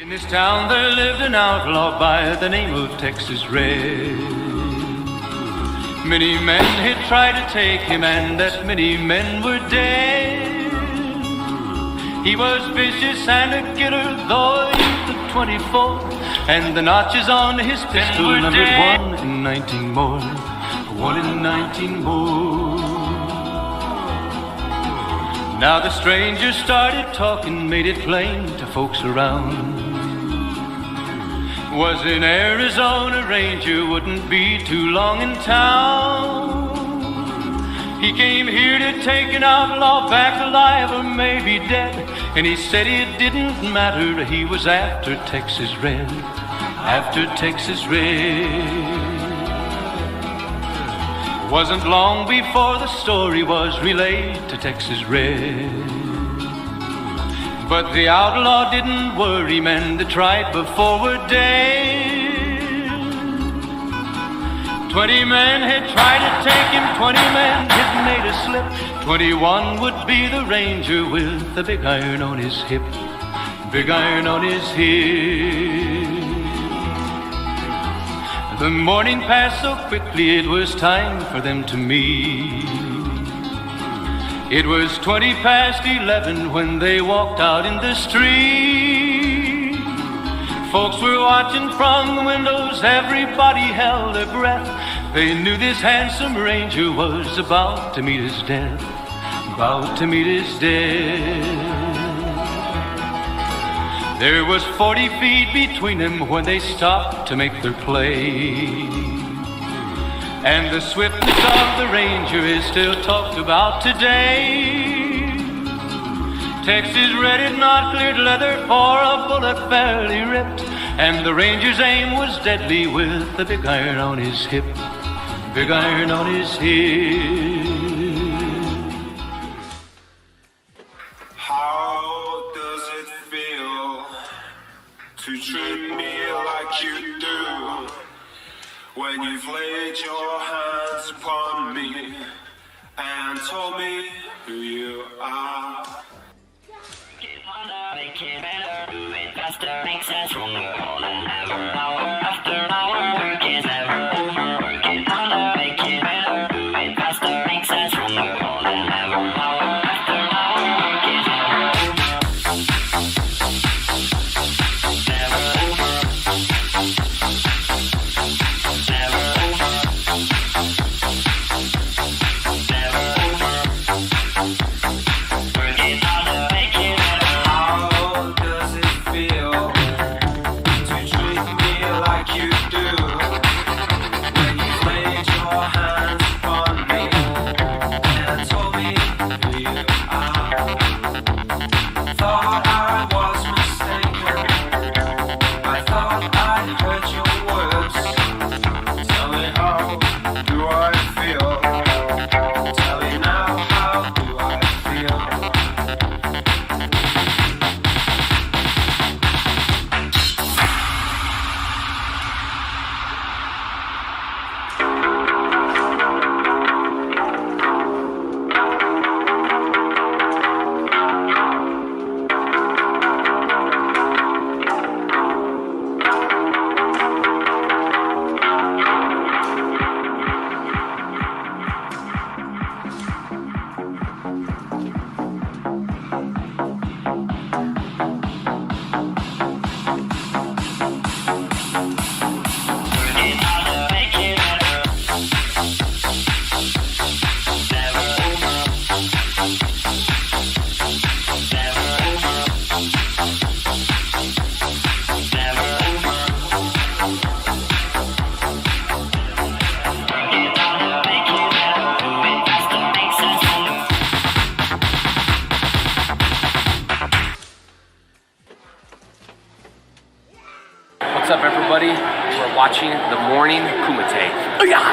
In this town there lived an outlaw by the name of Texas Red. Many men had tried to take him, and that many men were dead. He was vicious and a killer, though a youth of 24, and the notches on his pistol numbered 1 in 19 more. 1 in 19 more. Now the stranger started talking, made it plain to folks around. Was an Arizona Ranger, wouldn't be too long in town. He came here to take an outlaw back alive or maybe dead, and he said it didn't matter, he was after Texas Red, after Texas Red. Wasn't long before the story was relayed to Texas Red. But the outlaw didn't worry men that tried before were dead. 20 men had tried to take him, 20 men had made a slip. 21 would be the Ranger with the big iron on his hip, big iron on his hip. The morning passed so quickly it was time for them to meet. It was 20 past 11 when they walked out in the street. Folks were watching from the windows, everybody held their breath. They knew this handsome Ranger was about to meet his death, about to meet his death. There was 40 feet between them when they stopped to make their play. And the swiftness of the Ranger is still talked about today. Texas Red had not cleared leather for a bullet fairly ripped, and the Ranger's aim was deadly with the big iron on his hip, big iron on his hip. How does it feel to treat me like you do? When you've laid your hands upon me and told me who you are. Make it better, do it faster, makes us stronger, more than ever. Hour after hour, work is never over. Work it harder, make it better, do it faster, makes us stronger, more than ever. Hour after hour, work is never over. Never over. Never over. Never over. Work it harder, make it better. How does it feel to treat me like you do? When you've laid your hands upon me and told me who you are. Thought I was mistaken. I thought I'd heard your words. Tell me how do I feel? Tell me now, how do I feel? Work it harder, make it better. Never over. Never over. Never over. Work it harder, make it better. Do it faster, makes us stronger. What's up, everybody? We're watching the morning Kumite. Ooh-yah!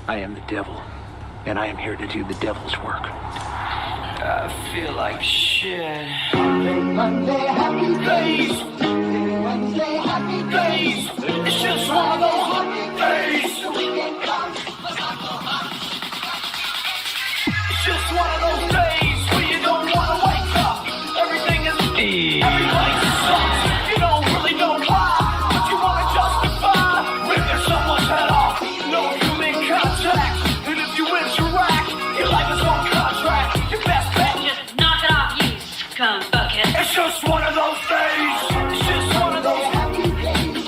I am the devil, and I am here to do the devil's work. I feel like shit. Monday, happy days. Wednesday, happy days. It's just one of those happy days. The weekend comes, but not so hot. It's just one of those days where you don't want to wake up. Everything is everybody sucks. You don't really know why, but you want to justify ripping someone's head off. No human contact, and if you interact, your life is on contract. Your best bet is Knock it off, you scum bucket. it's just one of those days. It's just one of those. Happy days.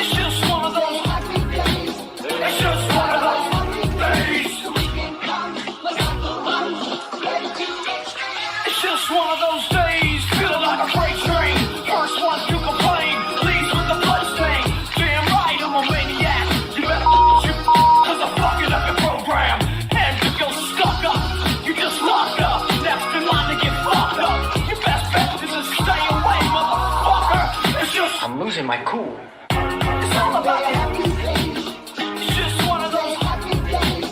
It's just one of those. Happy days. It's just one of those days. The weekend comes, but not so hot. Ready to get straight. It's just one of those days, feeling like a freight train. First one to complain, leaves with the bloodstain. Damn right, I'm a maniac. You better you cause I'm fucking up your program. And if you're stuck up, you just locked up. Next in line to get fucked up. Your best bet is to stay away, motherfucker. It's just, I'm losing my cool. it's all about the Happy days. It's just one of those, Happy days.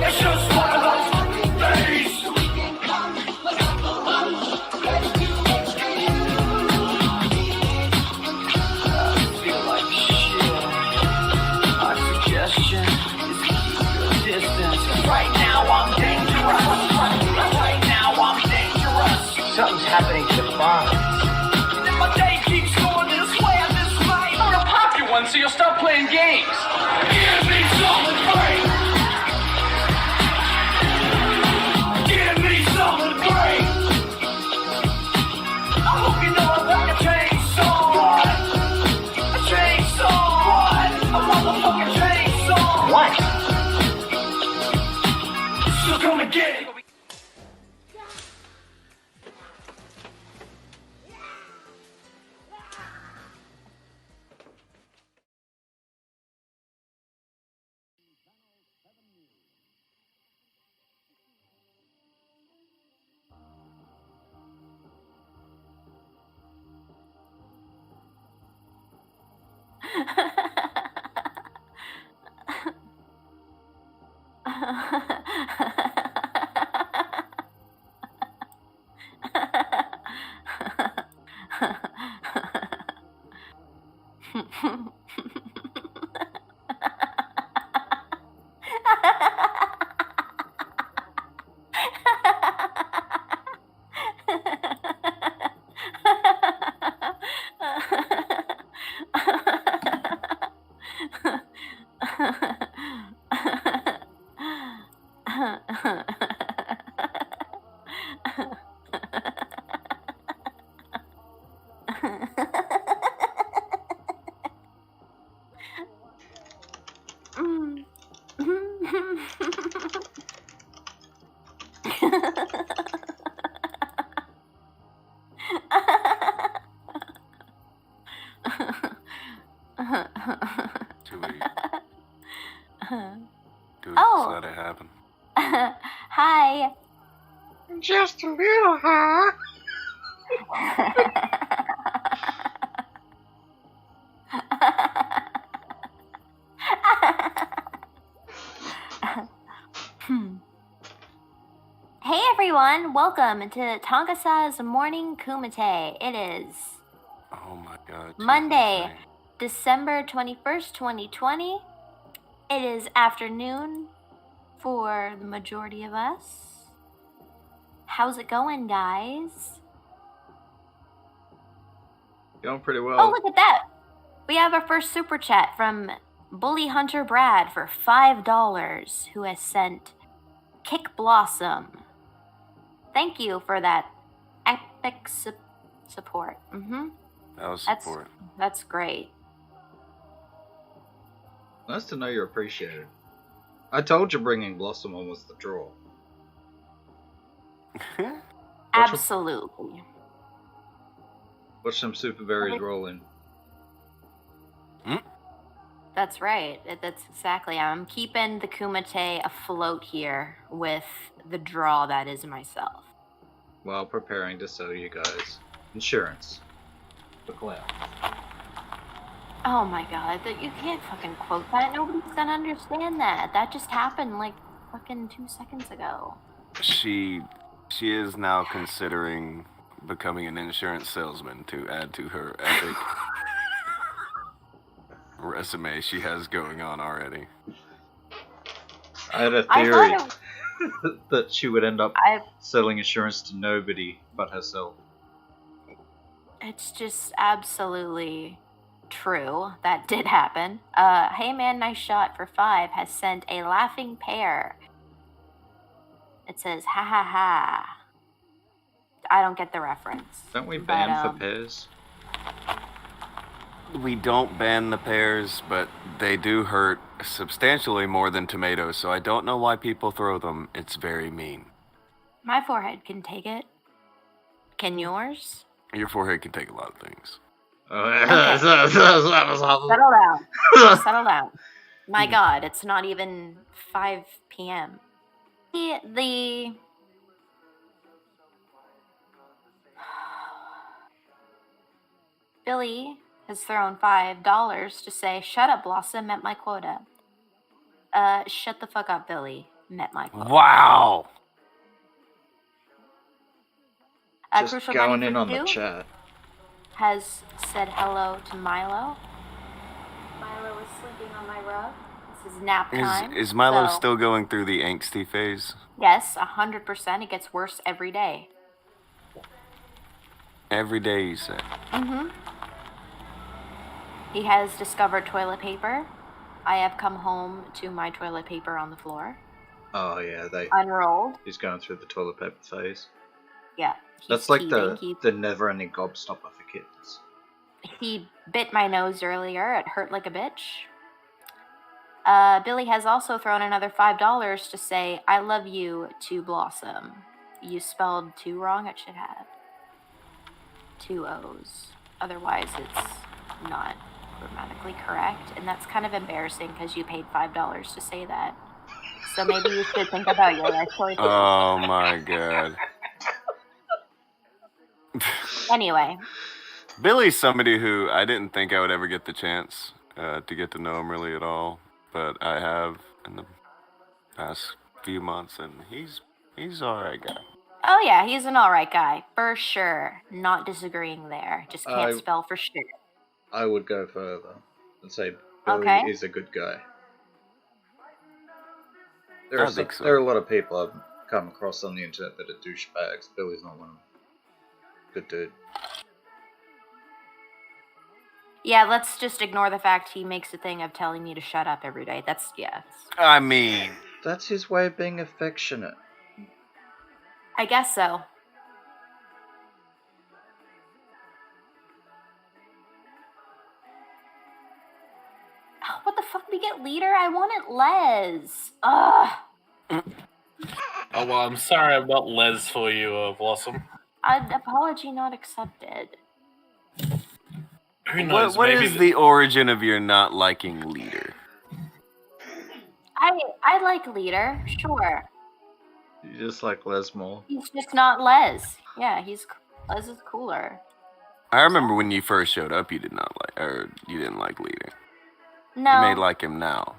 it's just one of those days. The weekend comes, but not so hot. Ready to get straight. I feel like shit. My suggestion is to keep your distance. Right now I'm dangerous. Right now I'm dangerous. Something's happening to the farm. And if my day keeps going this way, I this way. I'm gonna pop you one so you'll stop playing games. Give me something free. Give me something free. I hope you know I'm like a chainsaw. A chainsaw. A motherfucking chainsaw. What? So come and get it. Do we Oh. just let it happen? Hi. Justin Bieber, huh? Hey everyone, welcome to Tonkasa's Morning Kumite. It is Oh my god. Monday, December 21st, 2020. It is afternoon for the majority of us. How's it going, guys? Going pretty well. Oh, look at that. We have our first super chat from Bully Hunter Brad for $5, who has sent Kick Blossom. Thank you for that epic support. That was That's support. that's great. Nice to know you're appreciated. I told you bringing Blossom on was the draw. Absolutely. Watch some super berries roll in. That's right. That's exactly. I'm keeping the Kumite afloat here with the draw that is myself. While preparing to sell you guys insurance for Clout. Oh my god, that you can't fucking quote that. Nobody's gonna understand that. That just happened like fucking 2 seconds ago. She is now considering becoming an insurance salesman to add to her epic resume she has going on already. I had a I theory thought that she would end up I selling insurance to nobody but herself. It's just absolutely true. That did happen. Hey man, nice shot for 5 has sent a laughing pair. It says, ha ha ha. I don't get the reference. Don't we But, ban for pairs? We don't ban the pears, but they do hurt substantially more than tomatoes, so I don't know why people throw them. It's very mean. My forehead can take it. Can yours? Your forehead can take a lot of things. Settle down. Settle down. My god, it's not even 5 p.m. The Billy has thrown $5 to say, shut up, Blossom, met my quota. Shut the fuck up, Billy, met my quota. Wow! Just Crucial going Bunny in for on the 2 chat. has said hello to Milo. Milo is sleeping on my rug. This is nap time. Is Milo so- still going through the angsty phase? Yes, 100%. It gets worse every day. Every day, you say? Mm-hmm. He has discovered toilet paper. I have come home to my toilet paper on the floor. Oh yeah, Unrolled. he's going through the toilet paper phase. Yeah. he's That's like teething. the never-ending gobstopper for kittens. He bit my nose earlier. It hurt like a bitch. Billy has also thrown another $5 to say, I love you to Blossom. You spelled 2 wrong. It should have 2 O's. Otherwise, it's not grammatically correct. And that's kind of embarrassing because you paid $5 to say that. So maybe you should think about your life choices. Oh my god. Anyway. Billy's somebody who I didn't think I would ever get the chance to get to know him really at all, but I have in the past few months, and he's alright guy. Oh yeah, he's an alright guy. For sure. Not disagreeing there. Just can't spell for sure. I would go further and say Billy Okay. is a good guy. I think so. There are a lot of people I've come across on the internet that are douchebags. Billy's not one of them. Good dude. Yeah, let's just ignore the fact he makes a thing of telling me to shut up every day. That's. I mean, That's his way of being affectionate. I guess so. Oh, what the fuck? We get leader? I wanted Les. Ugh. Oh, well, I'm sorry I'm not Les for you, Blossom. Apology not accepted. Who knows? what maybe is the origin of your not liking leader? I like leader, sure. You just like Les more. He's just not Les. Yeah, Les is cooler. I remember when you first showed up, you didn't like leader. No. You may like him now,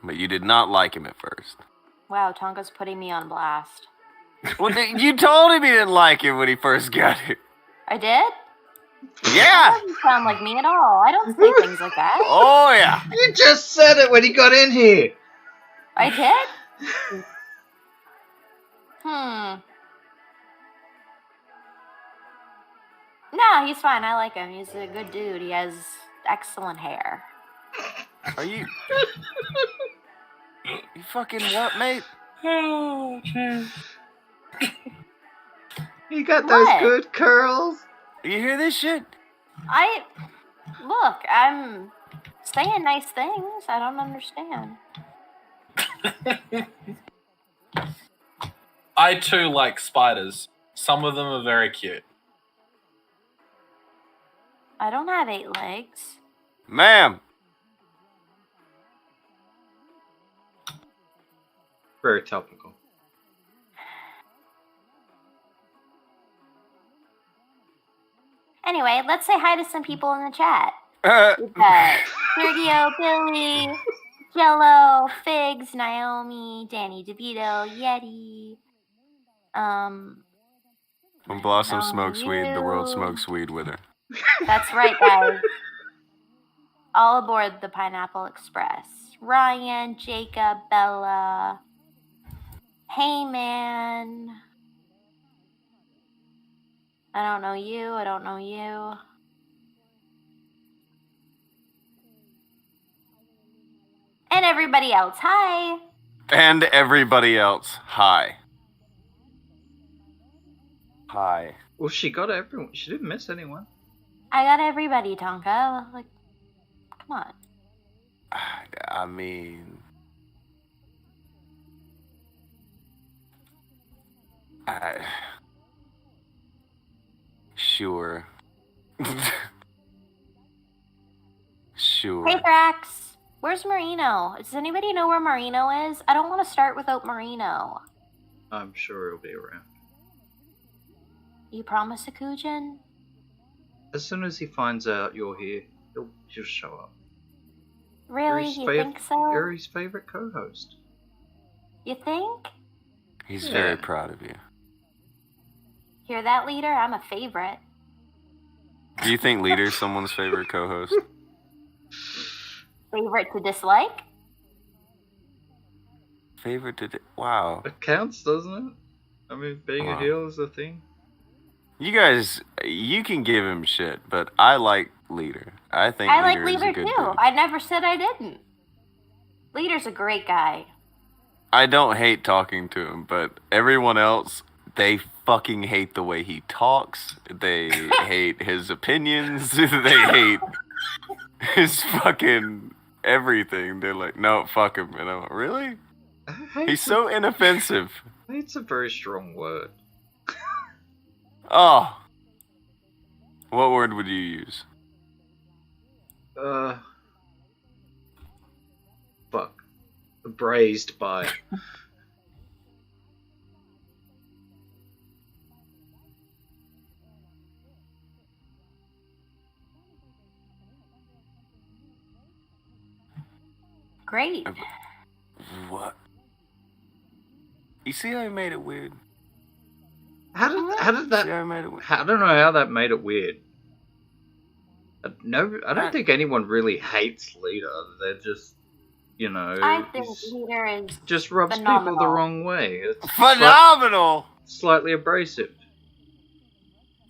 but you did not like him at first. Wow, Tonka's putting me on blast. Well, you told him you didn't like him when he first got here. I did? Yeah. That doesn't sound like me at all. I don't say things like that. Oh yeah. You just said it when he got in here. I did? No, he's fine. I like him. He's a good dude. He has excellent hair. Are you? You fucking what, mate? Oh, jeez. You got What? those good curls. You hear this shit? Look, I'm saying nice things. I don't understand. I too like spiders. Some of them are very cute. I don't have 8 legs. Ma'am. Very topical. Anyway, let's say hi to some people in the chat. We've got Sergio, Billy, Jello, Figs, Naomi, Danny DeVito, Yeti. When Blossom Naomi, smokes weed, the world you. smokes weed with her. That's right, guys. All aboard the Pineapple Express. Ryan, Jacob, Bella. Hey, man. I don't know you. I don't know you. And everybody else. Hi. And everybody else, hi. Hi. Well, she got everyone. She didn't miss anyone. I got everybody, Tonka. Like, come on. I mean... Sure. Sure. Hey, Thrax. Where's Marino? Does anybody know where Marino is? I don't want to start without Marino. I'm sure he'll be around. You promise, Akujin? As soon as he finds out you're here, he'll show up. Really? You think so? You're his favorite co-host. You think? He's very proud of you. Hear that, leader? I'm a favorite. Do you think Leader's someone's favorite co-host? Favorite to dislike? Favorite to... Wow. It counts, doesn't it? I mean, being a heel is a thing. You guys, you can give him shit, but I like Leader. I think I like Leader is a Leader good too. dude. I never said I didn't. Leader's a great guy. I don't hate talking to him, but everyone else, they fucking hate the way he talks. They hate his opinions. They hate his fucking everything. They're like, no, fuck him. And I'm like, really? He's so inoffensive. Hate's a very strong word. Oh. What word would you use? Fuck. Braised by. Great. What? You see how he made it weird? How did that? See how he made it weird? I don't know how that made it weird. No, I don't think anyone really hates Leader. They're just, you know, I think Leader is just rubs phenomenal. people the wrong way. It's Phenomenal! Slightly abrasive.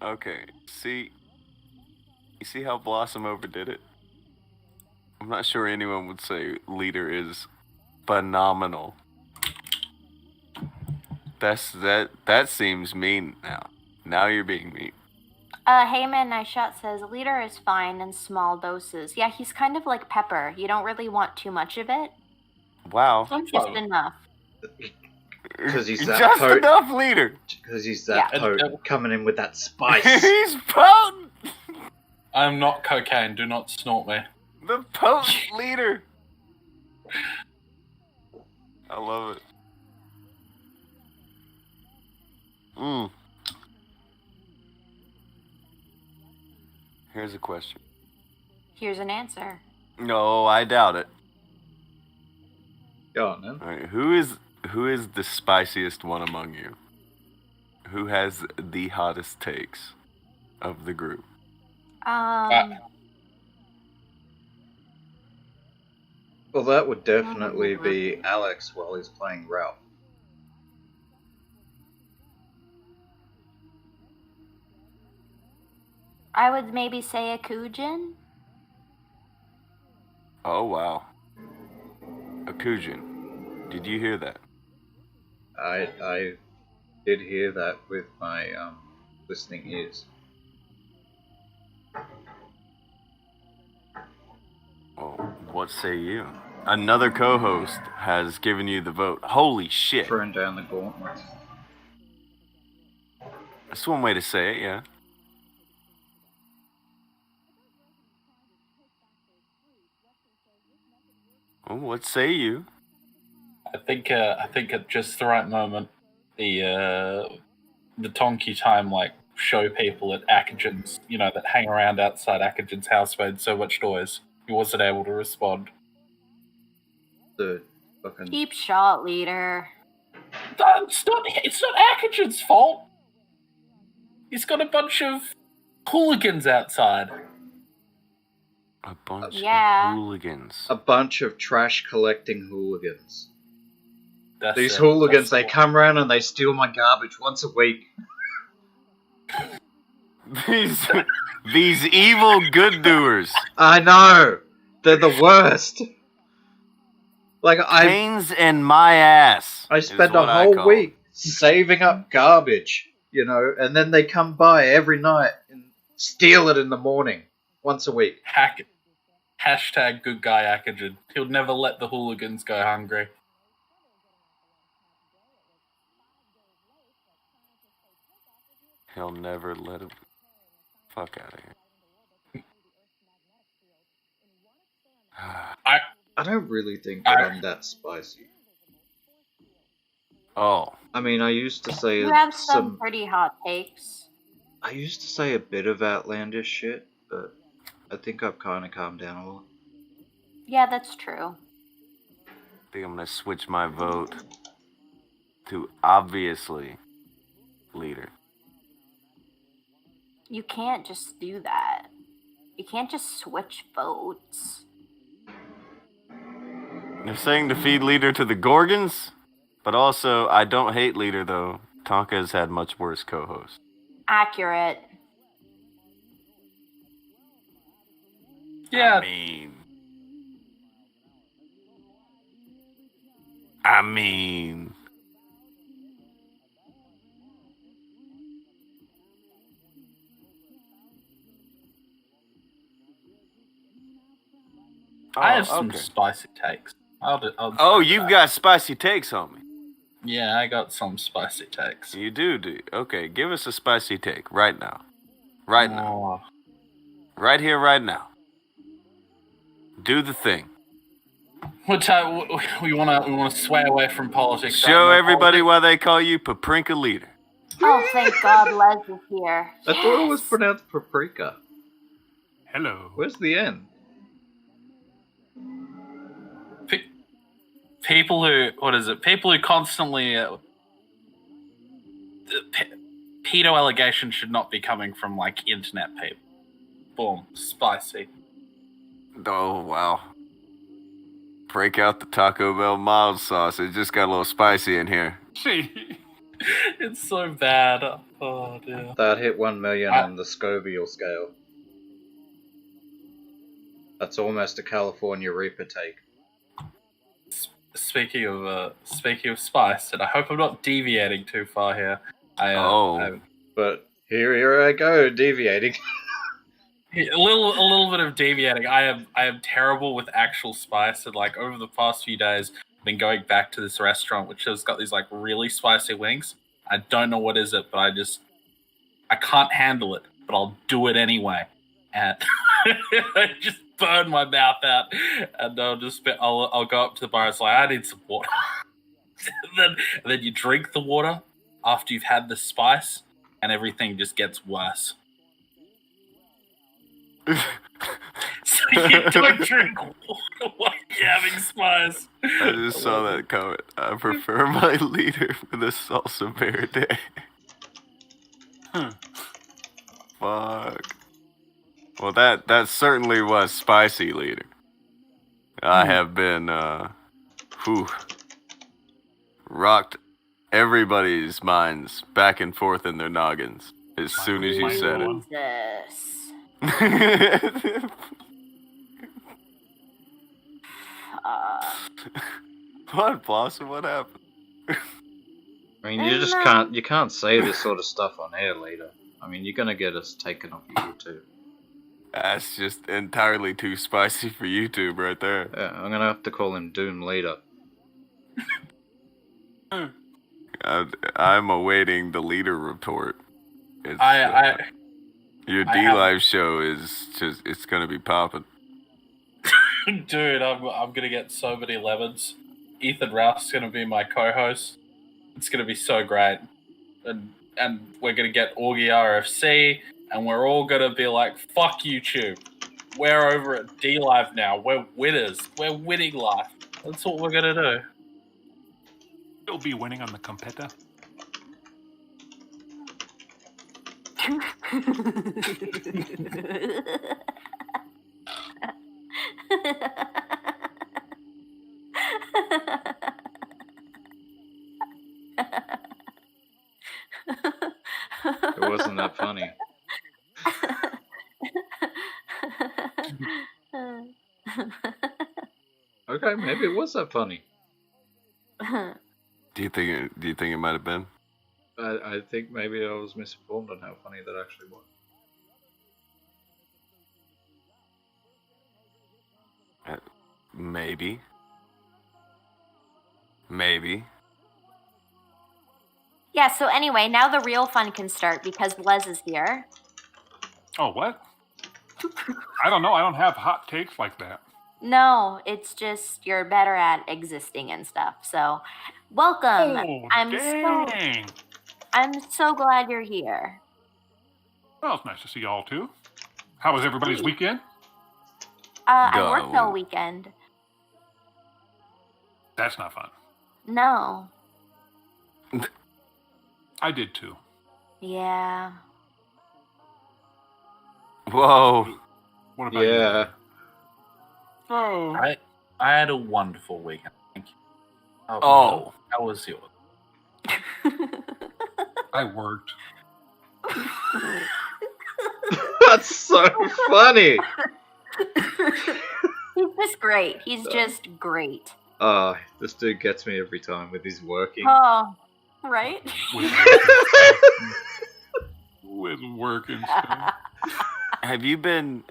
Okay, see... You see how Blossom overdid it? I'm not sure anyone would say Leader is phenomenal. That seems mean now. Now you're being mean. Heyman Nice Shot says, Leader is fine in small doses. Yeah, he's kind of like pepper. You don't really want too much of it. Wow. Just enough. Because he's that Just potent. enough, Leader. Because he's that potent, coming in with that spice. He's potent. I'm not cocaine. Do not snort me. The potent Leader. I love it. Here's a question. Here's an answer. No, I doubt it. Go on, then. All right, who is the spiciest one among you? Who has the hottest takes of the group? Well, that would definitely be Alex while he's playing Ralph. I would maybe say Akujin. Oh, wow. Akujin, did you hear that? I did hear that with my listening ears. Oh, what say you? Another co-host has given you the vote. Holy shit. Throwing down the gauntlet. That's one way to say it, yeah. Oh, what say you? I think at just the right moment, the Tonky time like show people at Akujin's, that hang around outside Akujin's house made so much noise. He wasn't able to respond. The fucking... Cheap shot, leader. It's not Akujin's fault. He's got a bunch of hooligans outside. A bunch of hooligans. A bunch of trash collecting hooligans. These it. hooligans, they come around and they steal my garbage once a week. These evil good doers. I know. They're the worst. Like pains in my ass. I spend a whole week saving up garbage, and then they come by every night and steal it in the morning, once a week. Hack it. Hashtag good guy Akujin. He'll never let the hooligans go hungry. He'll never let him. Fuck out of here. I don't really think that I'm that spicy. Oh. I mean, I used to say You have some pretty hot takes. I used to say a bit of outlandish shit, but I think I've kind of calmed down a lot. Yeah, that's true. I think I'm gonna switch my vote to obviously leader. You can't just do that. You can't just switch votes. They're saying to feed leader to the Gorgons, but also I don't hate leader though. Tonka has had much worse co-hosts. Accurate. Yeah. I mean. I have some spicy takes. You've got spicy takes on me. Yeah, I got some spicy takes. You do? Okay, give us a spicy take right now. Right now. Right here, right now. Do the thing. We want to sway away from politics. Show everybody why they call you Paprika Leader. Oh, thank God Les is here. I thought it was pronounced paprika. Hello. Where's the N? People who constantly pedo allegations should not be coming from like internet people. Boom, spicy. Oh wow! Break out the Taco Bell mild sauce. It just got a little spicy in here. It's so bad. Oh dear. That hit 1 million on the Scoville scale. That's almost a California Reaper take. Speaking of spice, and I hope I'm not deviating too far here. But here I go deviating. A little bit of deviating. I am terrible with actual spice, and like over the past few days, I've been going back to this restaurant which has got these like really spicy wings. I don't know what is it, but I can't handle it, but I'll do it anyway. And I just burn my mouth out, and I'll go up to the bar and say, I need some water. and then you drink the water after you've had the spice, and everything just gets worse. So you don't drink water while you're having spice. I just saw that comment. I prefer my leader with a salsa verde. Fuck. Well, that certainly was spicy, leader. I have been, rocked everybody's minds back and forth in their noggins as soon as you said it. Yes. What, Blossom? What happened? I mean, you can't say this sort of stuff on air, leader. I mean, you're gonna get us taken off YouTube. That's just entirely too spicy for YouTube right there. Yeah, I'm gonna have to call him Doom Leader. I'm awaiting the leader report. Your D-Live show is just, it's gonna be popping. Dude, I'm gonna get so many lemons. Ethan Rouse is gonna be my co-host. It's gonna be so great. And and we're gonna get Augie RFC, and we're all gonna be like, "Fuck YouTube. We're over at D Live now. We're winners. We're winning life. That's what we're gonna do." You'll be winning on the competa. It wasn't that funny. Okay, maybe it was that funny. Do you think it might have been? I think maybe I was misinformed on how funny that actually was. Maybe. Yeah, so anyway, now the real fun can start because Les is here. Oh, what? I don't know. I don't have hot takes like that. No, it's just you're better at existing and stuff. So, welcome. Oh, I'm so glad you're here. Well, it's nice to see y'all too. How was everybody's weekend? I worked all weekend. That's not fun. No. I did too. Yeah. Whoa. What about you? Yeah. Oh. I had a wonderful weekend. Thank you. Oh. How was yours? I worked. That's so funny. He's just great. He's just great. This dude gets me every time with his working. Oh, right? With work and stuff. Have you been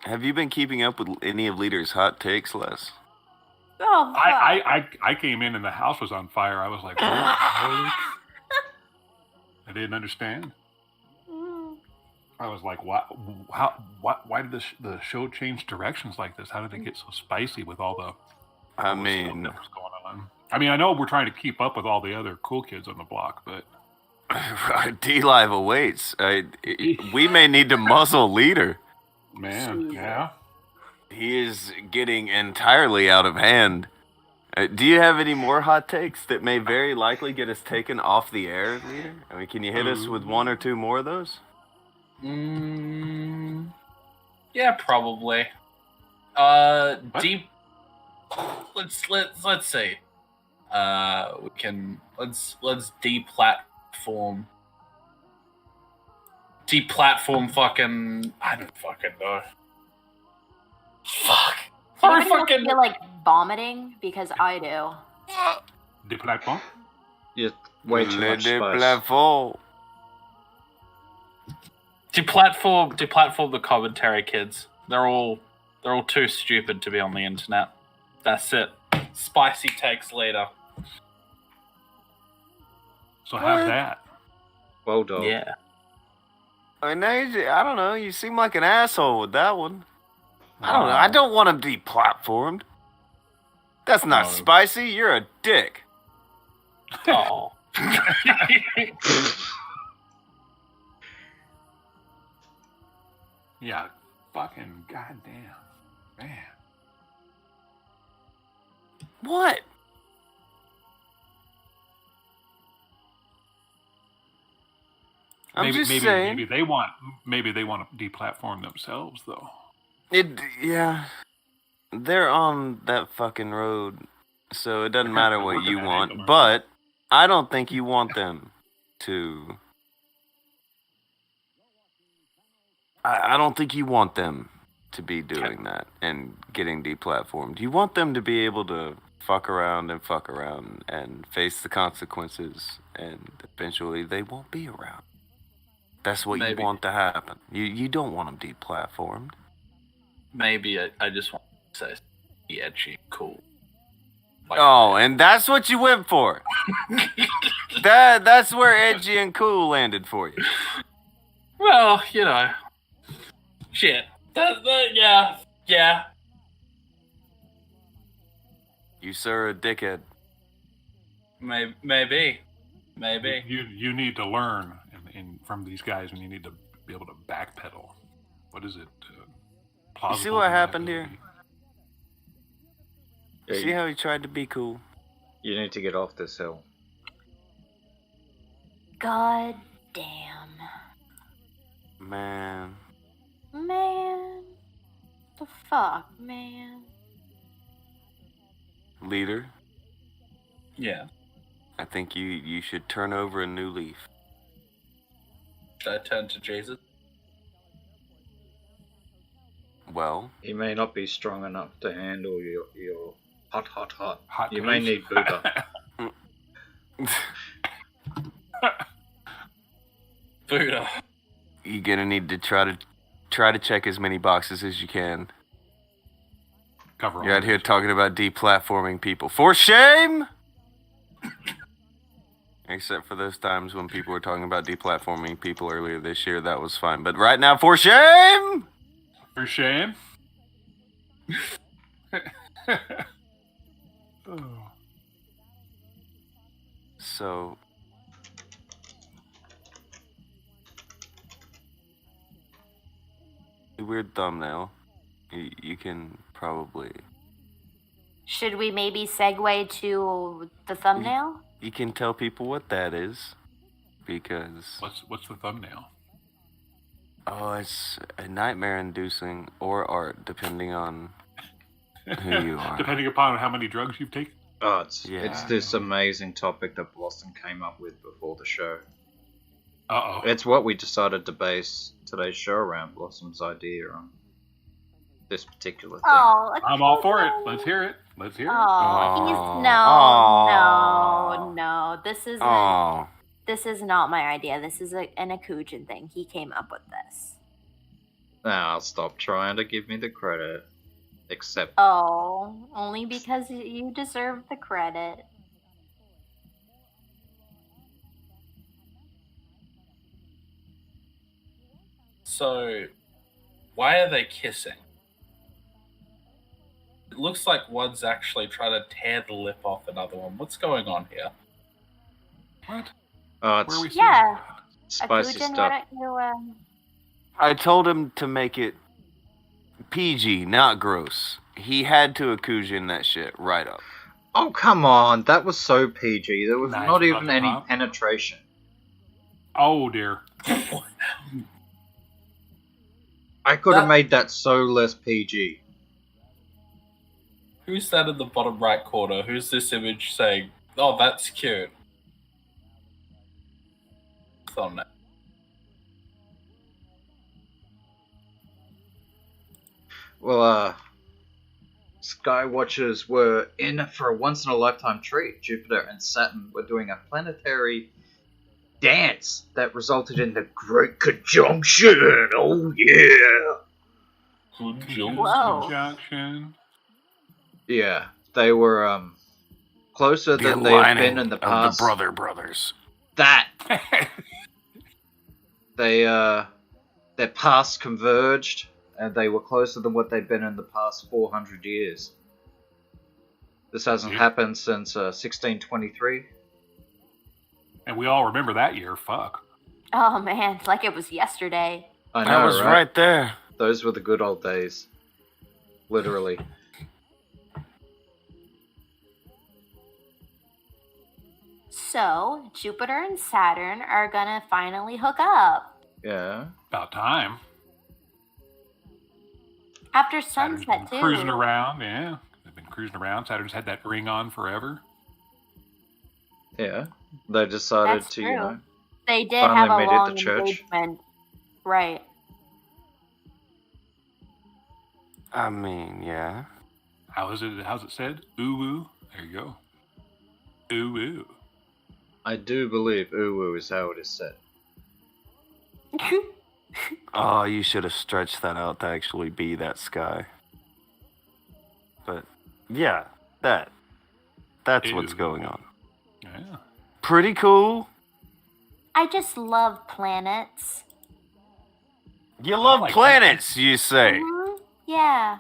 keeping up with any of Leader's hot takes, Les? Oh, I came in and the house was on fire. I was like, what? I didn't understand. I was like, why did the show change directions like this? How did it get so spicy with all the stuff that was going on? I mean, I know we're trying to keep up with all the other cool kids on the block, but D Live awaits. We may need to muzzle Leader. Man, yeah. He is getting entirely out of hand. Do you have any more hot takes that may very likely get us taken off the air, Leader? I mean, can you hit us with one or two more of those? Yeah, probably. Deep. Let's see. We can let's deplatform fucking. I don't fucking know. Fuck. Do you want to feel like vomiting? Because I do. Deplatform? Yeah, way too much spice. Deplatform the commentary kids. They're all too stupid to be on the internet. That's it. Spicy takes later. So have that. Well done. Yeah. I don't know. You seem like an asshole with that one. I don't know. I don't want to be platformed. That's not spicy. You're a dick. Oh. Yeah. Fucking goddamn. Man. What? I'm just saying. Maybe they want to deplatform themselves though. Yeah. They're on that fucking road, so it doesn't matter what you want. But I don't think you want them to. I don't think you want them to be doing that and getting deplatformed. You want them to be able to fuck around and face the consequences, and eventually they won't be around. That's what you want to happen. You don't want them deplatformed. Maybe I just want to say edgy, cool. Like, and that's what you went for. That's where edgy and cool landed for you. Well, you know, shit. Yeah. You sir a dickhead. Maybe. You need to learn from these guys when you need to be able to backpedal. What is it? You see what happened here? Yeah, See how he tried to be cool? You need to get off this hill. God damn. Man. Man. The fuck, man. Leader, Yeah. I think you should turn over a new leaf. Should I turn to Jesus? Well, He may not be strong enough to handle your hot. You taste. may need Buddha. Buddha. you're gonna need to try to check as many boxes as you can. Cover all You're out here this. talking about deplatforming people. For shame! Except for those times when people were talking about deplatforming people earlier this year, that was fine. But right now, for shame! For shame. Oh. So, weird thumbnail. You can probably... Should we maybe segue to the thumbnail? You can tell people what that is. Because... What's the thumbnail? Oh, it's a nightmare-inducing or art, depending on who you are. Depending upon how many drugs you've taken. Oh, it's Yeah. this amazing topic that Blossom came up with before the show. Uh-oh. It's what we decided to base today's show around. Blossom's idea on this particular thing. Oh, I'm all for it. Let's hear it. Let's hear it. Oh, he's Aw. no. Oh, This is not my idea. This is an Akujin thing. He came up with this. Now, stop trying to give me the credit. Except, Oh, only because you deserve the credit. So, why are they kissing? It looks like one's actually trying to tear the lip off another one. What's going on here? What? oh, Where are we it's seeing Yeah. that? spicy Akujin, stuff. why don't you, I told him to make it PG, not gross. He had to Akujin that shit right up. Oh, come on. That was so PG. There was Nice not about even the any pop. penetration. Oh, dear. I could have That- made that so less PG. Who's that in the bottom right corner? Who's this image saying, oh, that's cute? Thumbnail. Well, Skywatchers were in for a once-in-a-lifetime treat. Jupiter and Saturn were doing a planetary dance that resulted in the Great Conjunction. Oh, yeah! Whoa. Conjunction. Yeah, they were, closer than they've been in the past. of the brothers. That! Their paths converged, and they were closer than what they've been in the past 400 years. This hasn't happened since 1623. And we all remember that year. Fuck. Oh man, like it was yesterday. I know, I was right there. Those were the good old days. Literally. So, Jupiter and Saturn are gonna finally hook up. Yeah. About time. After Saturn's sunset, been too. cruising around, yeah. They've been cruising around. Saturn's had that ring on forever. Yeah. They decided That's to, true. you know. They did Finally have a made it to long church. engagement. Right. I mean, yeah. How's it said? Ooh, ooh. There you go. Ooh, ooh. I do believe Uwu is how it is said. Oh, you should have stretched that out to actually be that sky. But, yeah, that's what's Ew. going on. Yeah. Pretty cool. I just love planets. You love like planets, you say. Mhm. Yeah,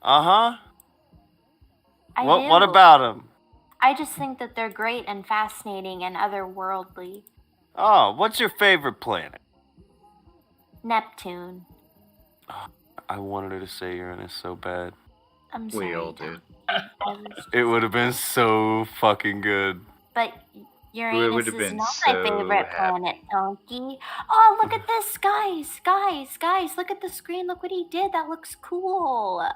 Uh-huh. I What do. about them? I just think that they're great and fascinating and otherworldly. Oh, what's your favorite planet? Neptune. I wanted her to say Uranus so bad. I'm sorry. We all did. It would have been so fucking good. But We Uranus would have is been not my so favorite happy. planet, Donkey. Oh, look at this, guys! Look at the screen. Look what he did. That looks cool.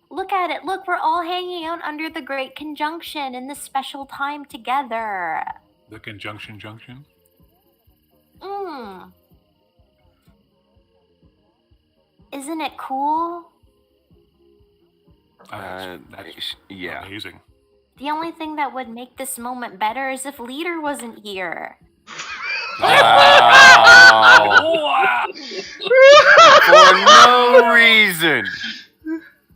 Look at it. Look, we're all hanging out under the Great Conjunction in this special time together. The conjunction junction. Isn't it cool? That's yeah. amazing. The only thing that would make this moment better is if Leader wasn't here. Wow. For no reason.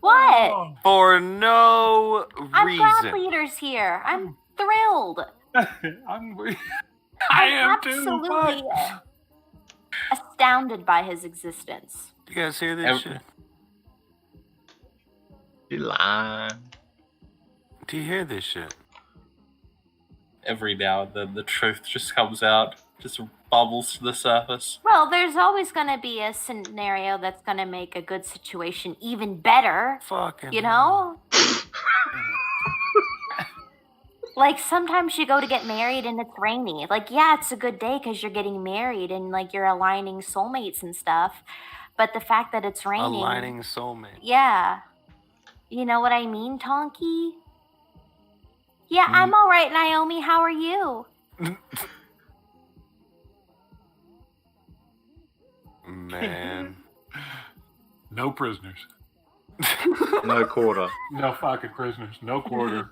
What? For no I'm glad reason. Leader's here. I'm thrilled. I am too. Absolutely astounded by his existence. You guys hear this shit? You lying. Do you hear this shit? Every now and then the truth just comes out, just bubbles to the surface. Well, there's always going to be a scenario that's going to make a good situation even better. Fucking you know? Like, sometimes you go to get married and it's rainy. Like, yeah, it's a good day because you're getting married and, like, you're aligning soulmates and stuff. But the fact that it's raining... Aligning soulmate. Yeah. You know what I mean, Tonky? Yeah, I'm all right, Naomi. How are you? Man. No prisoners. No quarter. No fucking prisoners. No quarter.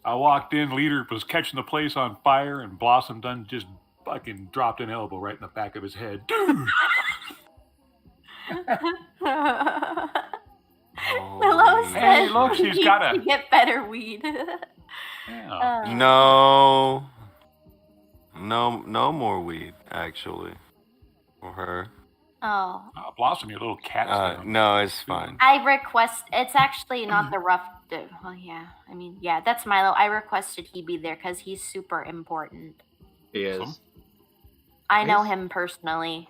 I walked in, Leader was catching the place on fire, and Blossom done just fucking dropped an elbow right in the back of his head. Dude! Willow says Hey, look, he she's needs got to a... get better weed. No. No more weed, actually. For her. Oh. Blossom, your little cat. No, it's fine. I request. It's actually not the rough. Well, yeah. I mean, yeah, that's Milo. I requested he be there because he's super important. He is. I know him personally.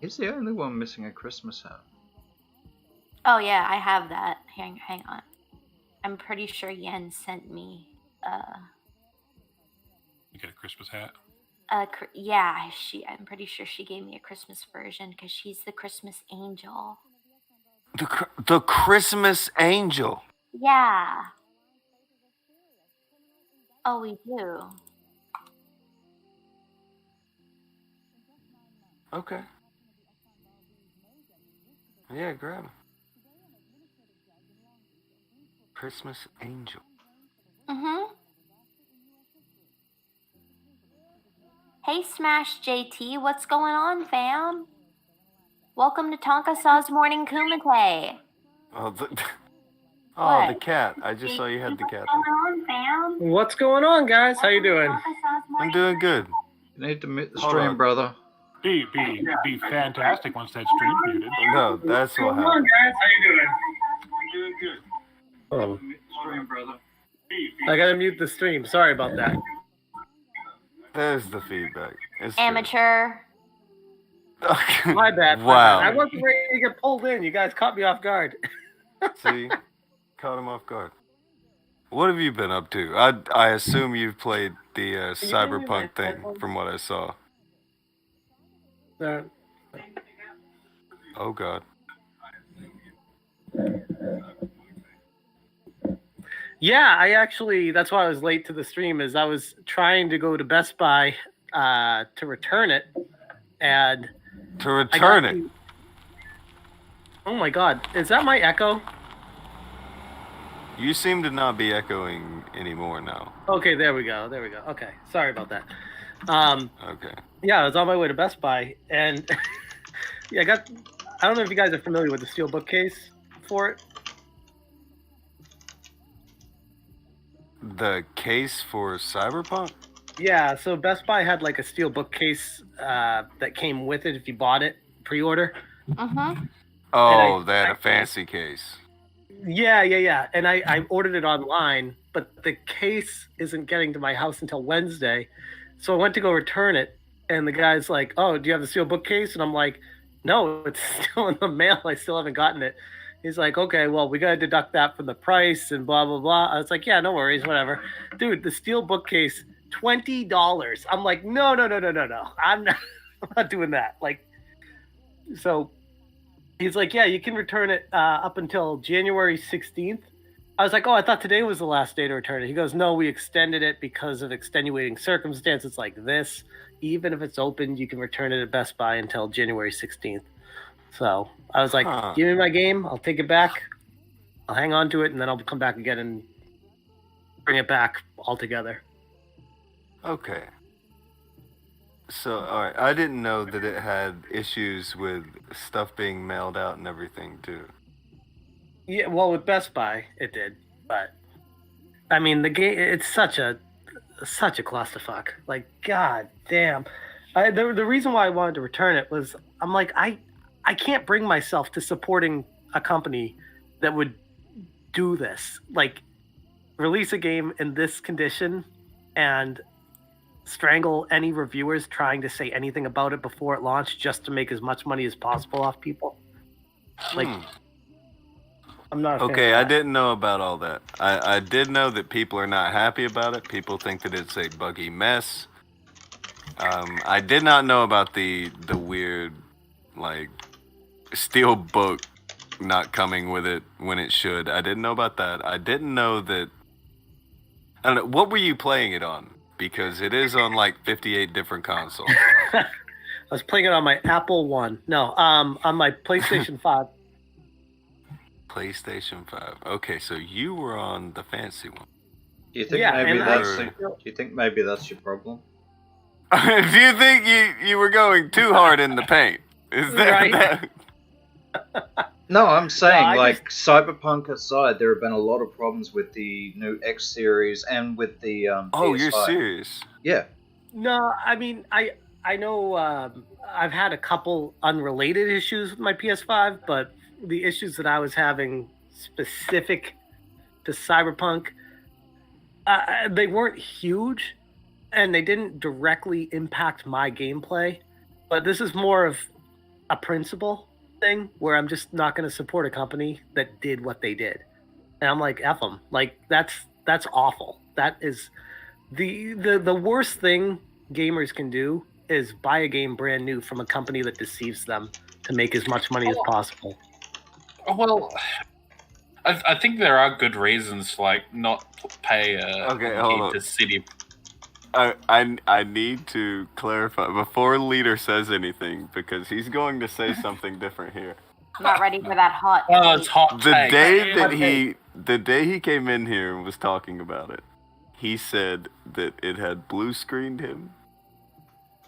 He's the only one missing a Christmas hat. Oh yeah, I have that. Hang on. I'm pretty sure Yen sent me. You get a Christmas hat? Yeah, I'm pretty sure she gave me a Christmas version because she's the Christmas angel. The Christmas angel. Yeah. Oh, we do. Okay. Yeah, grab him. Christmas angel. Hey, Smash JT, what's going on, fam? Welcome to Tonka-sa's Morning Kumite. The cat. I just saw you had the cat. What's going on, guys? How you doing? I'm doing good. You need to mute the stream, brother. Be fantastic once that stream's muted. No, that's what Come on, happened. guys. How you doing? I'm doing good. Stream, brother. I gotta mute the stream. Sorry about that. There's the feedback. It's Amateur. My bad. Wow. I wasn't ready to get pulled in. You guys caught me off guard. See? Caught him off guard. What have you been up to? I assume you've played the Cyberpunk thing from what I saw. Oh, God. Yeah, that's why I was late to the stream, is I was trying to go to Best Buy to return it, and... To return it? Oh my God, is that my echo? You seem to not be echoing anymore now. Okay, there we go. Okay, sorry about that. Okay. Yeah, I was on my way to Best Buy, and I don't know if you guys are familiar with the steel bookcase for it. The case for Cyberpunk? Yeah, so Best Buy had like a steel bookcase that came with it if you bought it pre-order. Oh, they had a fancy case. Yeah. And I ordered it online, but the case isn't getting to my house until Wednesday. So I went to go return it, and the guy's like, "Oh, do you have the sealed bookcase?" And I'm like, "No, it's still in the mail. I still haven't gotten it." He's like, "Okay, well, we gotta deduct that from the price and blah blah blah." I was like, "Yeah, no worries, whatever." Dude, the steel bookcase, $20. I'm like, no. I'm not doing that. Like, so he's like, "Yeah, you can return it up until January 16th." I was like, "Oh, I thought today was the last day to return it." He goes, "No, we extended it because of extenuating circumstances like this. Even if it's open, you can return it at Best Buy until January 16th." So I was like, "Give me my game. I'll take it back. I'll hang on to it, and then I'll come back again and bring it back altogether." Okay. So, all right, I didn't know that it had issues with stuff being mailed out and everything too. Yeah, well, with Best Buy, it did, but I mean, the game, it's such a clusterfuck. Like, god damn. The reason why I wanted to return it was I'm like, I can't bring myself to supporting a company that would do this. Like, release a game in this condition and strangle any reviewers trying to say anything about it before it launched just to make as much money as possible off people. Like, I'm not a fan Okay, of I that. didn't know about all that. I did know that people are not happy about it. People think that it's a buggy mess. I did not know about the weird, like, steel book not coming with it when it should. I didn't know about that. I didn't know that. I don't know. What were you playing it on? Because it is on like 58 different consoles. I was playing it on my Apple One. No, on my PlayStation 5. PlayStation 5. Okay, so you were on the fancy one. Do you think maybe that's your problem? Do you think you were going too hard in the paint? Is that Right. No, I'm saying, Cyberpunk aside, there have been a lot of problems with the new X series and with the Oh, PS5. you're serious? Yeah. No, I mean, I know I've had a couple unrelated issues with my PS5, but the issues that I was having specific to Cyberpunk, they weren't huge, and they didn't directly impact my gameplay. But this is more of a principle thing where I'm just not going to support a company that did what they did, and I'm like, F them. Like, that's awful. That is the worst thing gamers can do is buy a game brand new from a company that deceives them to make as much money as possible. Well, I think there are good reasons to, like, not pay Okay, hold on. the city. I need to clarify before Leader says anything because he's going to say something different here. I'm not ready for that hot. Oh, it's hot. The take. day he came in here and was talking about it, he said that it had blue screened him,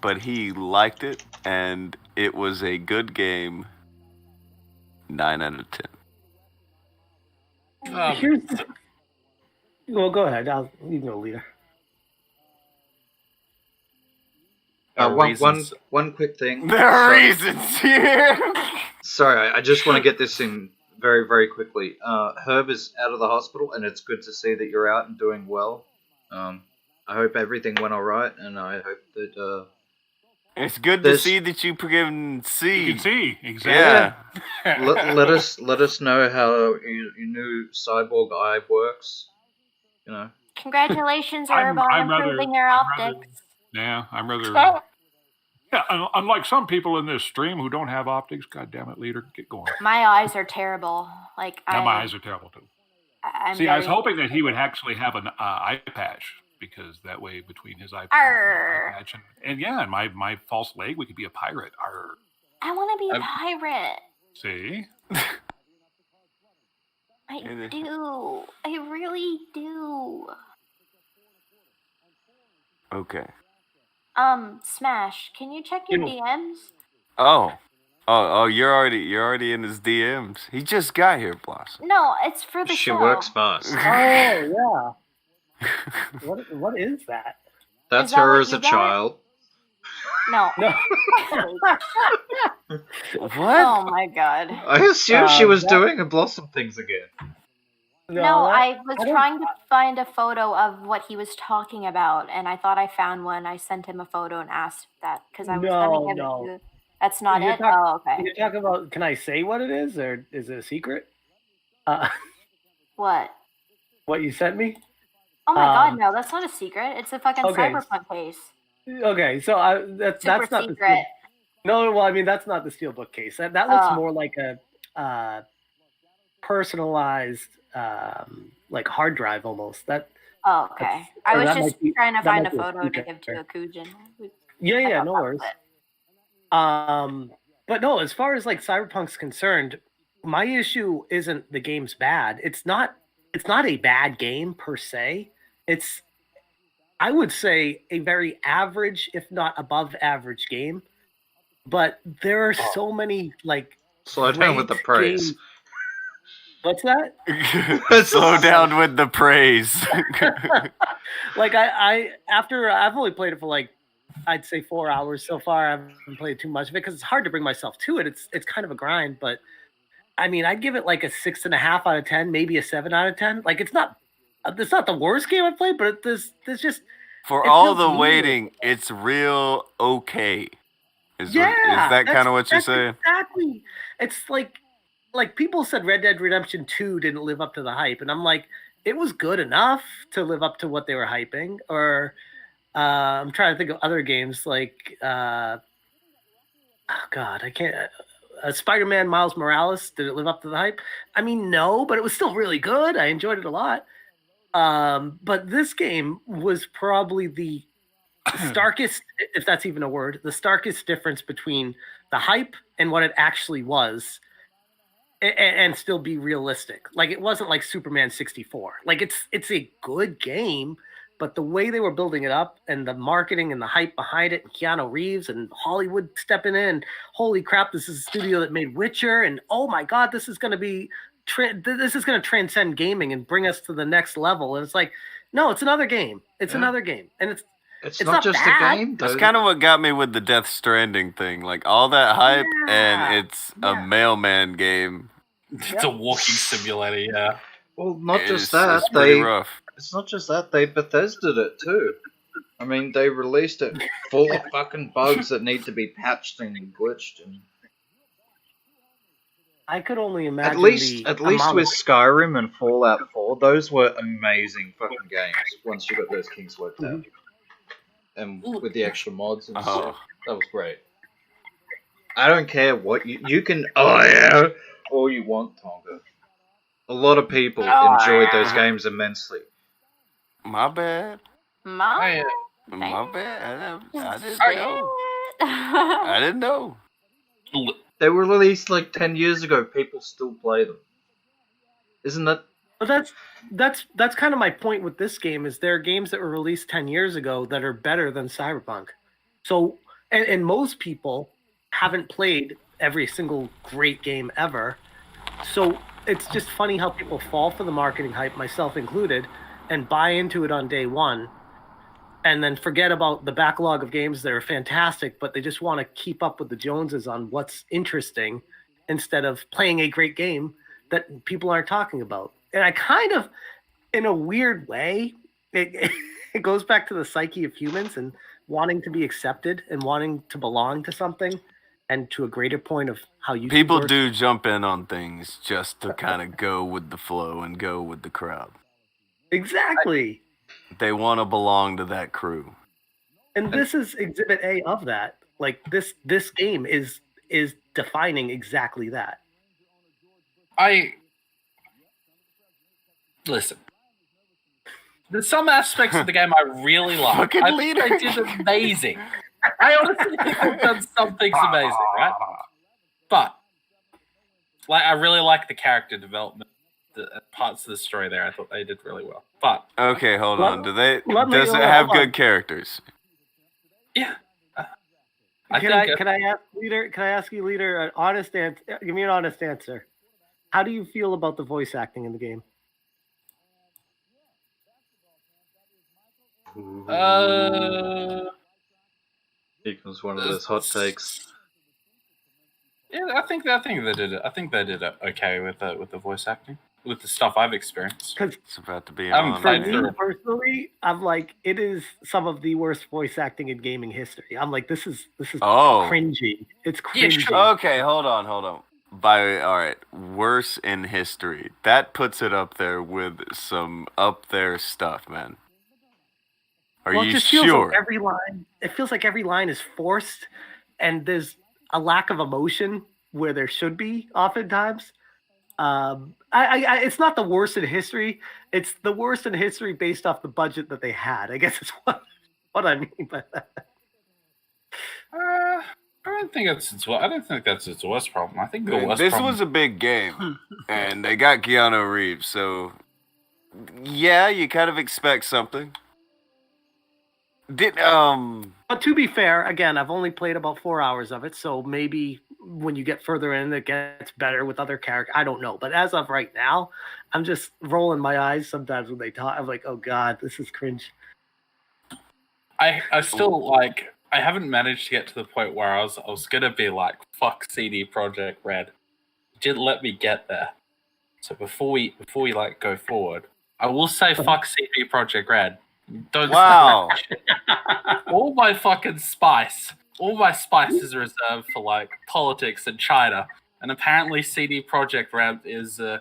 but he liked it and it was a good game. 9 out of 10. Here's well, go ahead. You can go, Leader. One quick thing. There are reasons here. Sorry, I just want to get this in very, very quickly. Herb is out of the hospital, and it's good to see that you're out and doing well. I hope everything went all right, and I hope that. It's good to see that you can see. You can see, exactly. Yeah. let us know how your new cyborg eye works. You know. Congratulations, Herb, on improving your optics. Yeah, I'm rather. Yeah, unlike some people in this stream who don't have optics, God damn it, Leader, get going. My eyes are terrible. Like, my eyes are terrible too. I was hoping that he would actually have an eye patch, because that way between his eye patch and my false leg, we could be a pirate. Arr. I want to be a pirate. See? I do. I really do. Okay. Smash, can you check your DMs? Oh, you're already in his DMs. He just got here, Blossom. No, it's for the show. She works fast. Oh, yeah. What is that? That's her as a child. No. What? Oh my god. I assume she was doing a Blossom things again. No, that- I was don't- trying to find a photo of what he was talking about, and I thought I found one. I sent him a photo and asked that because I was gonna give it to you. That's not You're it. talk- Oh, okay. You're talking about. Can I say what it is, or is it a secret? Uh, What? what you sent me? Oh my god, no, that's not a secret. It's a fucking okay. Cyberpunk case. Okay, so that's Super not the secret. steel, no. Well, I mean that's not the steelbook case. That looks Oh. more like a personalized like hard drive almost. That Oh, okay. I or was that just might be- trying to that find a might be a photo to secret. give to Akujin. Yeah, I no thought worries. that was it. But no, as far as like Cyberpunk's concerned, my issue isn't the game's bad. It's not a bad game per se. It's, I would say, a very average, if not above average game. But there are so many like Slow down with the great praise. games- What's that? Slow down with the praise. Like I've only played it for like I'd say 4 hours so far. I haven't played too much of it because it's hard to bring myself to it. It's kind of a grind, but I mean I'd give it like a 6.5 out of 10, maybe a 7 out of 10. Like it's not the worst game I've played, but there's just For it all feels the weird. waiting, it's real okay. Is Yeah, that kind of what you're that's saying? Exactly. It's like people said Red Dead Redemption 2 didn't live up to the hype, and I'm like, it was good enough to live up to what they were hyping. Or I'm trying to think of other games like oh god, I can't. Spider-Man Miles Morales, did it live up to the hype? I mean, no, but it was still really good. I enjoyed it a lot. But this game was probably the starkest, if that's even a word, the starkest difference between the hype and what it actually was, and still be realistic. Like it wasn't like Superman 64. Like it's a good game, but the way they were building it up and the marketing and the hype behind it, and Keanu Reeves and Hollywood stepping in, holy crap, this is a studio that made Witcher, and oh my god, this is going to be this is going to transcend gaming and bring us to the next level. And it's like, no, it's another game. It's another game, and it's not just bad. a game. That's kind of what got me with the Death Stranding thing. Like all that hype, and it's a mailman game. It's a walking simulator, yeah. Well, not just It's that. pretty rough. It's not just that. They Bethesda'd it too. I mean, they released it full of fucking bugs that need to be patched and glitched. And I could only imagine. at least amount with of- Skyrim and Fallout 4, those were amazing fucking games. Once you got those kinks worked out, and with the extra mods and stuff, that was great. I don't care what you can. Oh yeah, all you want, Tonga. A lot of people enjoyed those games immensely. My bad. My My bad. I didn't know. I didn't know. They were released like 10 years ago. People still play them. Isn't that? But that's kind of my point with this game. Is there are games that were released 10 years ago that are better than Cyberpunk. So and most people haven't played every single great game ever. So it's just funny how people fall for the marketing hype, myself included, and buy into it on day one, and then forget about the backlog of games that are fantastic, but they just want to keep up with the Joneses on what's interesting instead of playing a great game that people aren't talking about. And I kind of, in a weird way, it goes back to the psyche of humans and wanting to be accepted and wanting to belong to something, and to a greater point of how you People do jump in on things just to kind of go with the flow and go with the crowd. Exactly. They want to belong to that crew. And this is exhibit A of that. Like this game is defining exactly that. Listen. There's some aspects of the game I really like. Fucking I think leader. they did amazing. I honestly think they've done some things amazing, right? But I really like the character development, the parts of the story there. I thought they did really well. But Okay, hold on. Does it hold have on. good characters? yeah, Can I ask you, leader, an honest answer? Give me an honest answer. How do you feel about the voice acting in the game? Here comes one of those hot takes. Yeah, I think they did it. I think they did it okay with the voice acting. with the stuff I've experienced. It's about to be I'm on. For fine me through it. personally, I'm like, it is some of the worst voice acting in gaming history. I'm like, this is Oh. cringy. It's Yeah, cringy. sure. Okay, hold on. All right, worse in history. That puts it up there with some up there stuff, man. Are Well, you it just feels sure? like every line. It feels like every line is forced, and there's a lack of emotion where there should be. Oftentimes, it's not the worst in history. It's the worst in history based off the budget that they had. I guess it's what I mean by that. I don't think that's its worst problem. I think the worst This problem. was a big game, and they got Keanu Reeves, so yeah, you kind of expect something. But to be fair, again, I've only played about 4 hours of it, so maybe when you get further in, it gets better with other characters. I don't know, but as of right now, I'm just rolling my eyes sometimes when they talk. I'm like, oh god, this is cringe. I still like. I haven't managed to get to the point where I was gonna be like, fuck CD Projekt Red. It didn't let me get there. So before we like go forward, I will say fuck CD Projekt Red. Don't Wow. all my fucking spice. All my spice is reserved for like politics and China. And apparently CD Projekt Red is going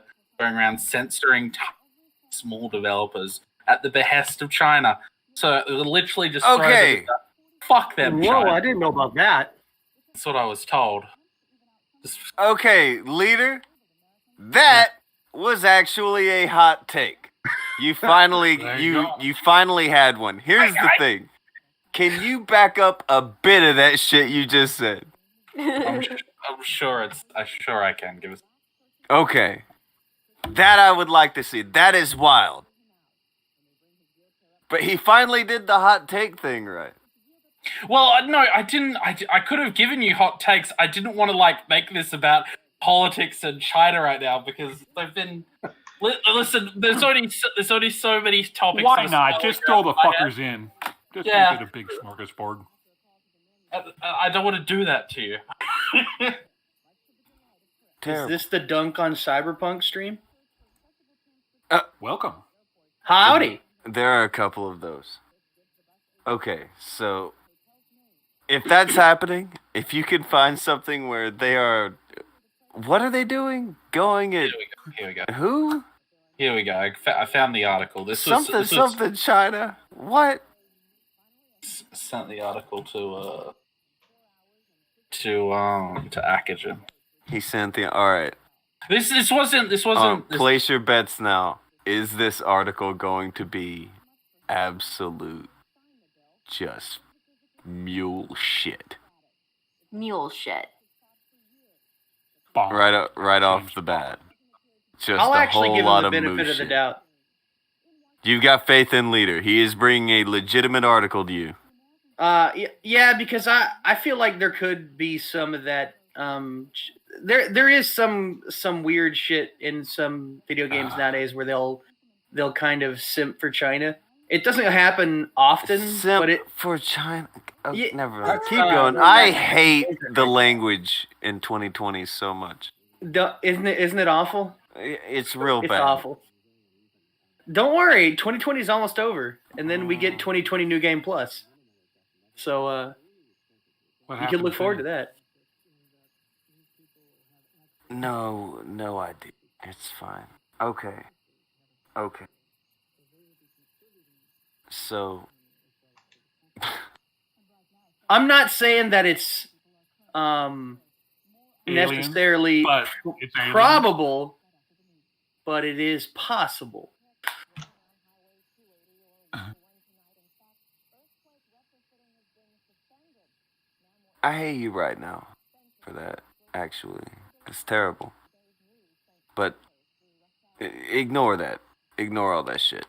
around censoring small developers at the behest of China. So it literally just throw them Okay. in the- fuck them, Whoa, China. I didn't know about that. That's what I was told. Okay, leader, that was actually a hot take. You finally There you go. you finally had one. Here's the thing. Can you back up a bit of that shit you just said? I'm sure I can give us. Okay. That I would like to see. That is wild. But he finally did the hot take thing right. Well, no, I didn't. I could have given you hot takes. I didn't want to like make this about politics and China right now because they've been. Listen, there's only so many topics. Why to not? swallow Just throw the down my head. fuckers in. Just Yeah. make it a big smorgasbord. I don't want to do that to you. Is this the Dunk on Cyberpunk stream? Welcome. Howdy. There are a couple of those. Okay, so if that's happening, if you can find something where they are, what are they doing? Going at Here we go. who? Here we go. I found the article. This Something was, this was something China. What? sent the article to Akujin. He sent the. All right. This wasn't. Place your bets now. Is this article going to be absolute just mule shit? Mule shit. Right off the bat. Just I'll a actually whole give him lot the of benefit moose of the shit. doubt. You've got faith in leader. He is bringing a legitimate article to you. Yeah, because I feel like there could be some of that. There is some weird shit in some video games nowadays where they'll kind of simp for China. It doesn't happen often, Simp but it for China. Oh, Yeah, never mind. Keep going. I hate the language in 2020 so much. isn't it awful? It's real It's bad. awful. Don't worry, 2020 is almost over, and then we get 2020 New Game Plus. So you can look forward to that. No idea. It's fine. Okay. So, I'm not saying that it's Alien, necessarily but it's alien. probable, but it is possible. I hate you right now for that, actually. It's terrible. But ignore that. Ignore all that shit.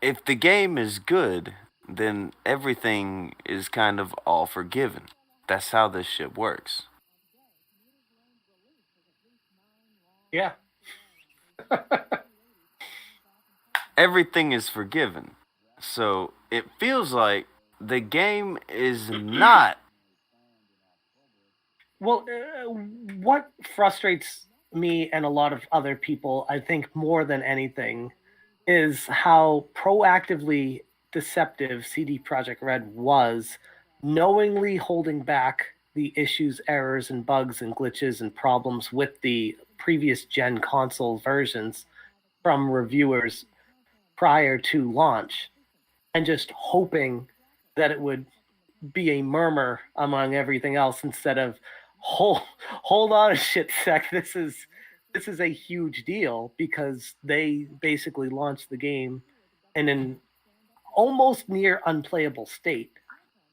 If the game is good, then everything is kind of all forgiven. That's how this shit works. Yeah. Everything is forgiven. So it feels like the game is not. Well, what frustrates me and a lot of other people, I think more than anything, is how proactively deceptive CD Projekt Red was, knowingly holding back the issues, errors, and bugs and glitches and problems with the previous gen console versions from reviewers prior to launch, and just hoping that it would be a murmur among everything else instead of hold on a shit sec. This is a huge deal, because they basically launched the game in an almost near unplayable state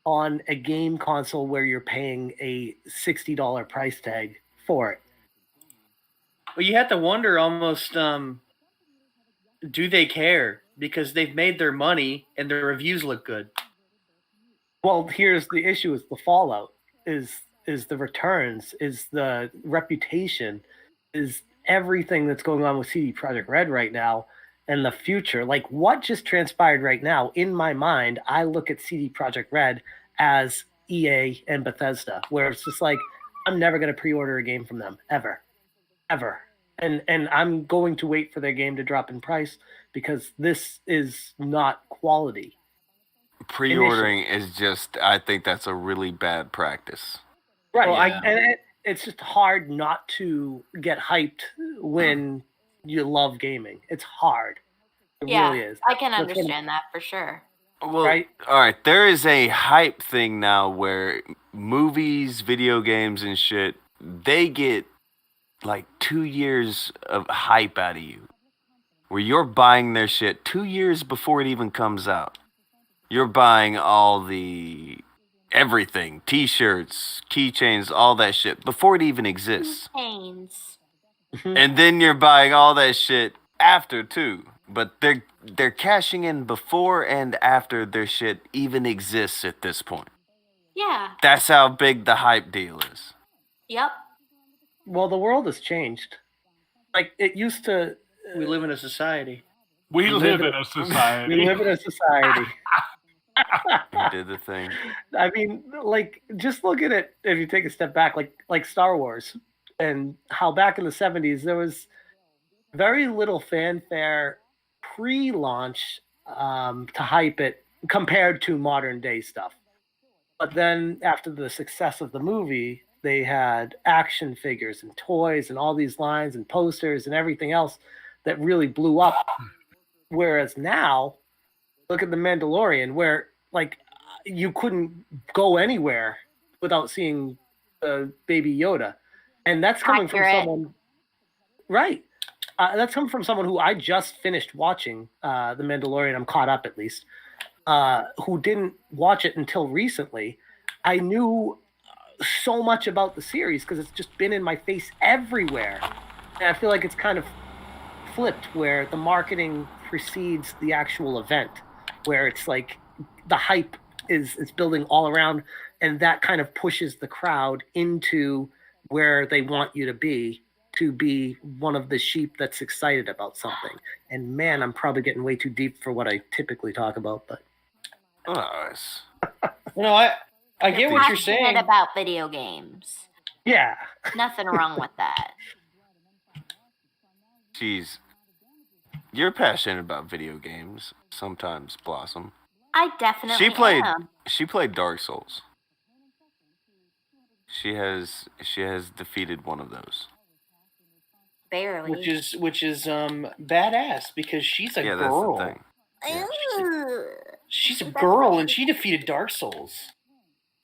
on a game console where you're paying a $60 price tag for it. Well, you have to wonder almost, do they care? Because they've made their money and their reviews look good. Well, here's the issue: is the fallout, is the returns, is the reputation, is everything that's going on with CD Projekt Red right now and the future. Like, what just transpired right now, in my mind, I look at CD Projekt Red as EA and Bethesda, where it's just like, I'm never going to pre-order a game from them, ever. And I'm going to wait for their game to drop in price, because this is not quality. Pre-ordering is just, I think that's a really bad practice. Right. Well, it's just hard not to get hyped when you love gaming. It's hard. It really is. I can understand that for sure. Well, all right, there is a hype thing now where movies, video games, and shit, they get like 2 years of hype out of you, where you're buying their shit 2 years before it even comes out. You're buying all the everything, t-shirts, keychains, all that shit before it even exists. Keychains. And then you're buying all that shit after too. But they're cashing in before and after their shit even exists at this point. Yeah. That's how big the hype deal is. Yep. Well, the world has changed. Like, it used to... We live in a society. We live in a society. We live in a society. You did the thing. I mean, like, just look at it if you take a step back, like Star Wars, and how back in the 70s there was very little fanfare pre-launch to hype it compared to modern day stuff. But then after the success of the movie, they had action figures and toys and all these lines and posters and everything else that really blew up. Whereas now, look at The Mandalorian, where like you couldn't go anywhere without seeing Baby Yoda, and that's coming from someone, right? That's coming from someone who I just finished watching The Mandalorian. I'm caught up at least. Who didn't watch it until recently. I knew so much about the series because it's just been in my face everywhere, and I feel like it's kind of flipped where the marketing precedes the actual event, where it's like the hype is building all around, and that kind of pushes the crowd into where they want you to be one of the sheep that's excited about something. And man, I'm probably getting way too deep for what I typically talk about, but no, I get what you're saying Passionate about video games. Yeah. Nothing wrong with that. Jeez. You're passionate about video games sometimes, Blossom. I definitely am. She played Dark Souls. She has defeated one of those. Barely. Which is badass, because she's a girl. That's the thing. She's a girl and she defeated Dark Souls.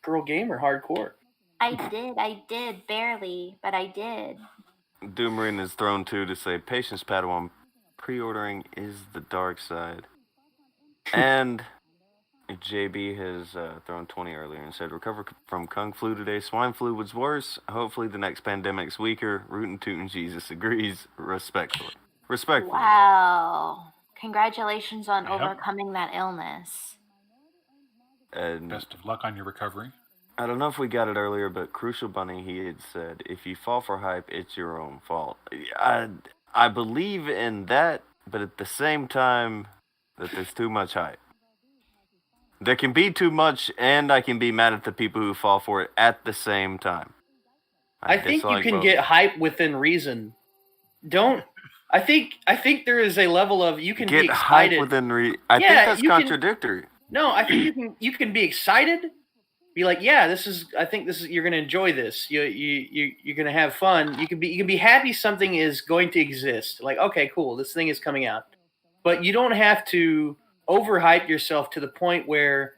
Girl gamer, hardcore. I did, barely, but I did. Doomerin is thrown too to say, patience, Padawan. Pre-ordering is the dark side. And JB has thrown 20 earlier and said, recover from Kung Flu today. Swine flu was worse. Hopefully the next pandemic's weaker. Rootin' Tootin' Jesus agrees. Respectfully. Wow. Congratulations on overcoming that illness. And best of luck on your recovery. I don't know if we got it earlier, but Crucial Bunny, he had said, if you fall for hype, it's your own fault. I believe in that, but at the same time, that there's too much hype. There can be too much, and I can be mad at the people who fall for it at the same time. I think you can both. get hype within reason. don't. I think there is a level of you can Get be hype excited. within I think Yeah, that's you can- contradictory. No, I think you can be excited. Be like, yeah, I think you're gonna enjoy this. You're gonna have fun. You can be happy something is going to exist. Like, okay, cool, this thing is coming out. But you don't have to overhype yourself to the point where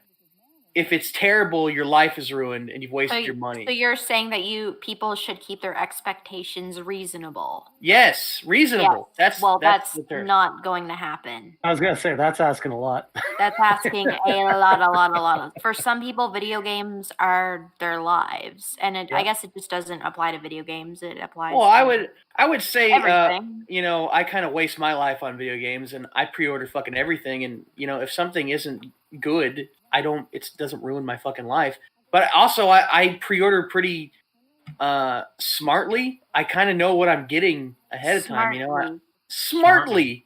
if it's terrible, your life is ruined and you've wasted your money. So you're saying that people should keep their expectations reasonable. Yes, reasonable. Yes. That's the term. not going to happen. I was gonna say that's asking a lot. That's asking a lot. For some people, video games are their lives, and I guess it just doesn't apply to video games. It applies. Well, I would say, everything. I kind of waste my life on video games, and I pre-order fucking everything. And if something isn't good, it doesn't ruin my fucking life. But also, I pre-order pretty smartly. I kind of know what I'm getting ahead of time. Smartly.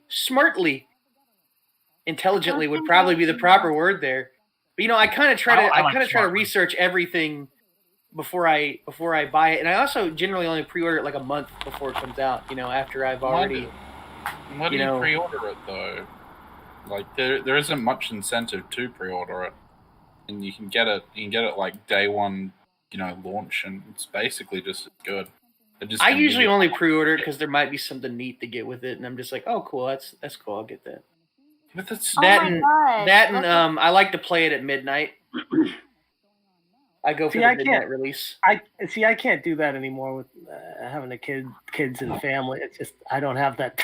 Intelligently would probably be the proper word there. But I kind of try to research everything before I buy it, and I also generally only pre-order it like a month before it comes out. After I've already. Why do you pre-order it though? Like there isn't much incentive to pre-order it, and you can get it like day one, launch, and it's basically just as good. I usually only pre-order it because there might be something neat to get with it, and I'm just like, oh, cool, that's cool, I'll get that. But that's I like to play it at midnight. I go for the midnight release. I can't do that anymore with having kids and family. It's just I don't have that.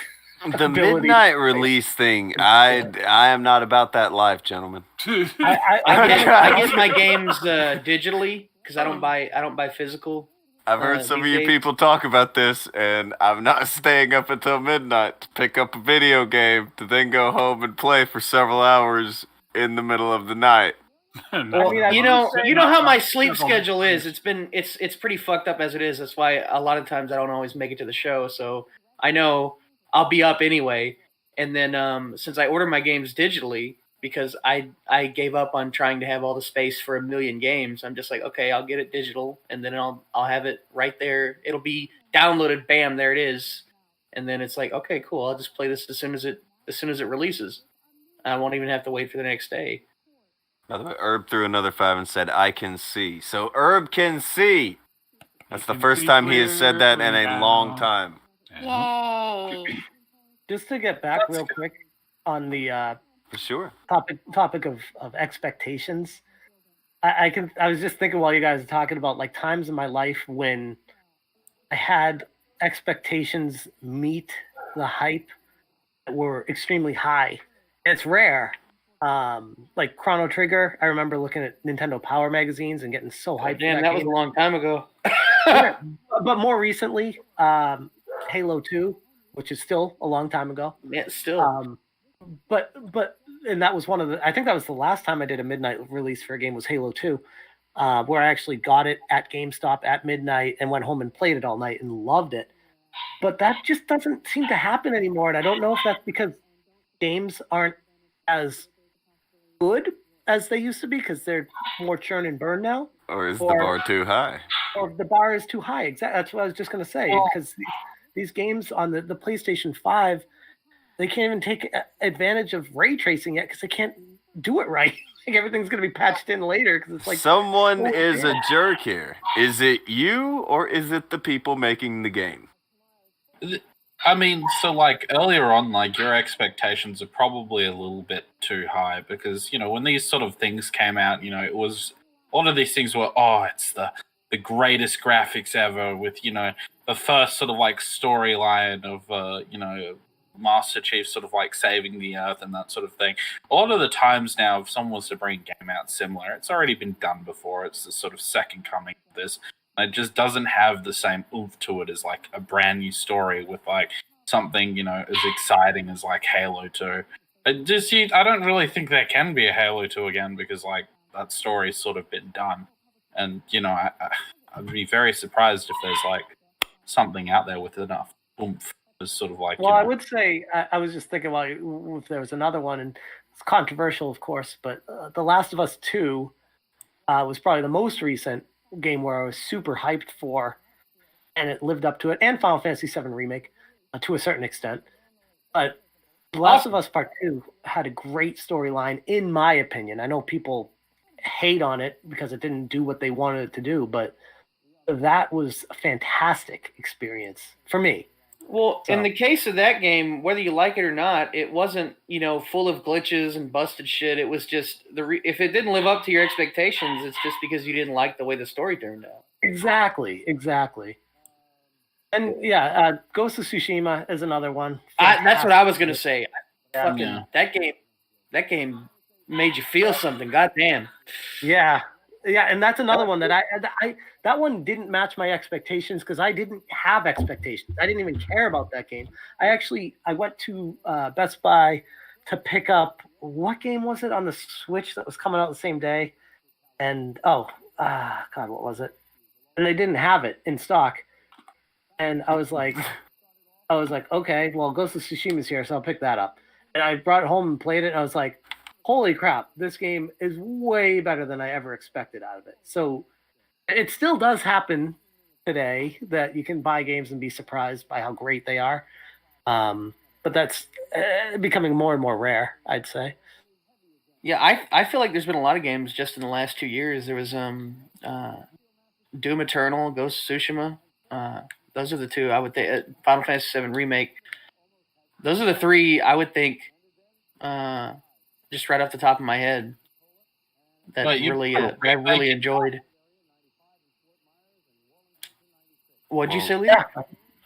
The midnight release thing, I am not about that life, gentlemen. I get my games digitally because I don't buy physical. I've heard some of you people talk about this, and I'm not staying up until midnight to pick up a video game to then go home and play for several hours in the middle of the night. Well, you know how my sleep schedule is. It's pretty fucked up as it is. That's why a lot of times I don't always make it to the show. So I know I'll be up anyway. And then since I order my games digitally, because I gave up on trying to have all the space for a million games, I'm just like, okay, I'll get it digital, and then I'll have it right there. It'll be downloaded. Bam, there it is. And then it's like, okay, cool. I'll just play this as soon as it releases. I won't even have to wait for the next day. By the way, Herb threw another 5 and said, "I can see." So Herb can see. That's the first time he has said that in a long time. Yay! Just to get back real quick on the for sure topic of expectations. I was just thinking while you guys are talking about like times in my life when I had expectations meet the hype that were extremely high. It's rare. Like Chrono Trigger, I remember looking at Nintendo Power magazines and getting so hyped. Damn, that was a long time ago. But more recently, Halo 2, which is still a long time ago. Yeah, still. But and that was I think that was the last time I did a midnight release for a game was Halo 2, where I actually got it at GameStop at midnight and went home and played it all night and loved it. But that just doesn't seem to happen anymore, and I don't know if that's because games aren't as good as they used to be because they're more churn and burn now. Or is the bar too high? Or the bar is too high. Exactly. That's what I was just going to say. Because these games on the PlayStation 5, they can't even take advantage of ray tracing yet because they can't do it right. Like everything's going to be patched in later because it's like someone is a jerk here. Is it you or is it the people making the game? I mean, so like earlier on, like your expectations are probably a little bit too high because, when these sort of things came out, it was all of these things were, it's the greatest graphics ever with, the first sort of like storyline of, Master Chief sort of like saving the Earth and that sort of thing. A lot of the times now, if someone was to bring a game out similar, it's already been done before. It's the sort of second coming of this. It just doesn't have the same oomph to it as like a brand new story with like something, as exciting as like Halo 2. I don't really think there can be a Halo 2 again because like that story's sort of been done. And, I'd be very surprised if there's like something out there with enough oomph. Sort of like, well, I would say I was just thinking, well, if there was another one, and it's controversial, of course, but The Last of Us 2 was probably the most recent game where I was super hyped for, and it lived up to it, and Final Fantasy VII Remake. to a certain extent. But The Last of Us Part 2 had a great storyline, in my opinion. I know people hate on it because it didn't do what they wanted it to do, but that was a fantastic experience for me. Well, in the case of that game, whether you like it or not, it wasn't, full of glitches and busted shit. It was just if it didn't live up to your expectations, it's just because you didn't like the way the story turned out. Exactly. And Ghost of Tsushima is another one. That's what I was gonna say. Yeah. That game made you feel something. Goddamn. Yeah, and that's another one that I that one didn't match my expectations because I didn't have expectations. I didn't even care about that game. I went to Best Buy to pick up, what game was it on the Switch that was coming out the same day? And God, what was it? And they didn't have it in stock. And I was like, okay, well, Ghost of Tsushima's here, so I'll pick that up. And I brought it home and played it, and I was like, holy crap, this game is way better than I ever expected out of it. So it still does happen today that you can buy games and be surprised by how great they are. But that's becoming more and more rare, I'd say. Yeah, I feel like there's been a lot of games just in the last 2 years. There was Doom Eternal, Ghost of Tsushima. Those are the two I would think. Final Fantasy VII Remake. Those are the three I would think, just right off the top of my head, that I really enjoyed. What'd you say, Lee? Yeah,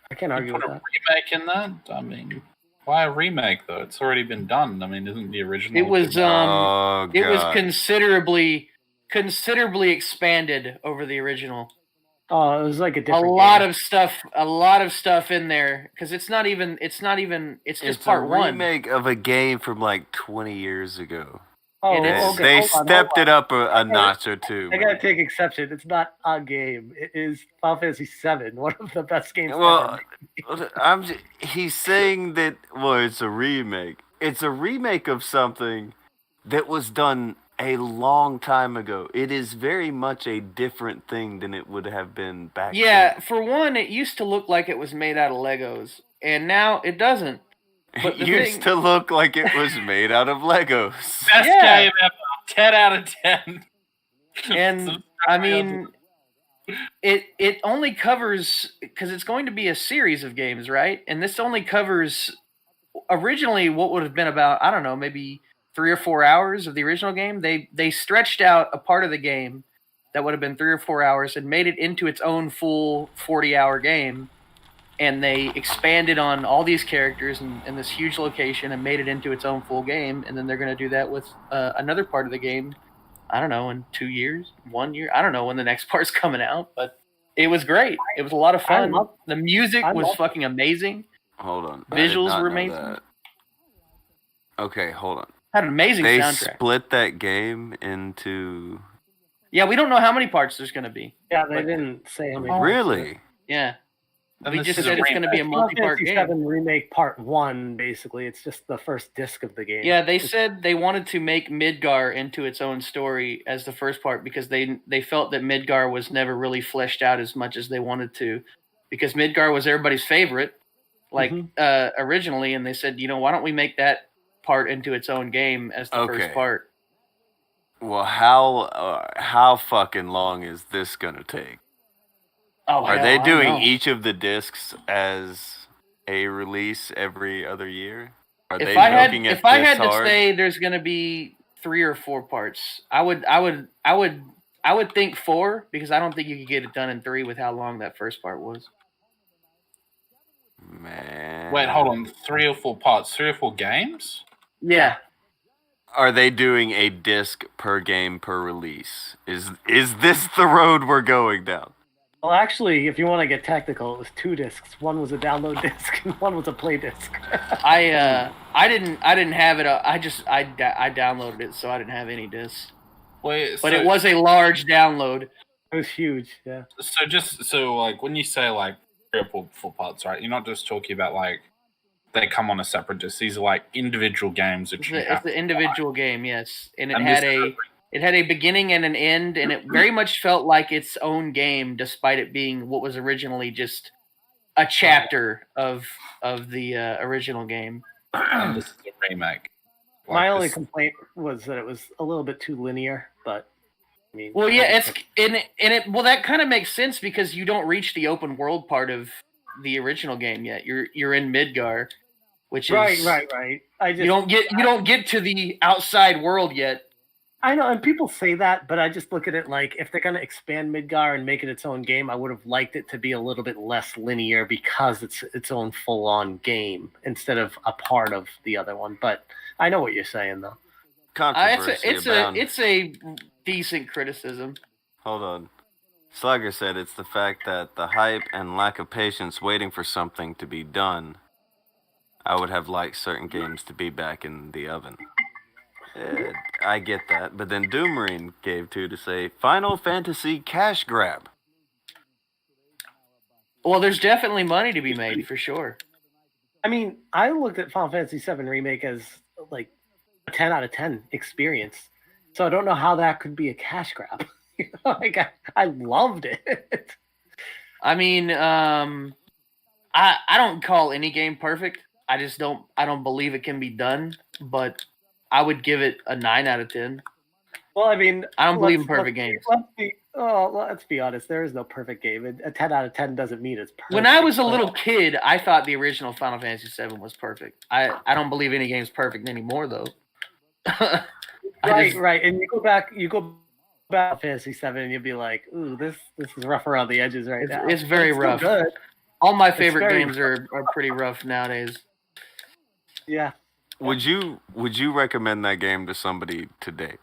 I can't argue with put that. A remake in that? I mean, why a remake though? It's already been done. I mean, isn't the original? It was considerably expanded over the original. Oh, it was like a different a lot of stuff in there because it's just part one. It's a remake of a game from like 20 years ago. Oh, they stepped it up a notch or two. I gotta take exception. It's not a game. It is Final Fantasy VII, one of the best games Well, ever. he's saying that. Well, it's a remake. It's a remake of something that was done a long time ago. It is very much a different thing than it would have been back then. Yeah, for one, it used to look like it was made out of Legos, and now it doesn't. But It used to look like it was made out of Legos. Best game ever. 10 out of 10. And I mean, it only covers, because it's going to be a series of games, right? And this only covers originally what would have been about, I don't know, maybe 3 or 4 hours of the original game. They stretched out a part of the game that would have been 3 or 4 hours and made it into its own full 40-hour game. And they expanded on all these characters in this huge location and made it into its own full game. And then they're going to do that with another part of the game, I don't know, in 2 years, 1 year. I don't know when the next part's coming out, but it was great. It was a lot of fun. The music was fucking amazing. Hold on. Visuals were amazing. Okay, hold on. Had an amazing soundtrack. They split that game into... Yeah, we don't know how many parts there's going to be. Yeah, they didn't say how many. Really? Yeah. And We this just is said a it's going to be a multi-part game. Final Fantasy VII Remake Part 1, basically. It's just the first disc of the game. Yeah, they said they wanted to make Midgar into its own story as the first part because they felt that Midgar was never really fleshed out as much as they wanted to, because Midgar was everybody's favorite, originally, and they said, why don't we make that part into its own game as the first part? Well, how fucking long is this gonna take? Oh, are they doing each of the discs as a release every other year? Are if I had to say there's going to be 3 or 4 parts, I would think 4, because I don't think you could get it done in 3 with how long that first part was. Man. Wait, hold on. 3 or 4 parts? 3 or 4 games? Yeah. Are they doing a disc per game per release? Is this the road we're going down? Well, actually, if you want to get technical, it was 2 discs. One was a download disc, and one was a play disc. I didn't have it. I downloaded it, so I didn't have any discs. Wait, but it was a large download. It was huge, yeah. So like when you say like 3 or 4 parts, right? You're not just talking about like they come on a separate disc. These are like individual games that it's the individual game, yes, and it had a beginning and an end, and it very much felt like its own game, despite it being what was originally just a chapter of the original game. And this is a remake. My only complaint was that it was a little bit too linear, but I mean, well, yeah, well, that kind of makes sense because you don't reach the open world part of the original game yet. You're in Midgar, which is right. You don't get to the outside world yet. I know, and people say that, but I just look at it like if they're going to expand Midgar and make it its own game, I would have liked it to be a little bit less linear because it's its own full-on game instead of a part of the other one. But I know what you're saying, though. It's a decent criticism. Hold on. Slugger said it's the fact that the hype and lack of patience waiting for something to be done. I would have liked certain games to be back in the oven. I get that, but then Doomarine gave to say Final Fantasy cash grab. Well, there's definitely money to be made for sure. I mean, I looked at Final Fantasy VII Remake as like a 10 out of 10 experience, so I don't know how that could be a cash grab. Like I loved it. I mean, I don't call any game perfect. I don't believe it can be done, but I would give it a 9 out of 10. Well, I mean, I don't believe in perfect games. Let's be honest. There is no perfect game. A 10 out of 10 doesn't mean it's perfect. When I was a little kid, I thought the original Final Fantasy VII was perfect. I don't believe any game's perfect anymore, though. Right. And you go back to Fantasy VII, and you'll be like, "Ooh, this is rough around the edges right now." It's very rough. Good. All my favorite games are pretty rough nowadays. Yeah. Would you recommend that game to somebody today?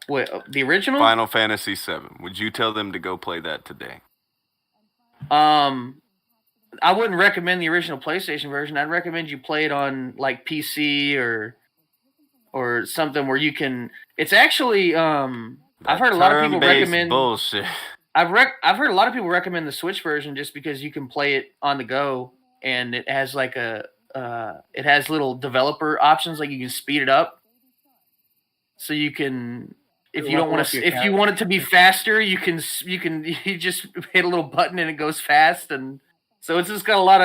Wait, the original? Final Fantasy VII. Would you tell them to go play that today? I wouldn't recommend the original PlayStation version. I'd recommend you play it on like PC or something where you can. It's actually I've heard a lot of people recommend bullshit. I've heard a lot of people recommend the Switch version just because you can play it on the go and it has like it has little developer options, like you can speed it up, so you can if you want it to be faster, you just hit a little button and it goes fast, and so it's got a lot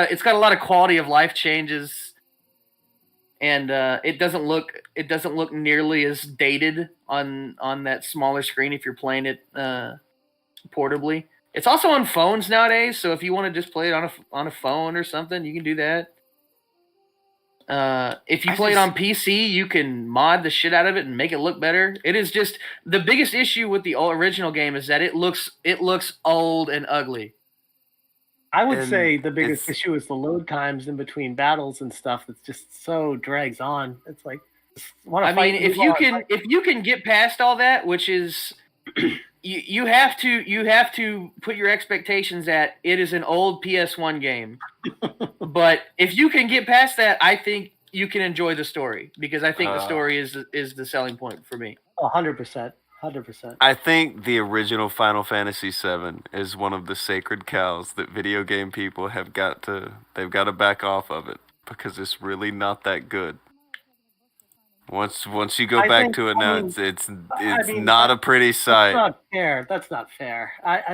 of quality of life changes, and it doesn't look nearly as dated on that smaller screen if you're playing it portably. It's also on phones nowadays, so if you want to just play it on a phone or something, you can do that. If you play it on PC, you can mod the shit out of it and make it look better. It is just the biggest issue with the original game is that it looks old and ugly. I would say the biggest issue is the load times in between battles and stuff. That's just so drags on. It's like, if you can get past all that, which is you have to put your expectations at it is an old PS1 game. But if you can get past that, I think you can enjoy the story, because I think the story is the selling point for me. 100%. I think the original Final Fantasy VII is one of the sacred cows that video game people they've got to back off of it, because it's really not that good. Once you go back to it now, it's not a pretty sight. That's not fair.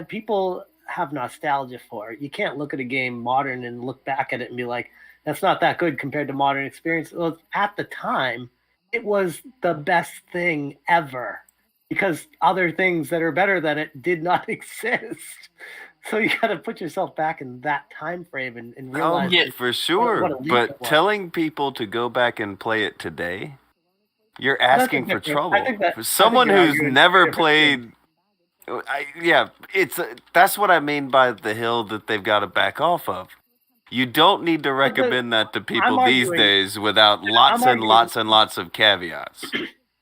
People have nostalgia for it. You can't look at a game modern and look back at it and be like, that's not that good compared to modern experience. Well, at the time, it was the best thing ever, because other things that are better than it did not exist. So you got to put yourself back in that time frame and realize. Oh, yeah, for sure. But telling people to go back and play it today, you're asking for trouble. For someone who's never played. That's what I mean by the hill that they've got to back off of. You don't need to recommend that to people these days without lots and lots of caveats.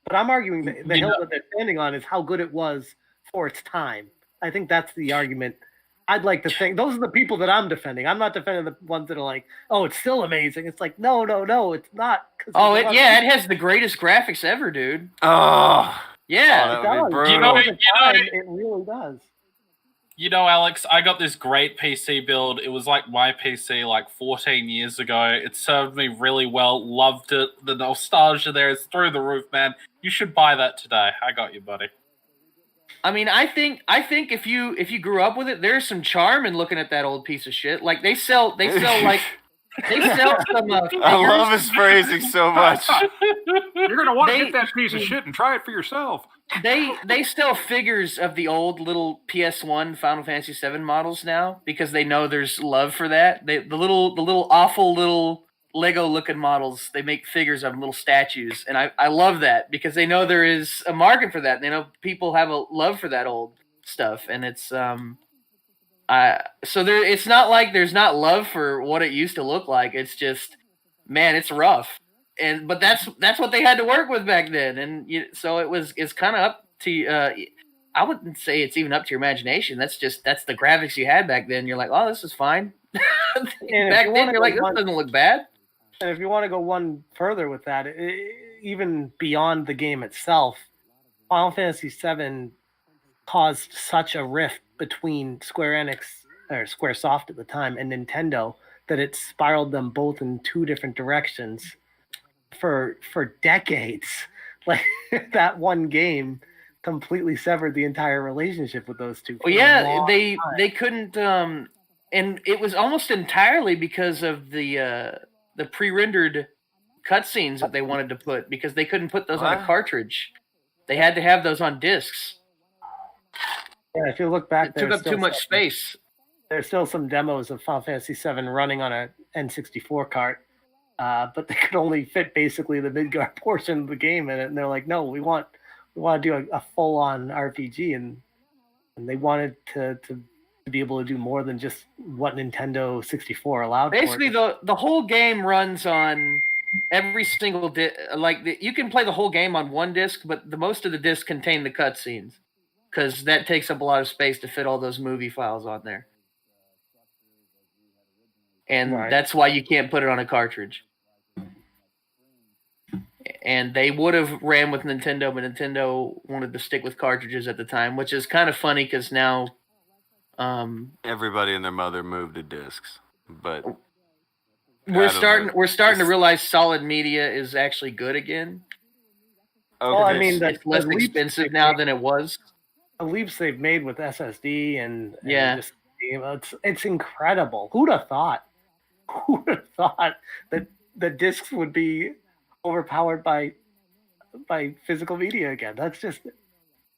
But I'm arguing that the hill that they're standing on is how good it was for its time. I think that's the argument. I'd like to think those are the people that I'm defending. I'm not defending the ones that are like, oh, it's still amazing. It's like, no, it's not. It has the greatest graphics ever, dude. Oh. Yeah, it does. It really does. You know, Alex, I got this great PC build. It was like my PC like 14 years ago. It served me really well. Loved it. The nostalgia there is through the roof, man. You should buy that today. I got you, buddy. I mean, I think if you grew up with it, there's some charm in looking at that old piece of shit. Like they sell like they sell some. I love his phrasing so much. You're gonna want to get that piece of shit and try it for yourself. They sell figures of the old little PS1 Final Fantasy VII models now because they know there's love for that. The little awful little Lego looking models, they make figures of them, little statues, and I love that because they know there is a market for that. They know people have a love for that old stuff, and it's so there. It's not like there's not love for what it used to look like. It's just, man, it's rough. But that's what they had to work with back then, and so it's kind of up to I wouldn't say it's even up to your imagination. That's the graphics you had back then. You're like, oh, this is fine. Back then, you're like, this doesn't look bad. And if you want to go one further with that, even beyond the game itself, Final Fantasy VII caused such a rift between Square Enix or Squaresoft at the time and Nintendo that it spiraled them both in two different directions. For decades, like that one game completely severed the entire relationship with those two. Well, yeah, they couldn't, and it was almost entirely because of the pre-rendered cutscenes that they wanted to put because they couldn't put those on a cartridge. They had to have those on discs. Yeah, if you look back, it took up too much space. There's still some demos of Final Fantasy VII running on a N64 cart. But they could only fit basically the Midgard portion of the game in it, and they're like, "No, we want to do a full-on RPG," and they wanted to be able to do more than just what Nintendo 64 allowed. Basically, the whole game runs on every single disc. You can play the whole game on one disc, but the most of the discs contain the cutscenes because that takes up a lot of space to fit all those movie files on there, and that's why you can't put it on a cartridge. And they would have ran with Nintendo, but Nintendo wanted to stick with cartridges at the time, which is kind of funny because now everybody and their mother moved to discs. But we're starting to realize solid media is actually good again. Okay. Well, I mean, it's less expensive now than it was. The leaps they've made with SSD and it's incredible. Who'd have thought? Who'd have thought that the discs would be overpowered by physical media again? That's just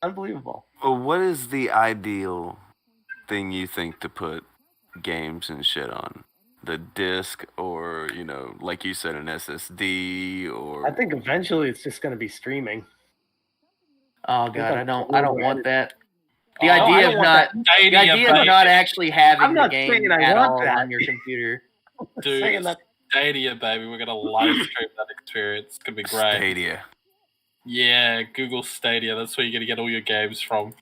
unbelievable. Well, what is the ideal thing you think to put games and shit on? The disc, or like you said, an SSD, or I think eventually it's just going to be streaming. Oh god, I don't want that. The idea of not actually having the game at all on your computer. Dude, Stadia, baby. We're going to live stream that experience. It's going to be great. Stadia. Yeah, Google Stadia. That's where you're going to get all your games from.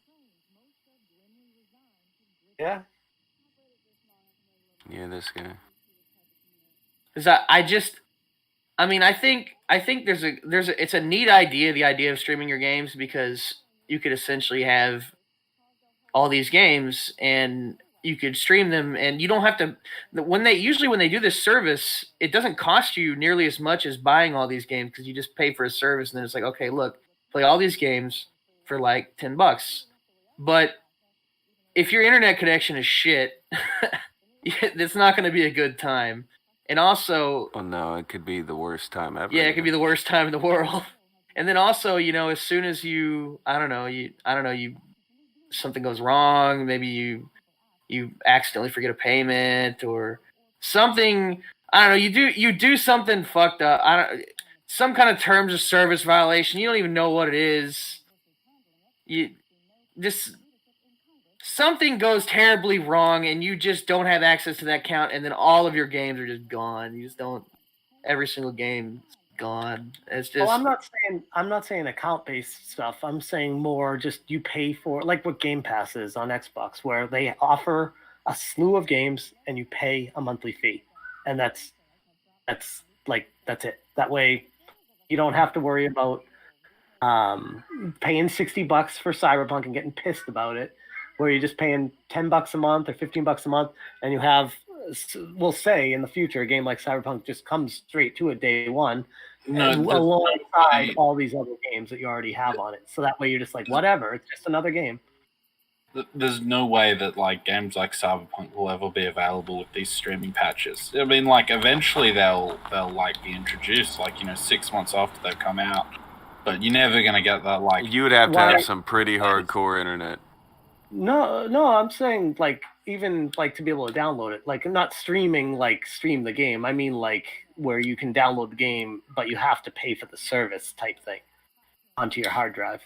Yeah. Yeah, this guy. Because I think it's a neat idea, the idea of streaming your games, because you could essentially have all these games and you could stream them, and you don't have to. When they do this service, it doesn't cost you nearly as much as buying all these games because you just pay for a service, and then it's like, okay, look, play all these games for like $10. But if your internet connection is shit, it's not going to be a good time. And also, oh no, it could be the worst time ever. Yeah, it could be the worst time in the world. And then also, as soon as something goes wrong, maybe you accidentally forget a payment or something. I don't know. You do something fucked up. Some kind of terms of service violation. You don't even know what it is. Something goes terribly wrong, and you just don't have access to that account, and then all of your games are just gone. You just don't. Every single game is gone. It's just. Well, I'm not saying account-based stuff. I'm saying more just you pay for, like what Game Pass is on Xbox, where they offer a slew of games and you pay a monthly fee, and that's it. That way, you don't have to worry about paying $60 for Cyberpunk and getting pissed about it, where you're just paying $10 a month or $15 a month, and you have, we'll say in the future, a game like Cyberpunk just comes straight to it day one, alongside all these other games that you already have on it. So that way you're just like, whatever, it's just another game. there's no way that like games like Cyberpunk will ever be available with these streaming patches. I mean, like eventually they'll like be introduced, like 6 months after they come out. But you're never gonna get that like. You would have to have some pretty hardcore internet. No, I'm saying like even like to be able to download it, like not streaming like stream the game. I mean like where you can download the game, but you have to pay for the service type thing onto your hard drive.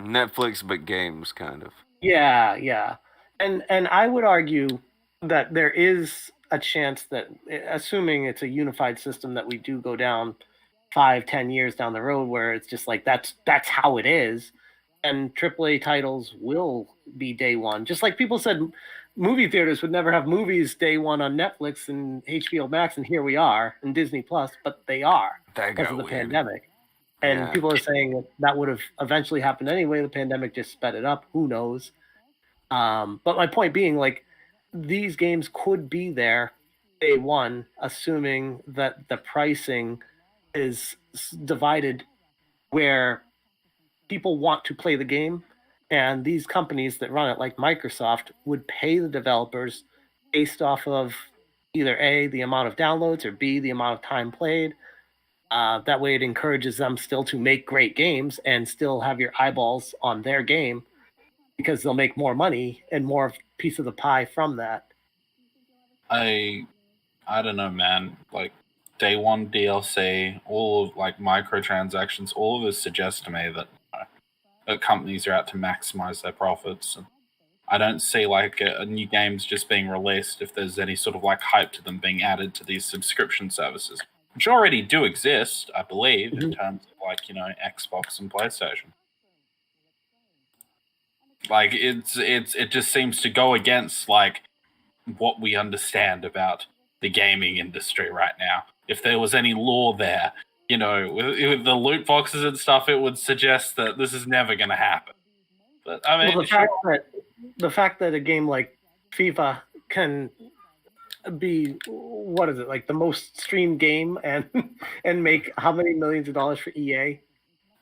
Netflix, but games, kind of. Yeah, and I would argue that there is a chance that, assuming it's a unified system, that we do go down 5-10 years down the road where it's just like that's how it is. And AAA titles will be day one. Just like people said movie theaters would never have movies day one on Netflix and HBO Max, and here we are, and Disney Plus, but they are because of the pandemic. And people are saying that would have eventually happened anyway. The pandemic just sped it up. Who knows? But my point being, like, these games could be there day one, assuming that the pricing is divided where people want to play the game, and these companies that run it, like Microsoft, would pay the developers based off of either A, the amount of downloads, or B, the amount of time played. That way it encourages them still to make great games and still have your eyeballs on their game, because they'll make more money and more piece of the pie from that. I don't know, man. Like, day one DLC, all of like microtransactions, all of this suggests to me that companies are out to maximize their profits. And I don't see like a new games just being released if there's any sort of like hype to them being added to these subscription services, which already do exist, I believe, in terms of like Xbox and PlayStation. Like it just seems to go against like what we understand about the gaming industry right now. If there was any law there, with the loot boxes and stuff, it would suggest that this is never going to happen. But I mean, the fact that a game like FIFA can be, what is it, like the most streamed game and make how many millions of dollars for EA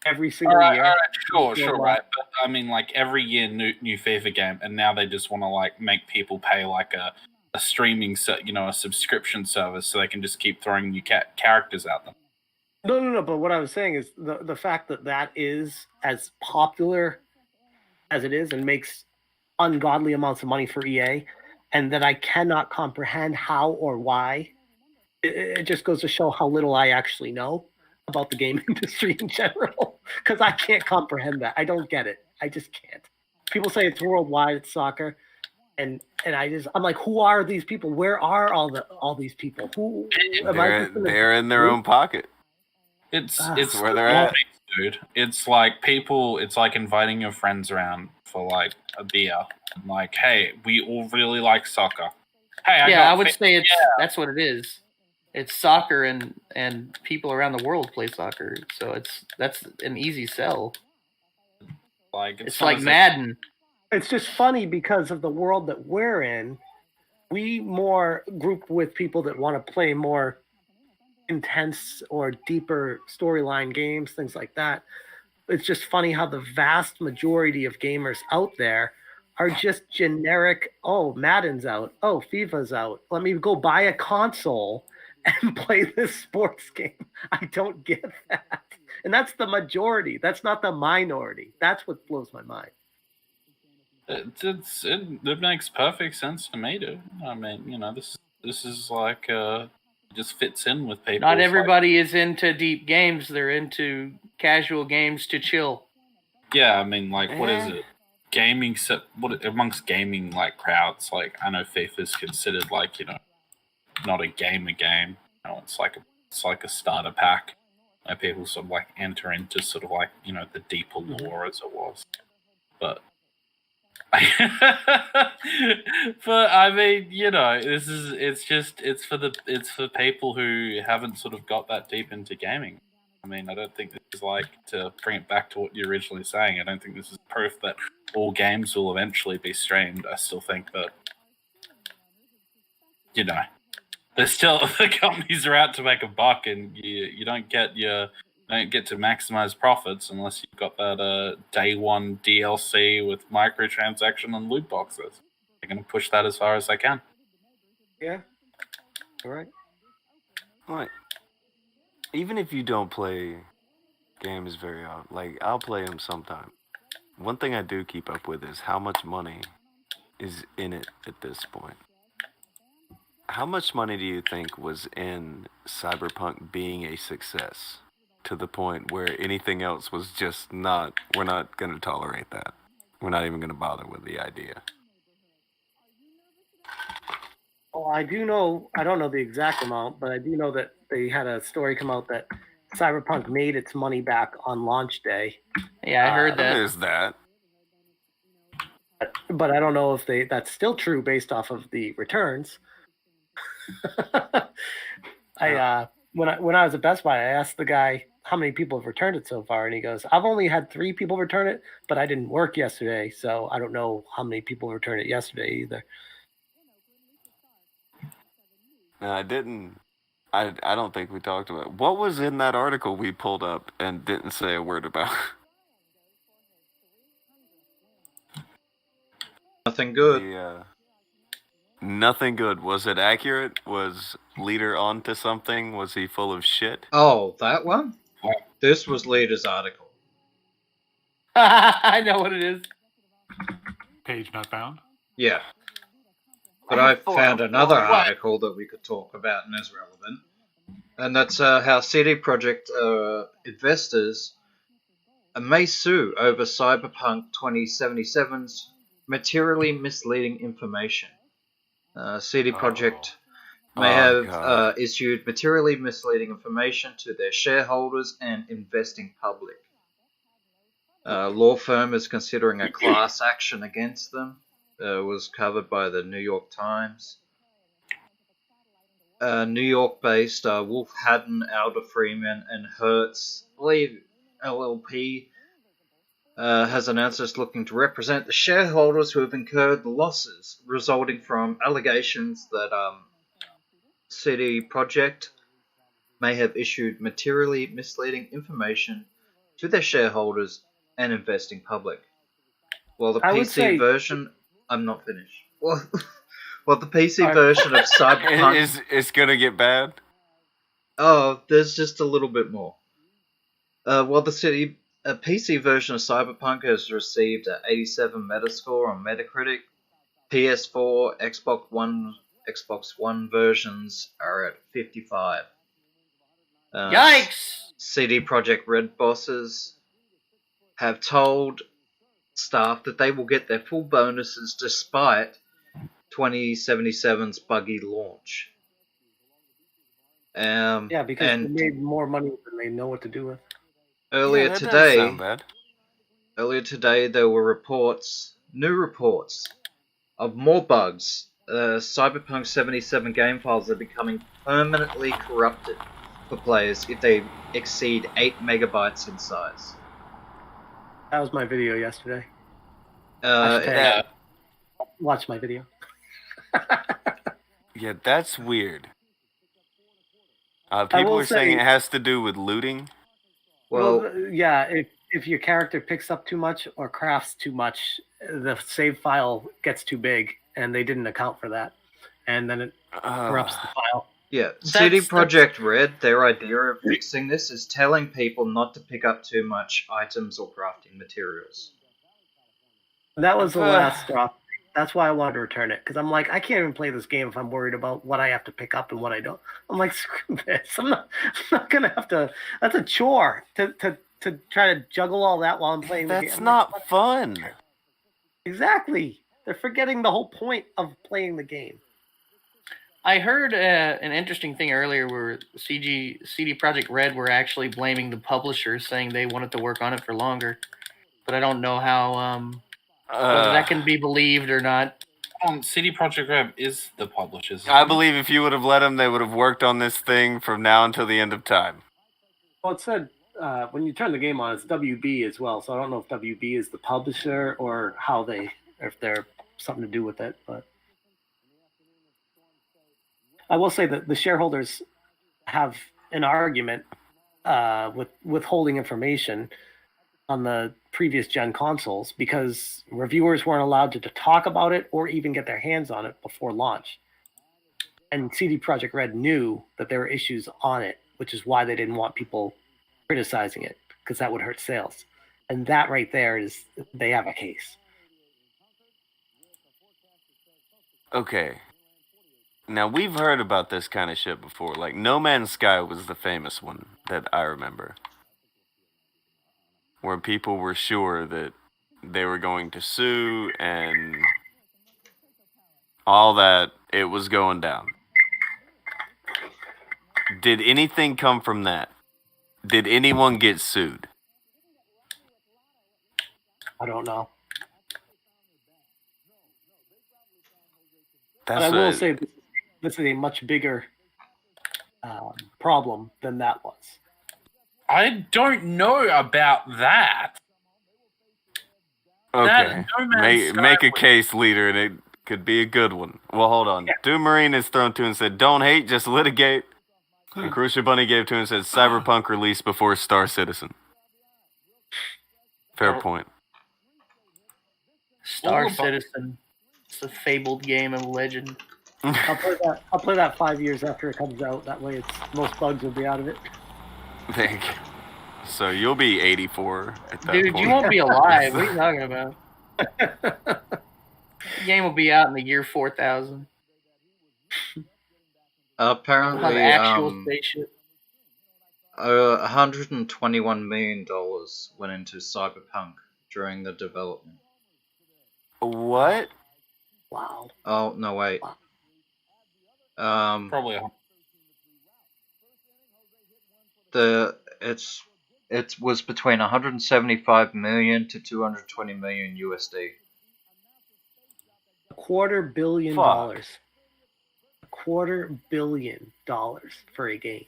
every single year? All right, sure, right. But I mean, like every year, new FIFA game, and now they just want to like make people pay like a streaming a subscription service so they can just keep throwing new characters at them. No. But what I was saying is the fact that is as popular as it is and makes ungodly amounts of money for EA, and that I cannot comprehend how or why. It just goes to show how little I actually know about the game industry in general, because I can't comprehend that. I don't get it. I just can't. People say it's worldwide, it's soccer, and I'm like, who are these people? Where are all these people? Who they're in their own pocket. It's where they're at, dude. It's like people. It's like inviting your friends around for like a beer. Like, hey, we all really like soccer. Hey, I would say that's what it is. It's soccer, and people around the world play soccer, so that's an easy sell. Like it's like Madden. It's just funny because of the world that we're in. We more group with people that want to play more intense or deeper storyline games, things like that. It's just funny how the vast majority of gamers out there are just generic. Oh, Madden's out. Oh, FIFA's out. Let me go buy a console and play this sports game. I don't get that. And that's the majority. That's not the minority. That's what blows my mind. It makes perfect sense to me, dude. I mean, this is like just fits in with people. Not everybody is into deep games. They're into casual games to chill. Yeah, I mean, like, what is it? Gaming amongst gaming like crowds? Like, I know FIFA is considered like not a game. It's like a starter pack where people sort of like enter into sort of like the deeper lore as it was, but. But I mean, it's for people who haven't sort of got that deep into gaming. I mean, I don't think this is like, to bring it back to what you're originally saying, I don't think this is proof that all games will eventually be streamed. I still think that there's still the companies are out to make a buck, and you don't get your don't get to maximize profits unless you've got that day one DLC with microtransaction and loot boxes. They're going to push that as far as they can. Yeah. All right. Like, even if you don't play games very often, like I'll play them sometime. One thing I do keep up with is how much money is in it at this point. How much money do you think was in Cyberpunk being a success to the point where anything else was just not, we're not going to tolerate that. We're not even going to bother with the idea. Well, I do know, I don't know the exact amount, but I do know that they had a story come out that Cyberpunk made its money back on launch day. Yeah, I heard that. There's that. But I don't know if that's still true based off of the returns. When I was at Best Buy, I asked the guy how many people have returned it so far, and he goes, "I've only had 3 people return it, but I didn't work yesterday, so I don't know how many people returned it yesterday either." No, I didn't. I don't think we talked about it. What was in that article we pulled up and didn't say a word about? Nothing good. Nothing good. Was it accurate? Was Leader onto something? Was he full of shit? Oh, that one? This was Leader's article. I know what it is. Page not found? Yeah. But I found another article that we could talk about and is relevant. And that's how CD Projekt investors may sue over Cyberpunk 2077's materially misleading information. CD Projekt may have issued materially misleading information to their shareholders and investing public. Law firm is considering a class action against them. Was covered by the New York Times. New York-based Wolf Haddon, Alder Freeman, and Hertz, I believe LLP, has announced it's looking to represent the shareholders who have incurred the losses resulting from allegations that CD Projekt may have issued materially misleading information to their shareholders and investing public. While the PC version... I'm not finished. Well, the PC version of Cyberpunk... It's gonna get bad? Oh, there's just a little bit more. While the PC version of Cyberpunk has received an 87 Metascore on Metacritic, PS4, Xbox One versions are at 55. Yikes! CD Projekt Red bosses have told staff that they will get their full bonuses despite 2077's buggy launch. Yeah, because they made more money than they know what to do with. Earlier that today, doesn't sound bad. There were new reports of more bugs. Cyberpunk 77 game files are becoming permanently corrupted for players if they exceed 8 megabytes in size. That was my video yesterday. Watch my video. Yeah, that's weird. People are saying it has to do with looting. Well, yeah, if your character picks up too much or crafts too much, the save file gets too big, and they didn't account for that, and then it corrupts the file. Yeah, CD Projekt Red, their idea of fixing this is telling people not to pick up too much items or crafting materials. That was the last straw. That's why I wanted to return it, because I'm like, I can't even play this game if I'm worried about what I have to pick up and what I don't. I'm like, screw this. I'm not gonna have to. That's a chore to try to juggle all that while I'm playing the game. That's not fun. Exactly. They're forgetting the whole point of playing the game. I heard an interesting thing earlier where CD Projekt Red were actually blaming the publishers, saying they wanted to work on it for longer. But I don't know how whether that can be believed or not. CD Projekt Red is the publishers. I believe if you would have let them, they would have worked on this thing from now until the end of time. Well, it said when you turn the game on, it's WB as well. So I don't know if WB is the publisher or if they're something to do with it. But I will say that the shareholders have an argument with withholding information on the previous gen consoles because reviewers weren't allowed to talk about it or even get their hands on it before launch. And CD Projekt Red knew that there were issues on it, which is why they didn't want people criticizing it, because that would hurt sales. And that right there is, they have a case. Okay. Now, we've heard about this kind of shit before. Like, No Man's Sky was the famous one that I remember. Where people were sure that they were going to sue and all that. It was going down. Did anything come from that? Did anyone get sued? I don't know. That's but I will say this is a much bigger problem than that was. I don't know about that. Okay. No Man's Sky Make a was- case, leader, and it could be a good one. Well, hold on. Doom Marine is thrown to and said, don't hate, just litigate. And Crucial Bunny gave to and said, Cyberpunk released before Star Citizen. Fair point. Star Citizen. It's a fabled game of legend. I'll play that 5 years after it comes out. That way, most bugs will be out of it. Thank you. So you'll be 84 at that Dude, point. you won't be alive. What are you talking about? The game will be out in the year 4000. Apparently, We'll have actual spaceship. $121 million went into Cyberpunk during the development. What? Wow. Oh no, wait. Probably. It was between 175 million to 220 million USD. $250 million. $250 million for a game.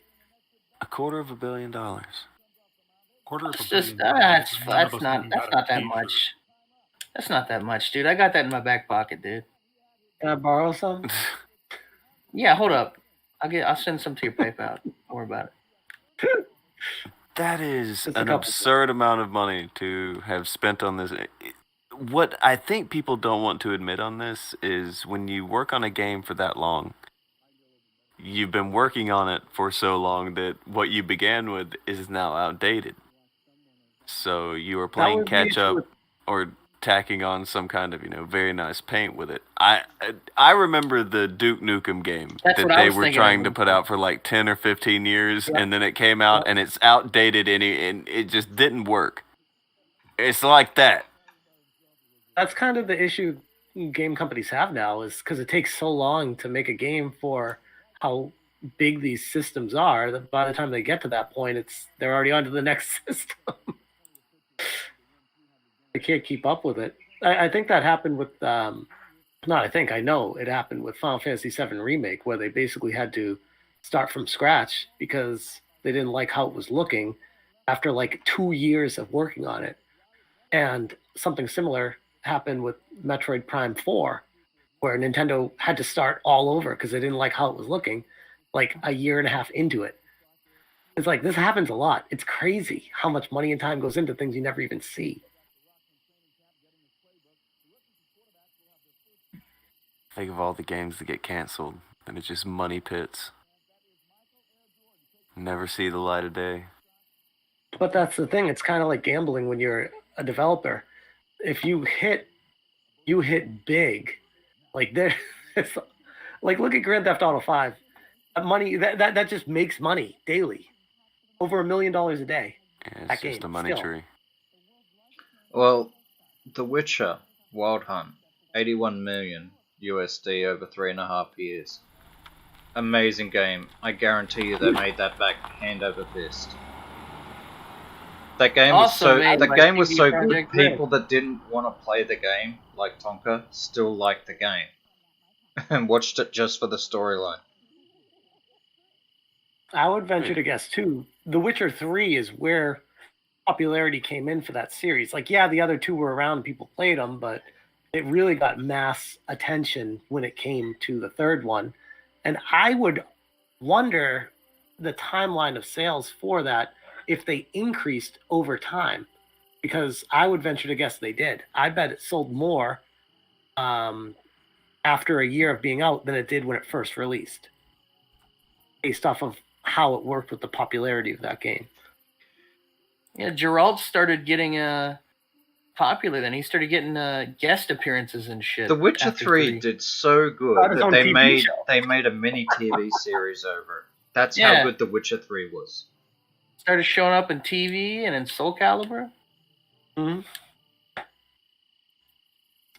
$250 million. It's just that's not that much. That's not that much, dude. I got that in my back pocket, dude. Can I borrow some? Yeah, hold up. I'll send some to your PayPal. Don't worry about it. That is Just a an couple. absurd amount of money to have spent on this. What I think people don't want to admit on this is when you work on a game for that long, you've been working on it for so long that what you began with is now outdated. So you are playing was the catch issue up with- or tacking on some kind of, very nice paint with it. I remember the Duke Nukem game That's that what I they was were thinking trying of. to put out for like 10 or 15 years, Yeah. and then it came out and it's outdated and it just didn't work. It's like that. That's kind of the issue game companies have now, is because it takes so long to make a game for how big these systems are that by the time they get to that point, they're already on to the next system. They can't keep up with it. I think that happened with I know it happened with Final Fantasy VII Remake, where they basically had to start from scratch because they didn't like how it was looking after like 2 years of working on it. And something similar happened with Metroid Prime 4, where Nintendo had to start all over because they didn't like how it was looking, like a year and a half into it. It's like, this happens a lot. It's crazy how much money and time goes into things you never even see. Think of all the games that get canceled, and it's just money pits. Never see the light of day. But that's the thing. It's kind of like gambling when you're a developer. If you hit big. Like it's like, look at Grand Theft Auto 5. That money that just makes money daily. Over $1 million a day. Yeah, That it's just game, a money still. tree. Well, The Witcher Wild Hunt, 81 million USD over 3.5 years. Amazing game. I guarantee you they made that back hand over fist. That game Also made by game was CD so Projekt good. Red. People that didn't want to play the game, like Tonka, still liked the game and watched it just for the storyline. I would venture to guess too, The Witcher 3 is where popularity came in for that series. Like, yeah, the other two were around, people played them, but it really got mass attention when it came to the third one. And I would wonder the timeline of sales for that, if they increased over time, because I would venture to guess they did. I bet it sold more after a year of being out than it did when it first released, based off of how it worked with the popularity of that game. Yeah, Geralt started getting popular then. He started getting guest appearances and shit. The Witcher after 3 did so good Got his that own they TV show. made a mini TV series over it. That's Yeah. how good The Witcher 3 was. Started showing up in TV and in Soul Calibur. Mm-hmm.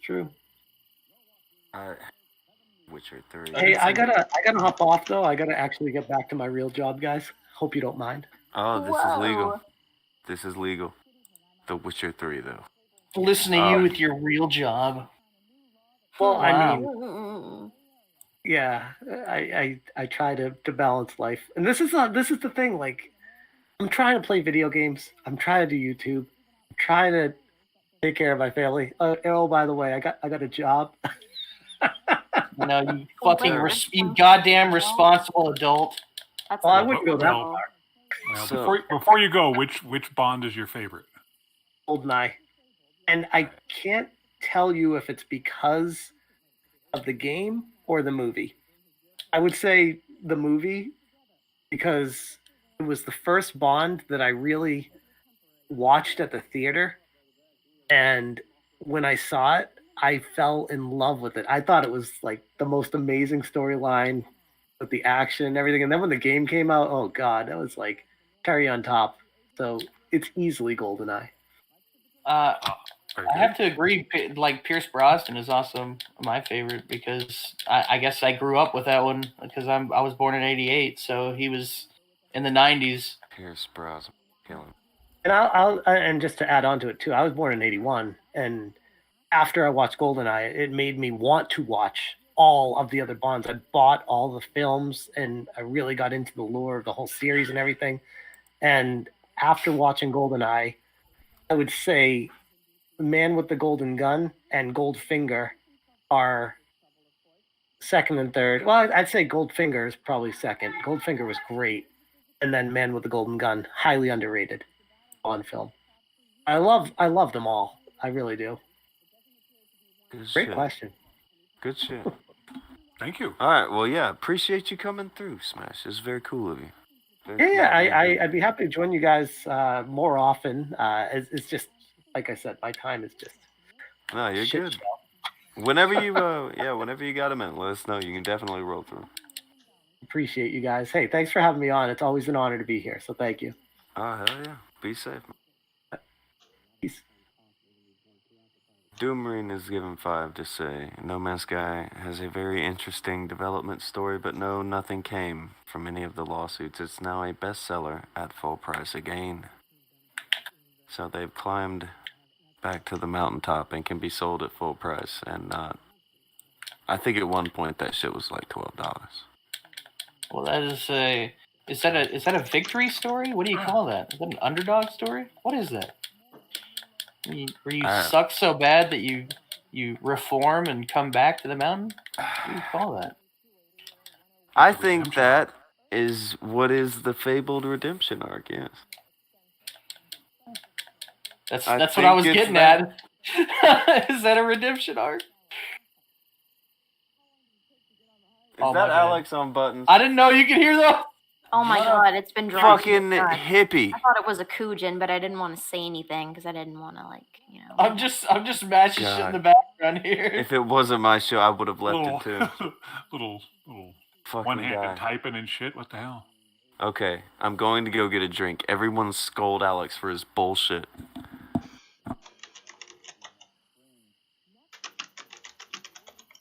True. Witcher 3. Hey, I gotta hop off though. I gotta actually get back to my real job, guys. Hope you don't mind. Oh, this is legal. This is legal. The Witcher 3, though. Listen to you with your real job. Well, Wow. I mean, yeah, I try to balance life, and this is the thing. Like, I'm trying to play video games. I'm trying to do YouTube. I'm trying to take care of my family. Oh, by the way, I got a job. You know, you fucking you goddamn responsible adult. That's Well, I wouldn't go that Well, far. Well, So- before you go, which Bond is your favorite? GoldenEye, and I can't tell you if it's because of the game or the movie. I would say the movie because it was the first Bond that I really watched at the theater, and when I saw it, I fell in love with it. I thought it was like the most amazing storyline with the action and everything. And then when the game came out, oh god, that was like cherry on top. So it's easily GoldenEye. I have to agree. Like Pierce Brosnan is also my favorite because I guess I grew up with that one because I was born in '88, so he was in the '90s. Pierce Brosnan, kill him. And and just to add on to it too, I was born in '81, and after I watched GoldenEye, it made me want to watch all of the other Bonds. I bought all the films, and I really got into the lore of the whole series and everything. And after watching GoldenEye, I would say The Man with the Golden Gun and Goldfinger are second and third. Well, I'd say Goldfinger is probably second. Goldfinger was great. And then Man with the Golden Gun, highly underrated Bond film. I love them all. I really do. Good Great shit. question. Good shit. Thank you. All right. Well, yeah. Appreciate you coming through, Smash. It's very cool of you. Very Yeah, cool of you. I'd be happy to join you guys more often. It's just, like I said, my time is just No, you're shit good. show. Whenever you, whenever you got a minute, let us know. You can definitely roll through. Appreciate you guys. Hey, thanks for having me on. It's always an honor to be here. So thank you. Oh, hell yeah. Be safe. Peace. Doom Marine is given 5 to say, No Man's Sky has a very interesting development story, but no, nothing came from any of the lawsuits. It's now a bestseller at full price again. So they've climbed back to the mountaintop and can be sold at full price and not. I think at one point that shit was like $12. Well, that is a is that a victory story? What do you call that? Is that an underdog story? What is that? Where you suck so bad that you reform and come back to the mountain? What do you call that? I think that is what is the fabled redemption arc, yes. That's I what I was think it's getting that. at. Is that a redemption arc? Is Oh my that God. Alex on buttons? I didn't know you could hear that. Oh my god, it's been dry. Fucking hippie. I thought it was Akujin, but I didn't want to say anything because I didn't want to, like, you know. I'm just matching shit in the God. background here. If it wasn't my show, I would have left it too. little Fucking one-handed guy. typing and shit. What the hell? Okay, I'm going to go get a drink. Everyone scold Alex for his bullshit.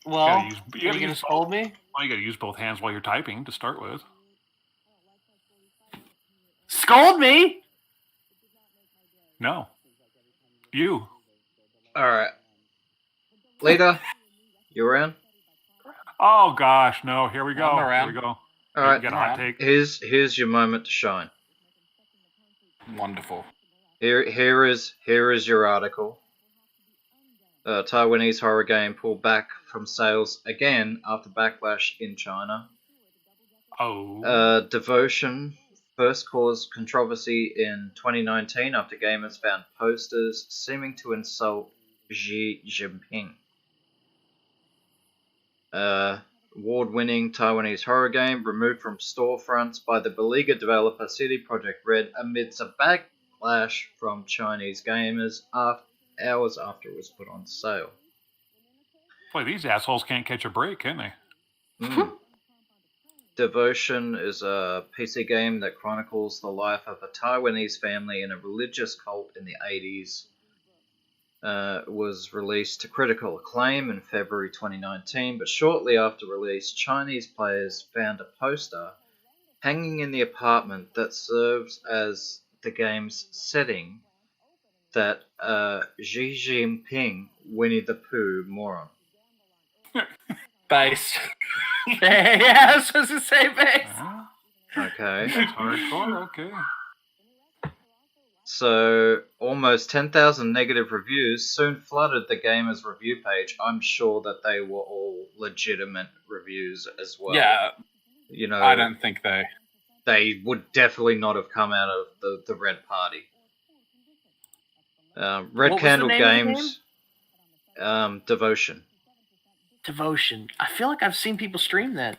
Well, You are gotta you gonna use scold me? Well, you got to use both hands while you're typing to start with. Scold me? No. You. Alright. Leader, you around? Oh gosh, no. Here we go. I'm around. Here we go. Alright. You got a hot take. Here's your moment to shine. Wonderful. Here is your article. Taiwanese horror game pulled back from sales again after backlash in China. Oh. Devotion first caused controversy in 2019 after gamers found posters seeming to insult Xi Jinping. Award-winning Taiwanese horror game removed from storefronts by the beleaguered developer CD Projekt Red amidst a backlash from Chinese gamers hours after it was put on sale. Boy, these assholes can't catch a break, can they? Devotion is a PC game that chronicles the life of a Taiwanese family in a religious cult in the 80s. Was released to critical acclaim in February 2019, but shortly after release, Chinese players found a poster hanging in the apartment that serves as the game's setting that Xi Jinping, Winnie the Pooh moron. Based. Yeah, I was supposed to say based. Okay. That's hardcore, okay. So, almost 10,000 negative reviews soon flooded the gamer's review page. I'm sure that they were all legitimate reviews as well. Yeah. You know, I don't think they would definitely not have come out of the Red Party. Red What was Candle the name of the Games, Devotion. Devotion. I feel like I've seen people stream that.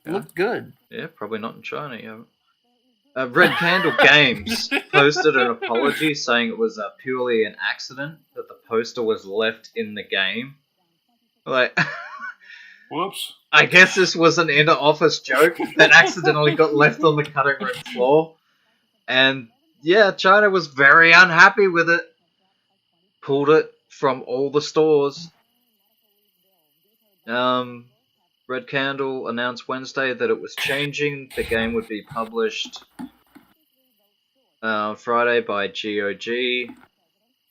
It looked good. Yeah, probably not in China. Yeah. Red Candle Games posted an apology saying it was purely an accident that the poster was left in the game. Like, whoops. I guess this was an inter-office joke that accidentally got left on the cutting room floor. And yeah, China was very unhappy with it. Pulled it from all the stores. Red Candle announced Wednesday that it was changing. The game would be published Friday by GOG,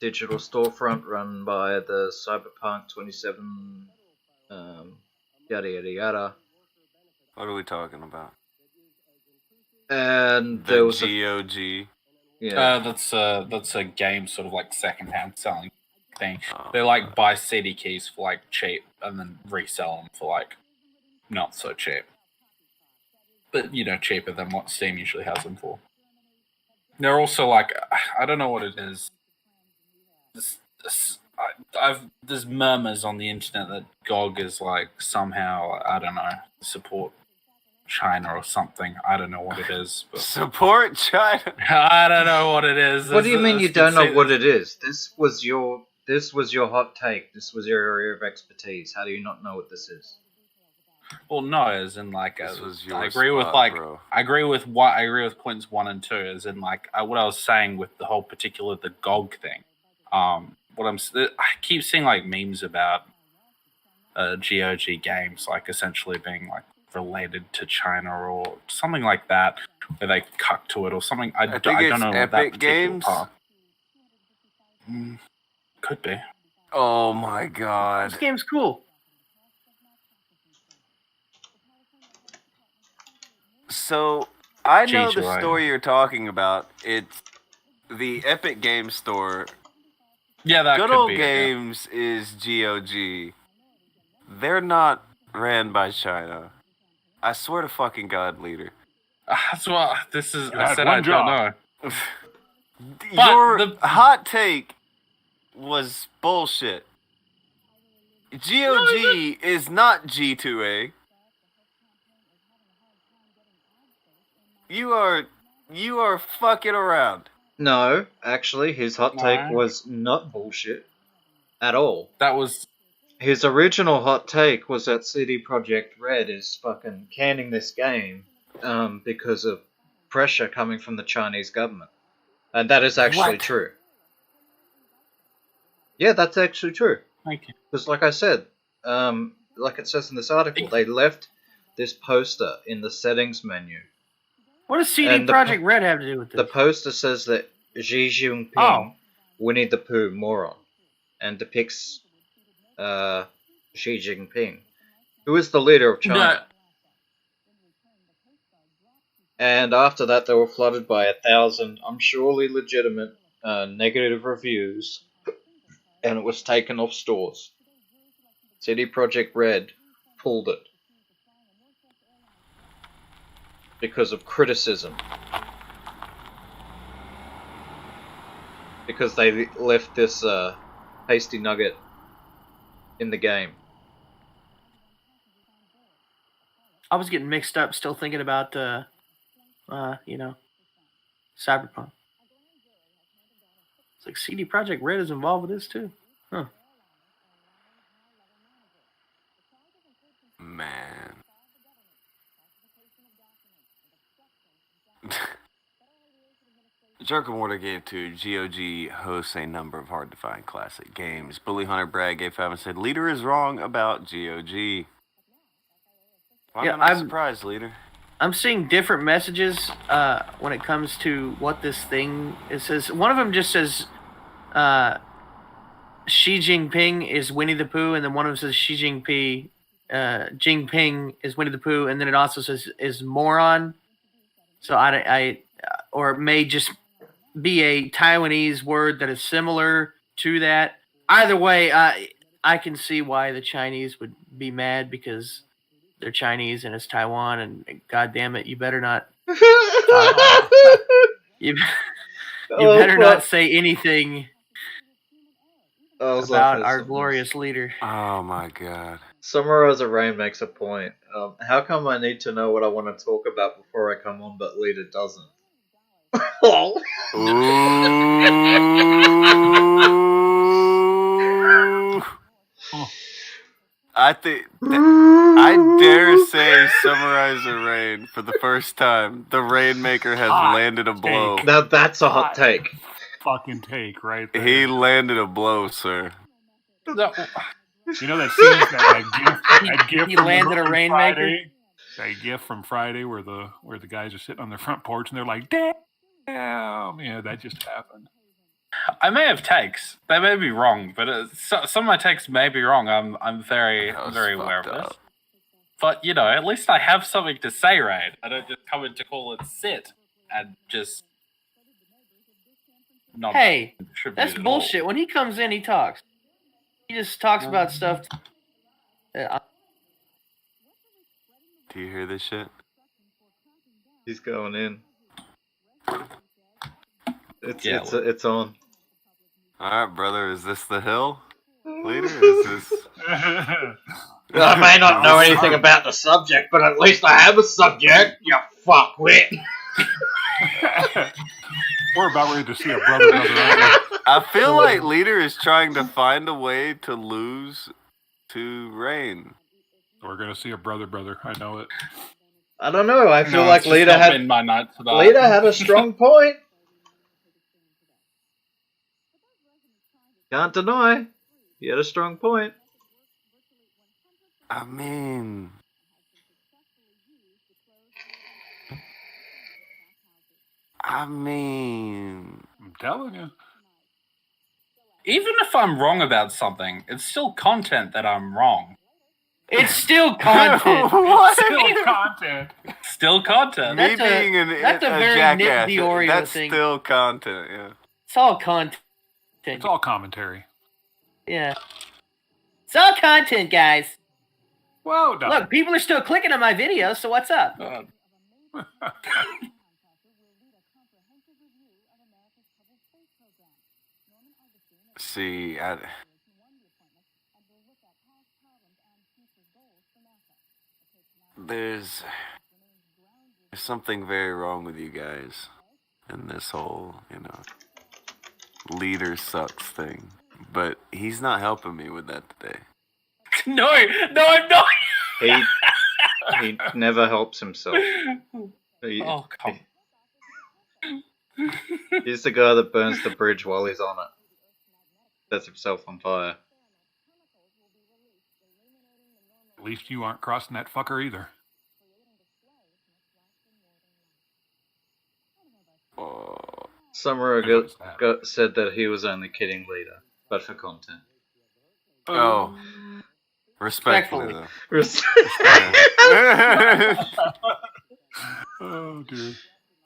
digital storefront run by the Cyberpunk 27, yada yada yada. What are we talking about? And The there was GOG. Yeah. that's a game sort of like secondhand selling thing. They like buy CD keys for like cheap and then resell them for like not so cheap, but cheaper than what Steam usually has them for. They're also like, I don't know what it is. There's murmurs on the internet that GOG is like somehow, I don't know, support China or something. I don't know what it is. But support China? I don't know what it is. What do you mean you don't know what it is? This was your hot take. This was your area of expertise. How do you not know what this is? Well, no, as in like, This was your I agree with spot, like, bro. I agree with points 1 and 2, as in like what I was saying with the whole particular the GOG thing. I keep seeing like memes about GOG games like essentially being like related to China or something like that, where they cut to it or something. I think don't it's know what that Epic particular Games? part. Could be. Oh my god. This game's cool. So, I know Jeez, the right. store you're talking about. It's the Epic Games Store. Yeah, that Good could Old be it, yeah. Games is GOG. They're not ran by China. I swear to fucking God, leader. That's what this is. You I had said one I job. don't know. Your hot take was bullshit. GOG is not G2A. You are fucking around. No, actually, his hot take No. was not bullshit at all. That was His original hot take was that CD Projekt Red is fucking canning this game because of pressure coming from the Chinese government. And that is actually What? true. Yeah, that's actually true. Thank you. Because like I said, like it says in this article, they left this poster in the settings menu. What does CD And the Projekt Red have to do with this? The poster says that Xi Jinping, Oh. Winnie the Pooh moron, and depicts Xi Jinping, who is the leader of China. No. And after that, they were flooded by 1,000, I'm surely legitimate, negative reviews, and it was taken off stores. CD Projekt Red pulled it because of criticism because they left this hasty nugget in the game. I was getting mixed up, still thinking about Cyberpunk. It's like CD Projekt Red is involved with this too. Huh. Man. Jerk Water gave to GOG hosts a number of hard-to-find classic games. Bully Hunter Bragg gave 5 and said, Leader is wrong about GOG. Why am I not surprised, Leader? I'm seeing different messages when it comes to what this thing it says. One of them just says Xi Jinping is Winnie the Pooh, and then one of them says Xi Jinping is Winnie the Pooh, and then it also says is moron. So or it may just be a Taiwanese word that is similar to that. Either way, I can see why the Chinese would be mad because they're Chinese and it's Taiwan, and God damn it, you better not. you better not say anything about our glorious leader. Oh my god. Summarize a Rain makes a point. How come I need to know what I want to talk about before I come on, but Leader doesn't? Ooh. I dare say, summarize a Rain for the first time. The Rainmaker has landed a blow. Now that's a hot take. Fucking take right there. He landed a blow, sir. You know that scene, that gif he from landed a Rainmaker? Friday? That gif from Friday where the guys are sitting on their front porch and they're like, damn, yeah, that just happened. I may have takes. They may be wrong, but some of my takes may be wrong. I'm very aware of this. But at least I have something to say, right? I don't just come in to call it sit and just not. Hey, contribute that's at all. bullshit. When he comes in, he talks. He just talks about stuff. Do you hear this shit? He's going in. It's on. Alright, brother, is this the hill? Leader, is this... I may not know anything about the subject, but at least I have a subject, you fuckwit. We're about ready to see a brother. I feel like Leader is trying to find a way to lose to Rain. We're going to see a brother. I know it. I don't know. I feel like Leader had a strong point. Can't deny. He had a strong point. I mean... I'm telling you. Even if I'm wrong about something, it's still content that I'm wrong. It's still content. What? Still content. Still content. That's a very jackass. Nick Diorio That's thing. still content, yeah. It's all content. It's all commentary. Yeah. It's all content, guys. Well done. Look, people are still clicking on my videos, so what's up? See, there's something very wrong with you guys in this whole, leader sucks thing. But he's not helping me with that today. No, I'm not. He never helps himself. Come. He's the guy that burns the bridge while he's on it. Sets himself on fire. At least you aren't crossing that fucker either. Summer said that he was only kidding Leader, but for content. Oh. Respectfully, though. Oh, dear.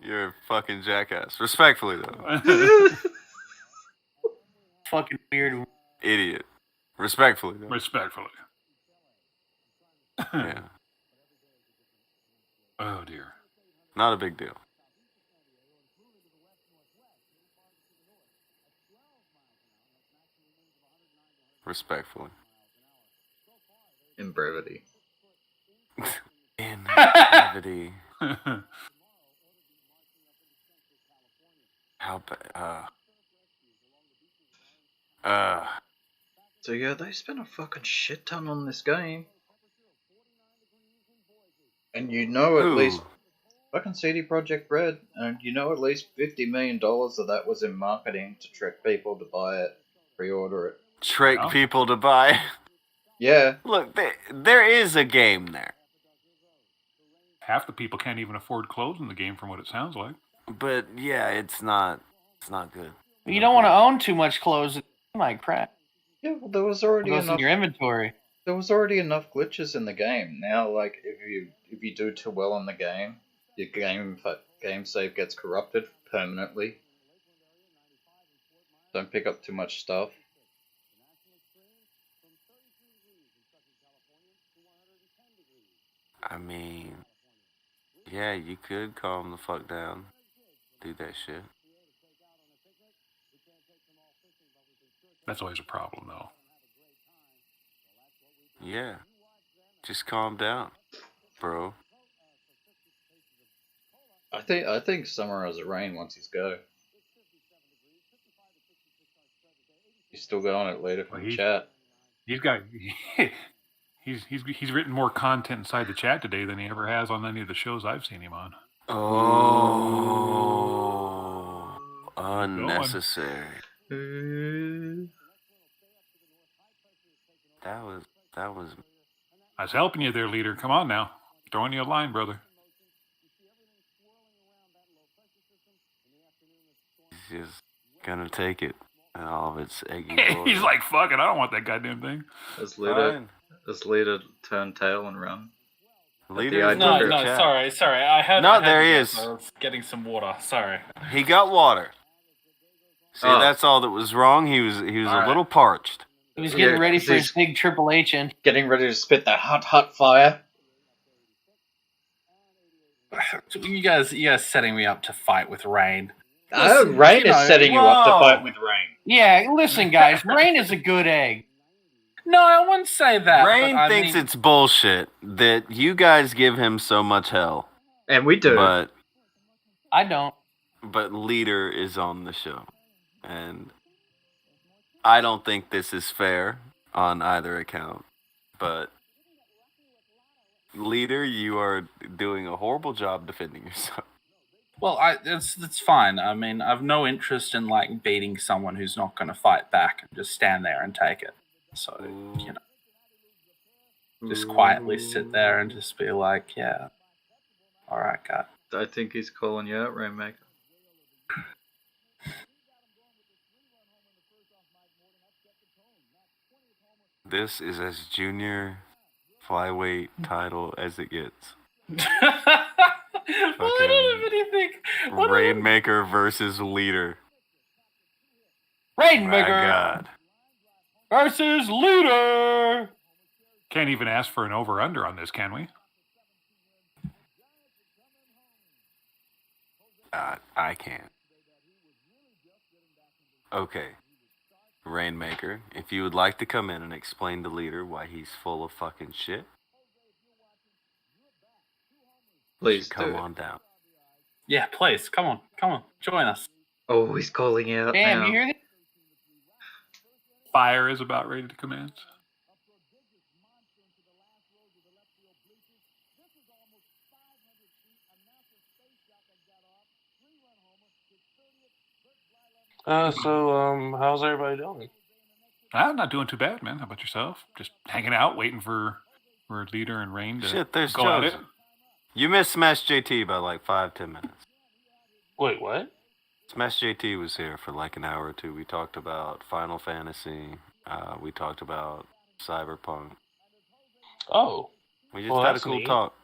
You're a fucking jackass. Respectfully, though. Fucking weird. Idiot. Respectfully, though. Respectfully. Yeah. Oh, dear. Not a big deal. Respectfully. In brevity. In brevity. How So yeah, they spent a fucking shit ton on this game. And you know at least fucking CD Projekt Red, and you know at least $50 million of that was in marketing to trick people to buy it, pre-order it. Trick people to buy. Yeah. Look, there is a game there. Half the people can't even afford clothes in the game, from what it sounds like. But yeah, it's not good. You don't want to own too much clothes. It might crack. Yeah, well, there was already Goes in enough your inventory. There was already enough glitches in the game. Now, like if you do too well in the game, your game save gets corrupted permanently. Don't pick up too much stuff. I mean, yeah, you could calm the fuck down, do that shit. That's always a problem, though. Yeah, just calm down, bro. I think Summer has a rain once he's go. He's still got on it later from the chat. He's got he's written more content inside the chat today than he ever has on any of the shows I've seen him on. Oh, unnecessary. That was. I was helping you there, leader. Come on now, throwing you a line, brother. He's just gonna take it and all of its eggy. He's like, fuck it, I don't want that goddamn thing. As leader turn tail and run. No, sorry. I had. No, there he is. I was getting some water. Sorry. He got water. See, that's all that was wrong. He was a little parched. He was getting ready for his big Triple H in. Getting ready to spit that hot fire. You guys setting me up to fight with Rain. Rain is setting you up to fight with Rain. Yeah, listen, guys. Rain is a good egg. No, I wouldn't say that. Rain thinks it's bullshit that you guys give him so much hell. And we do. But I don't. But leader is on the show. And I don't think this is fair on either account. But leader, you are doing a horrible job defending yourself. Well, that's fine. I mean, I've no interest in like beating someone who's not going to fight back and just stand there and take it. So, you know, just quietly sit there and just be like, yeah, all right, guy. I think he's calling you out, Rainmaker. This is as junior flyweight title as it gets. Well, I don't have anything. Rainmaker versus leader. Rainmaker. My God. Versus leader. Can't even ask for an over-under on this, can we? I can't. Okay. Rainmaker, if you would like to come in and explain to leader why he's full of fucking shit, please come on down. Yeah, please, come on, join us. Oh, he's calling out. Damn, you hear that? Fire is about ready to commence. How's everybody doing? I'm not doing too bad, man. How about yourself? Just hanging out, waiting for leader and Rain to there's go at it. You missed Smash JT by like 5-10 minutes. Wait, what? Smash JT was here for like an hour or two. We talked about Final Fantasy. We talked about Cyberpunk. Oh. We just had a cool talk.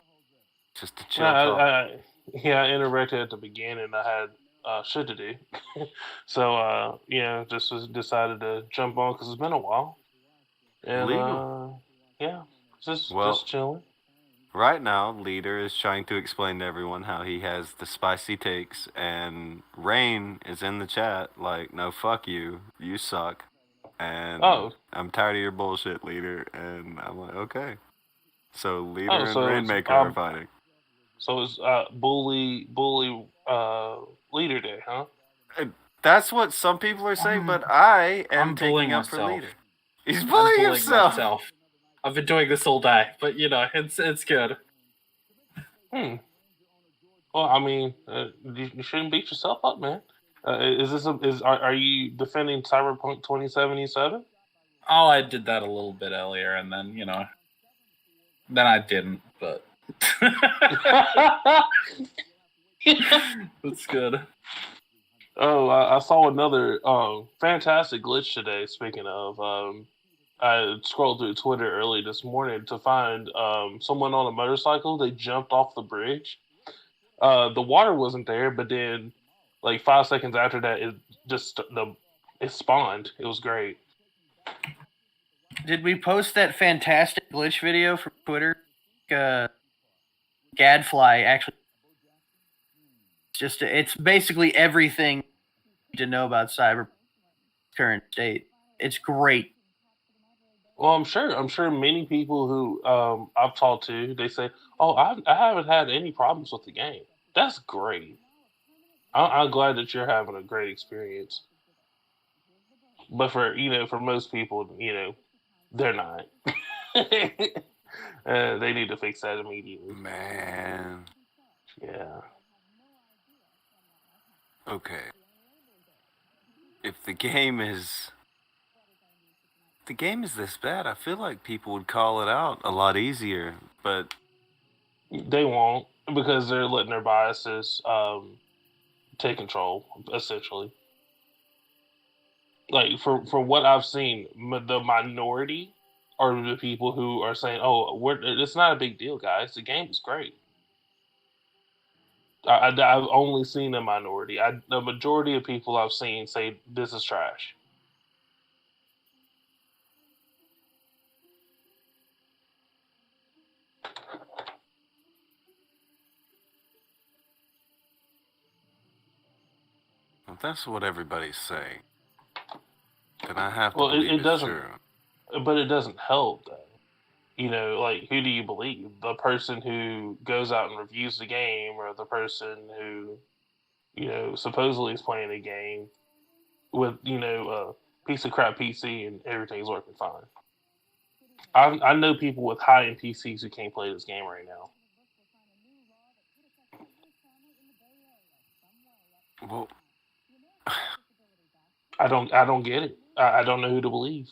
Just a chill talk. I interrupted at the beginning. I had shit to do. So, just decided to jump on because it's been a while. And, Legal. Just chilling. Right now, leader is trying to explain to everyone how he has the spicy takes, and Rain is in the chat like, no, fuck you. You suck. and I'm tired of your bullshit, leader. And I'm like, okay. So leader and Rainmaker are fighting. So it's bully leader day, huh? That's what some people are saying, but I am I'm bullying taking up for myself. leader. He's I'm bullying bullying himself. myself. I've been doing this all day, but it's good. Well, I mean, you shouldn't beat yourself up, man. Are you defending Cyberpunk 2077? Oh, I did that a little bit earlier, and then then I didn't. But that's good. Oh, I saw another fantastic glitch today. Speaking of, I scrolled through Twitter early this morning to find someone on a motorcycle. They jumped off the bridge. The water wasn't there, but then, like 5 seconds after that, it spawned. It was great. Did we post that fantastic glitch video from Twitter? Gadfly actually. It's basically everything you need to know about Cyberpunk's current state. It's great. Well, I'm sure many people who I've talked to, they say, "Oh, I haven't had any problems with the game." That's great. I'm glad that you're having a great experience. But for most people, they're not. They need to fix that immediately. Man. Yeah. Okay. If the game is this bad, I feel like people would call it out a lot easier, but they won't, because they're letting their biases take control, essentially. Like for what I've seen, the minority are the people who are saying, "Oh, it's not a big deal, guys. The game is great." I've only seen a minority. The majority of people I've seen say this is trash. if that's what everybody's saying, then I have to Well, believe it it's doesn't, true. but it doesn't help though. Like, who do you believe? The person who goes out and reviews the game, or the person who, supposedly is playing a game with, a piece of crap PC and everything's working fine? I know people with high-end PCs who can't play this game right now. Well, I don't get it. I don't know who to believe.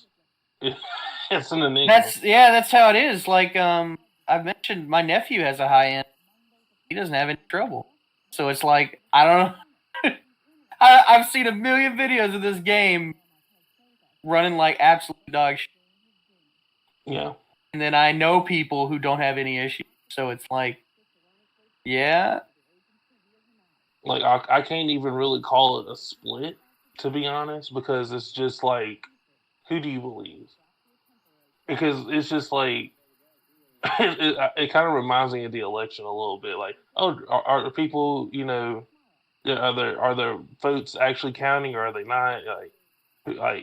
It's an enigma. That's how it is. Like I've mentioned, my nephew has a high end. He doesn't have any trouble. So it's like, I don't know. I've seen a million videos of this game running like absolute dog shit. Yeah. And then I know people who don't have any issues. So it's like, yeah. Like, I can't even really call it a split, to be honest, because it's just like, who do you believe? Because it's just like, it kind of reminds me of the election a little bit. Like, oh, are people, are their votes actually counting, or are they not? Like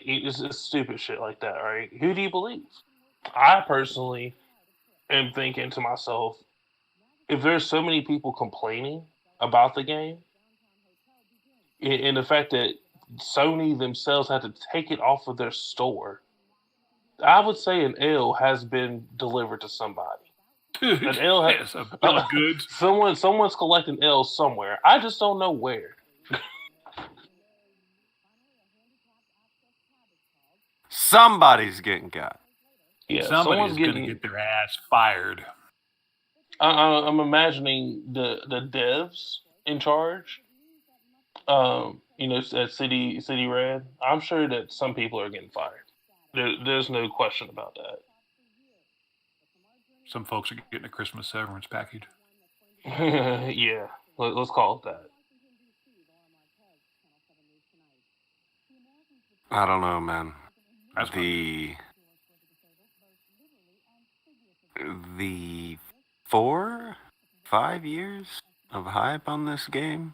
it's stupid shit like that, right? Who do you believe? I personally am thinking to myself, if there's so many people complaining about the game, and the fact that Sony themselves had to take it off of their store, I would say an L has been delivered to somebody. An L has a bill of goods. Someone's collecting L's somewhere. I just don't know where. Somebody's getting got. Yeah, somebody's going to get their ass fired. I'm imagining the devs in charge. At City Red. I'm sure that some people are getting fired. There's no question about that. Some folks are getting a Christmas severance package. Yeah, let's call it that. I don't know, man. That's the 4-5 years of hype on this game.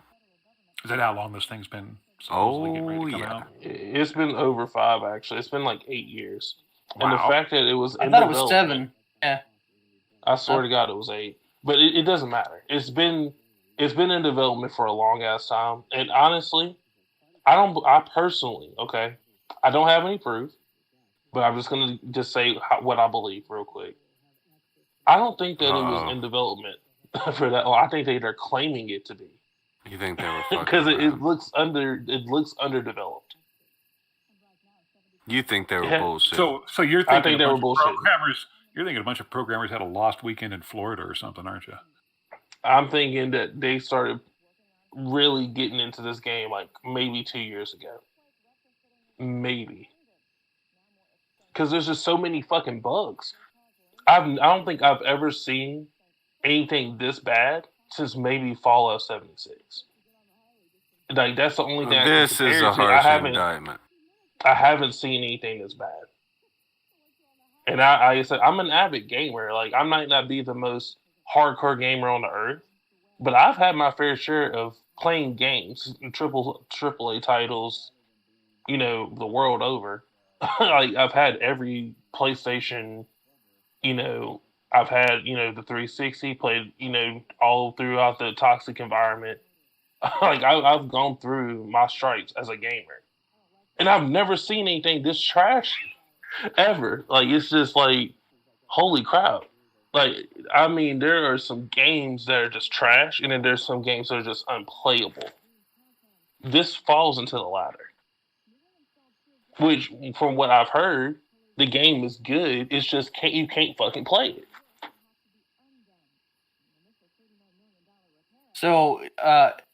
Is that how long this thing's been supposedly getting ready Oh to come yeah. out. It's been over 5 actually. It's been like 8 years. And the Wow. fact that it was I in thought it was development, 7. Yeah. I swear to God, it was 8. But it doesn't matter. It's been in development for a long ass time. And honestly, I personally, okay, I don't have any proof, but I'm just gonna just say what I believe real quick. I don't think that it was Uh-oh. in development for that long. I think they're claiming it to be You think they were fucking because it around? looks underdeveloped. You think they were Yeah. bullshit? So you're I thinking think a they were bunch of bullshit. programmers. You're thinking a bunch of programmers had a lost weekend in Florida or something, aren't you? I'm thinking that they started really getting into this game like maybe 2 years ago, maybe because there's just so many fucking bugs. I don't think I've ever seen anything this bad since maybe Fallout 76. Like that's the only thing I can This compare is it a to. harsh indictment. I haven't seen anything this bad. And I said I'm an avid gamer. Like I might not be the most hardcore gamer on the earth, but I've had my fair share of playing games, triple A titles, you know, the world over. Like I've had every PlayStation, you know, I've had, you know, the 360, played, you know, all throughout the toxic environment. Like I've gone through my stripes as a gamer, and I've never seen anything this trash ever. Like it's just like, holy crap! Like I mean, there are some games that are just trash, and then there's some games that are just unplayable. This falls into the latter, which, from what I've heard, the game is good. It's just you can't fucking play it. So,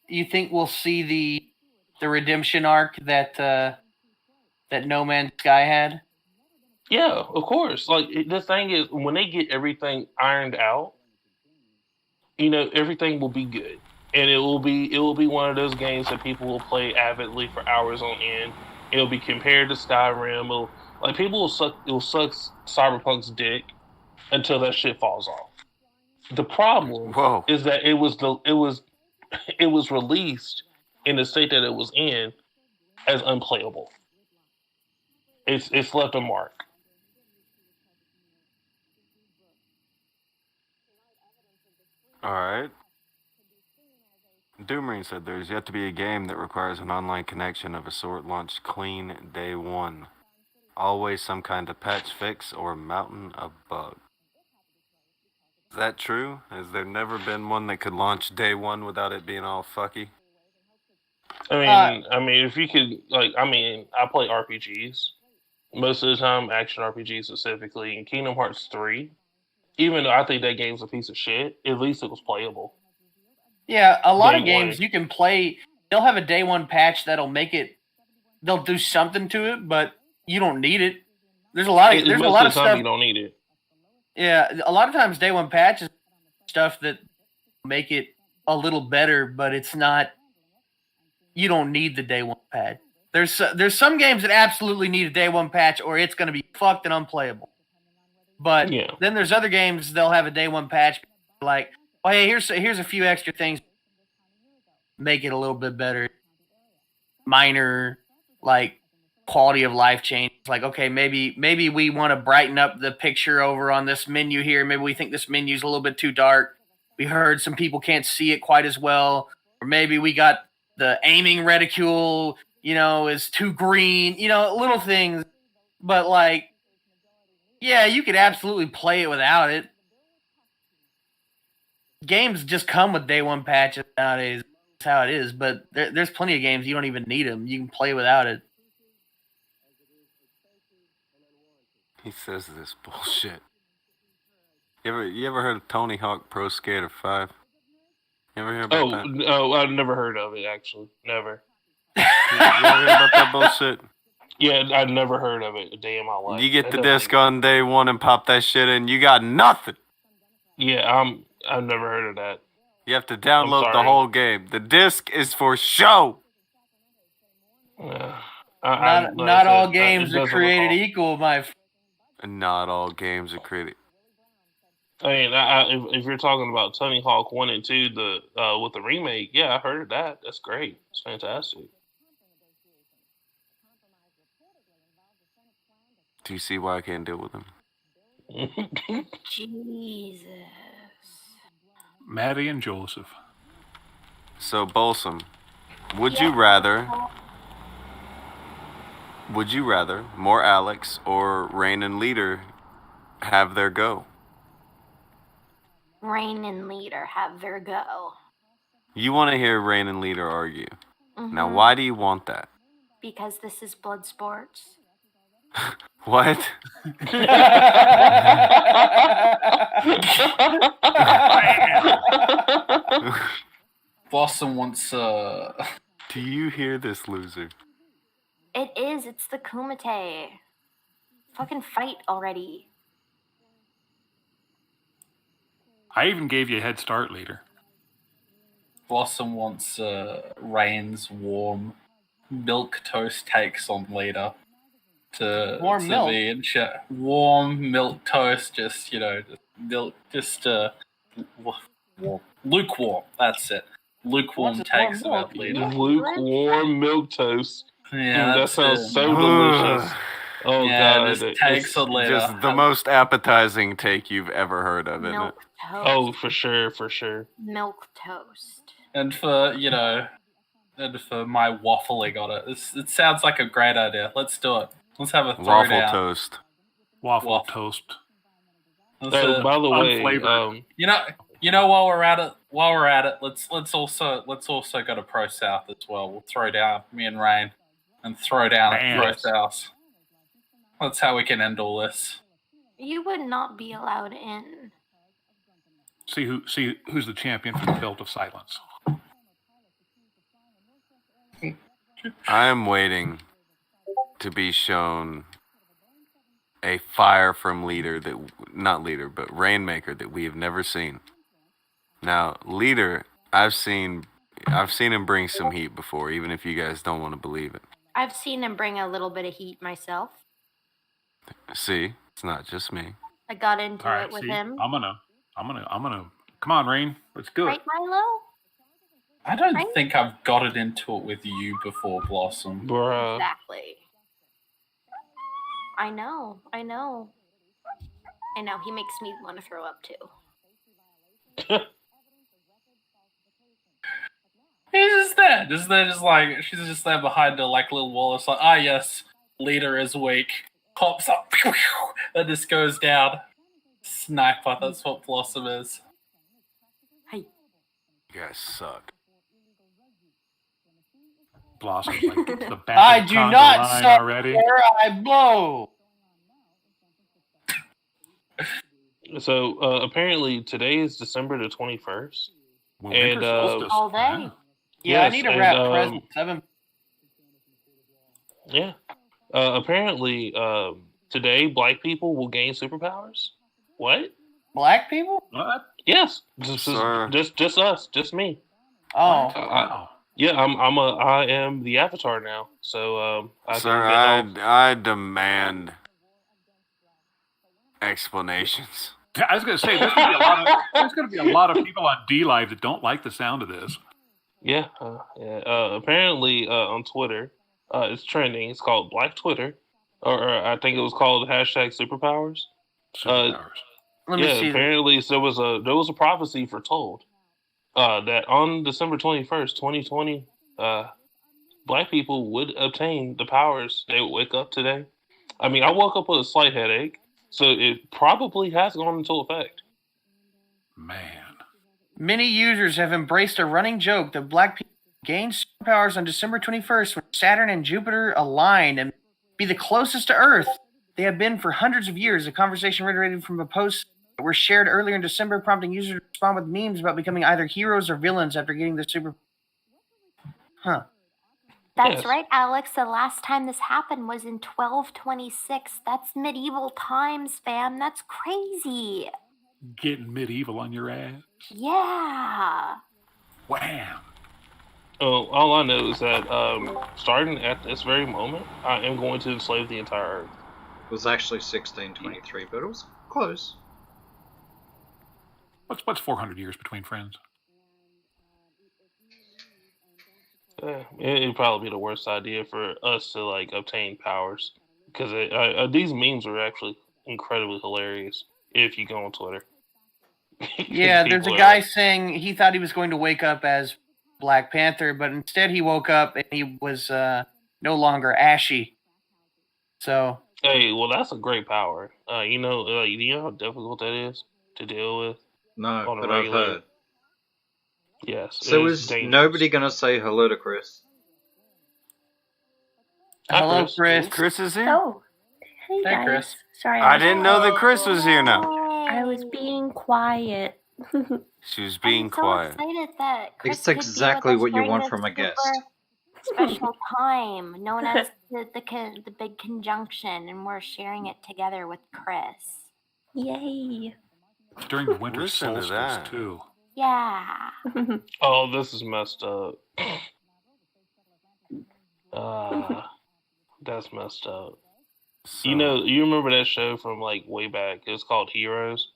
you think we'll see the redemption arc that that No Man's Sky had? Yeah, of course. Like the thing is, when they get everything ironed out, you know, everything will be good, and it will be one of those games that people will play avidly for hours on end. It'll be compared to Skyrim. Like people will suck Cyberpunk's dick until that shit falls off. The problem is that it was released in the state that it was in as unplayable. It's left a mark. All right. Doomring said there's yet to be a game that requires an online connection of a sort launched clean day one. Always some kind of patch fix or mountain of bug. Is that true? Has there never been one that could launch day one without it being all fucky? I mean, if you could, like, I play RPGs most of the time, action RPGs specifically. In Kingdom Hearts 3, even though I think that game's a piece of shit, at least it was playable. Yeah, a lot of Day games one. you can play. They'll have a day one patch that'll make it. They'll do something to it, but you don't need it. There's a lot of Most of the time stuff. you don't need it. Yeah, a lot of times day one patches stuff that make it a little better, but it's not. You don't need the day one patch. There's some games that absolutely need a day one patch, or it's going to be fucked and unplayable. But then there's other games they'll have a day one patch, like, oh hey, here's a few extra things, make it a little bit better. Minor, like quality of life change. Like, okay, maybe we want to brighten up the picture over on this menu here. Maybe we think this menu's a little bit too dark. We heard some people can't see it quite as well, or maybe we got the aiming reticule, you know, is too green. You know, little things, but like, yeah, you could absolutely play it without it. Games just come with day one patches nowadays. That's how it is. But there's plenty of games you don't even need them. You can play without it. He says this bullshit. You ever heard of Tony Hawk Pro Skater 5? You ever hear about that? No, I've never heard of it, actually. Never. You ever heard about that bullshit? Yeah, I've never heard of it a day in my life. You get the disc on day one and pop that shit in, you got nothing. Yeah, I've never heard of that. You have to download the whole game. The disc is for show. Not all games are created equal, my. Not all games are created. I mean, if you're talking about Tony Hawk 1 and 2, with the remake, yeah, I heard of that. That's great. It's fantastic. Do you see why I can't deal with him? Jesus. Maddie and Joseph. So, Bolsum, would Yeah. you rather more Alex or Rain and Leader have their go? Rain and Leader have their go. You want to hear Rain and Leader argue. Now, Mhm. why do you want that? Because this is blood sports. What? Blossom wants Do you hear this, loser? It is. It's the Kumite. Fucking fight already. I even gave you a head start, leader. Blossom wants Rain's warm milk toast takes on Leader to Warm milk? be in chat. Warm milk toast, just lukewarm. That's it. Lukewarm What's a warm takes milk? about Leader. Lukewarm milk toast. Yeah, that that's sounds it. so delicious. Oh Yeah, god, just It's- takes on Leader. Just the most appetizing take you've ever heard of, isn't it? Milk toast. Oh, for sure. Milk toast. And for my waffling on it, it sounds like a great idea. Let's do it. Let's have a throwdown. Waffle toast. Waffle toast. Let's, Oh, by the way, unflavored. you know, while we're at it, let's also go to Pro South as well. We'll throw down me and Rain, and throw down at Pro South. That's how we can end all this. You would not be allowed in. See who's the champion for the belt of silence. I am waiting to be shown a fire from Rainmaker that we have never seen. Now, Leader, I've seen him bring some heat before, even if you guys don't want to believe it. I've seen him bring a little bit of heat myself. See, it's not just me. I got into All right, it with see, him. I'm gonna. Come on, Rain. Let's do Right, it. Milo? I don't think I've got it into it with you before, Blossom. Bruh. Exactly. I know. He makes me want to throw up too. He's just there. She's just there behind her like little wall. It's like, yes, Leader is weak. Pops up, and just goes down. Sniper, that's what Blossom is. Hey. You guys suck. Blossom, like, get to the back I of the do conga not line suck already. where I blow. So apparently today is December the 21st, Well, and winter solstice. All day. Yeah, I Yes, need to and, wrap presents. I've been yeah. Apparently today black people will gain superpowers. What? black people. What? Yes, just us, just me. Oh, Wow. Yeah, I am the avatar now. So I Sir, can get I demand explanations. I was gonna say there's gonna be a lot of people on D Live that don't like the sound of this. Yeah. Apparently on Twitter, it's trending. It's called Black Twitter, or I think it was called #Superpowers. Superpowers. let me see. Apparently there was a prophecy foretold that on December 21st, 2020, black people would obtain the powers. They would wake up today. I mean, I woke up with a slight headache, so it probably has gone into effect. Man. Many users have embraced a running joke that black people gain superpowers on December 21st when Saturn and Jupiter align and be the closest to Earth they have been for hundreds of years. A conversation originated from a post that were shared earlier in December, prompting users to respond with memes about becoming either heroes or villains after getting the super. Huh. That's Yes. right, Alex. The last time this happened was in 1226. That's medieval times, fam. That's crazy. Getting medieval on your ass. Yeah. Wham. Oh, all I know is that starting at this very moment, I am going to enslave the entire Earth. It was actually 1623, but it was close. What's 400 years between friends? It'd probably be the worst idea for us to obtain powers. because these memes are actually incredibly hilarious if you go on Twitter. Yeah, there's a People are guy like, saying he thought he was going to wake up as Black Panther, but instead he woke up and he was no longer ashy. So hey, well, that's a great power. You know how difficult that is to deal with No, on a but I've regular. heard. Yes, So it is is dangerous. nobody gonna say hello to Chris? Hi, hello, Chris. Chris. Chris is here? Oh, hey Hey, guys. Chris. Sorry, I didn't know that Chris was here now. I was being quiet. She was being I'm so quiet. excited that Chris It's could exactly be with us what you during want this from a guest. super special time known as the big conjunction, and we're sharing it together with Chris. Yay. It's during the winter Listen to solstice, that. too. Yeah. Oh, this is messed up. That's messed up. So, You remember that show from like way back? It was called Heroes.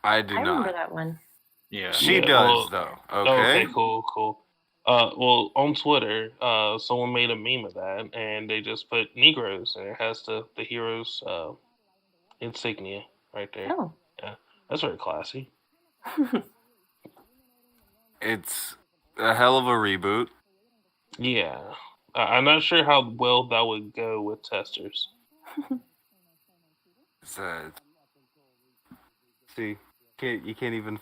I do I remember not. that one. Yeah. She Yeah, does, well, though. Okay, Okay. cool. Well, on Twitter, someone made a meme of that, and they just put Negroes, and it has the heroes insignia right there. Oh. Yeah, that's very classy. It's a hell of a reboot. Yeah, I'm not sure how well that would go with testers. See, you can't even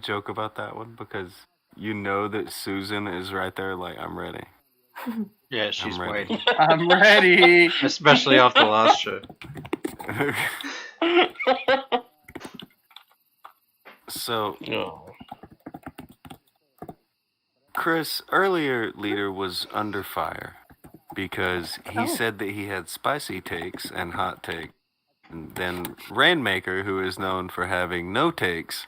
joke about that one because you know that Susan is right there like, I'm ready. Yeah, she's I'm ready. waiting. I'm ready. Especially after last show. So, No. Chris, earlier Leader was under fire because he said that he had spicy takes and hot takes. And then Rainmaker, who is known for having no takes,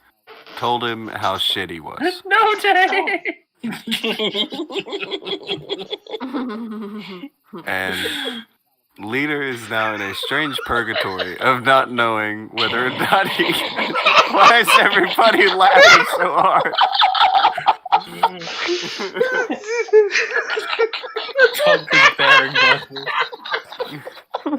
told him how shit he was. No day. And Leader is now in a strange purgatory of not knowing whether or not he can. Why is everybody laughing so hard?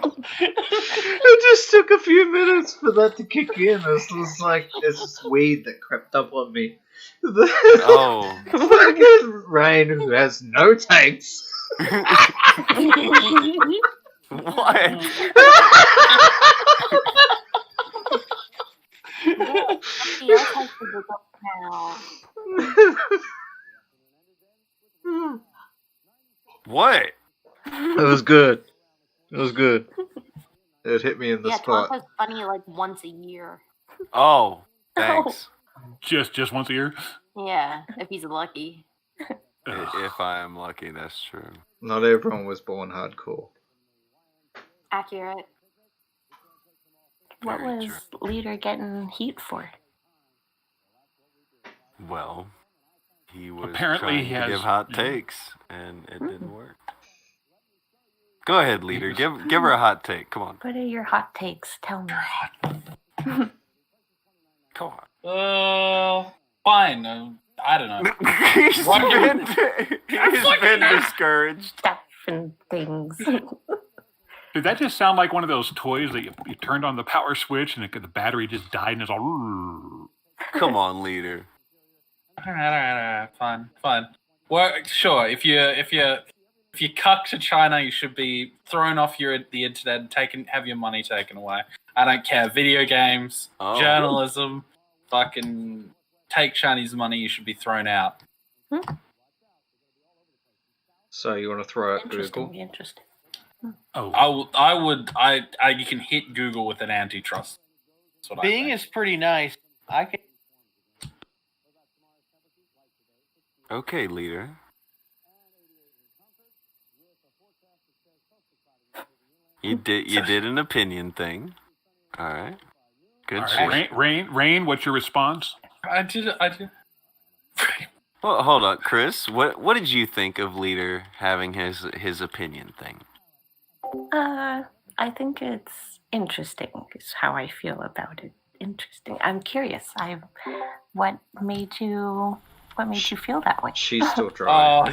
It just took a few minutes for that to kick in. It's just like there's this weed that crept up on me. Oh. Fucking Rain, who has no takes. What? Somebody else has to look up now. What? It was good. It was good. It hit me in the Yeah, spot. Tonka's funny like once a year. Oh, thanks. Just once a year? Yeah, if he's lucky. If I am lucky, that's true. Not everyone was born hardcore. Accurate. What Very was true. Leader getting heat for? Well, he was Apparently trying he to has- give hot takes, and it didn't work. Go ahead, Leader. Give her a hot take. Come on. What are your hot takes? Tell me. Come on. Fine. I don't know. He's What do you- been discouraged. Stuff and things. Did that just sound like one of those toys that you turned on the power switch and the battery just died and it's all... Come on, Leader. All right. Fine. Well, sure. If you cuck to China, you should be thrown off the internet and have your money taken away. I don't care. Video games, journalism, fucking take Chinese money. You should be thrown out. So you want to throw out Google? Interesting. Oh. You can hit Google with an antitrust. That's what Bing I think. is pretty nice. I can. Okay, Leader. You did an opinion thing. All right. Good All shit. right. Rain, what's your response? I did. Well, hold on, Chris. What did you think of Leader having his opinion thing? I think it's interesting. Is how I feel about it. Interesting. I'm curious. What made you What made you feel that way? She's still dry.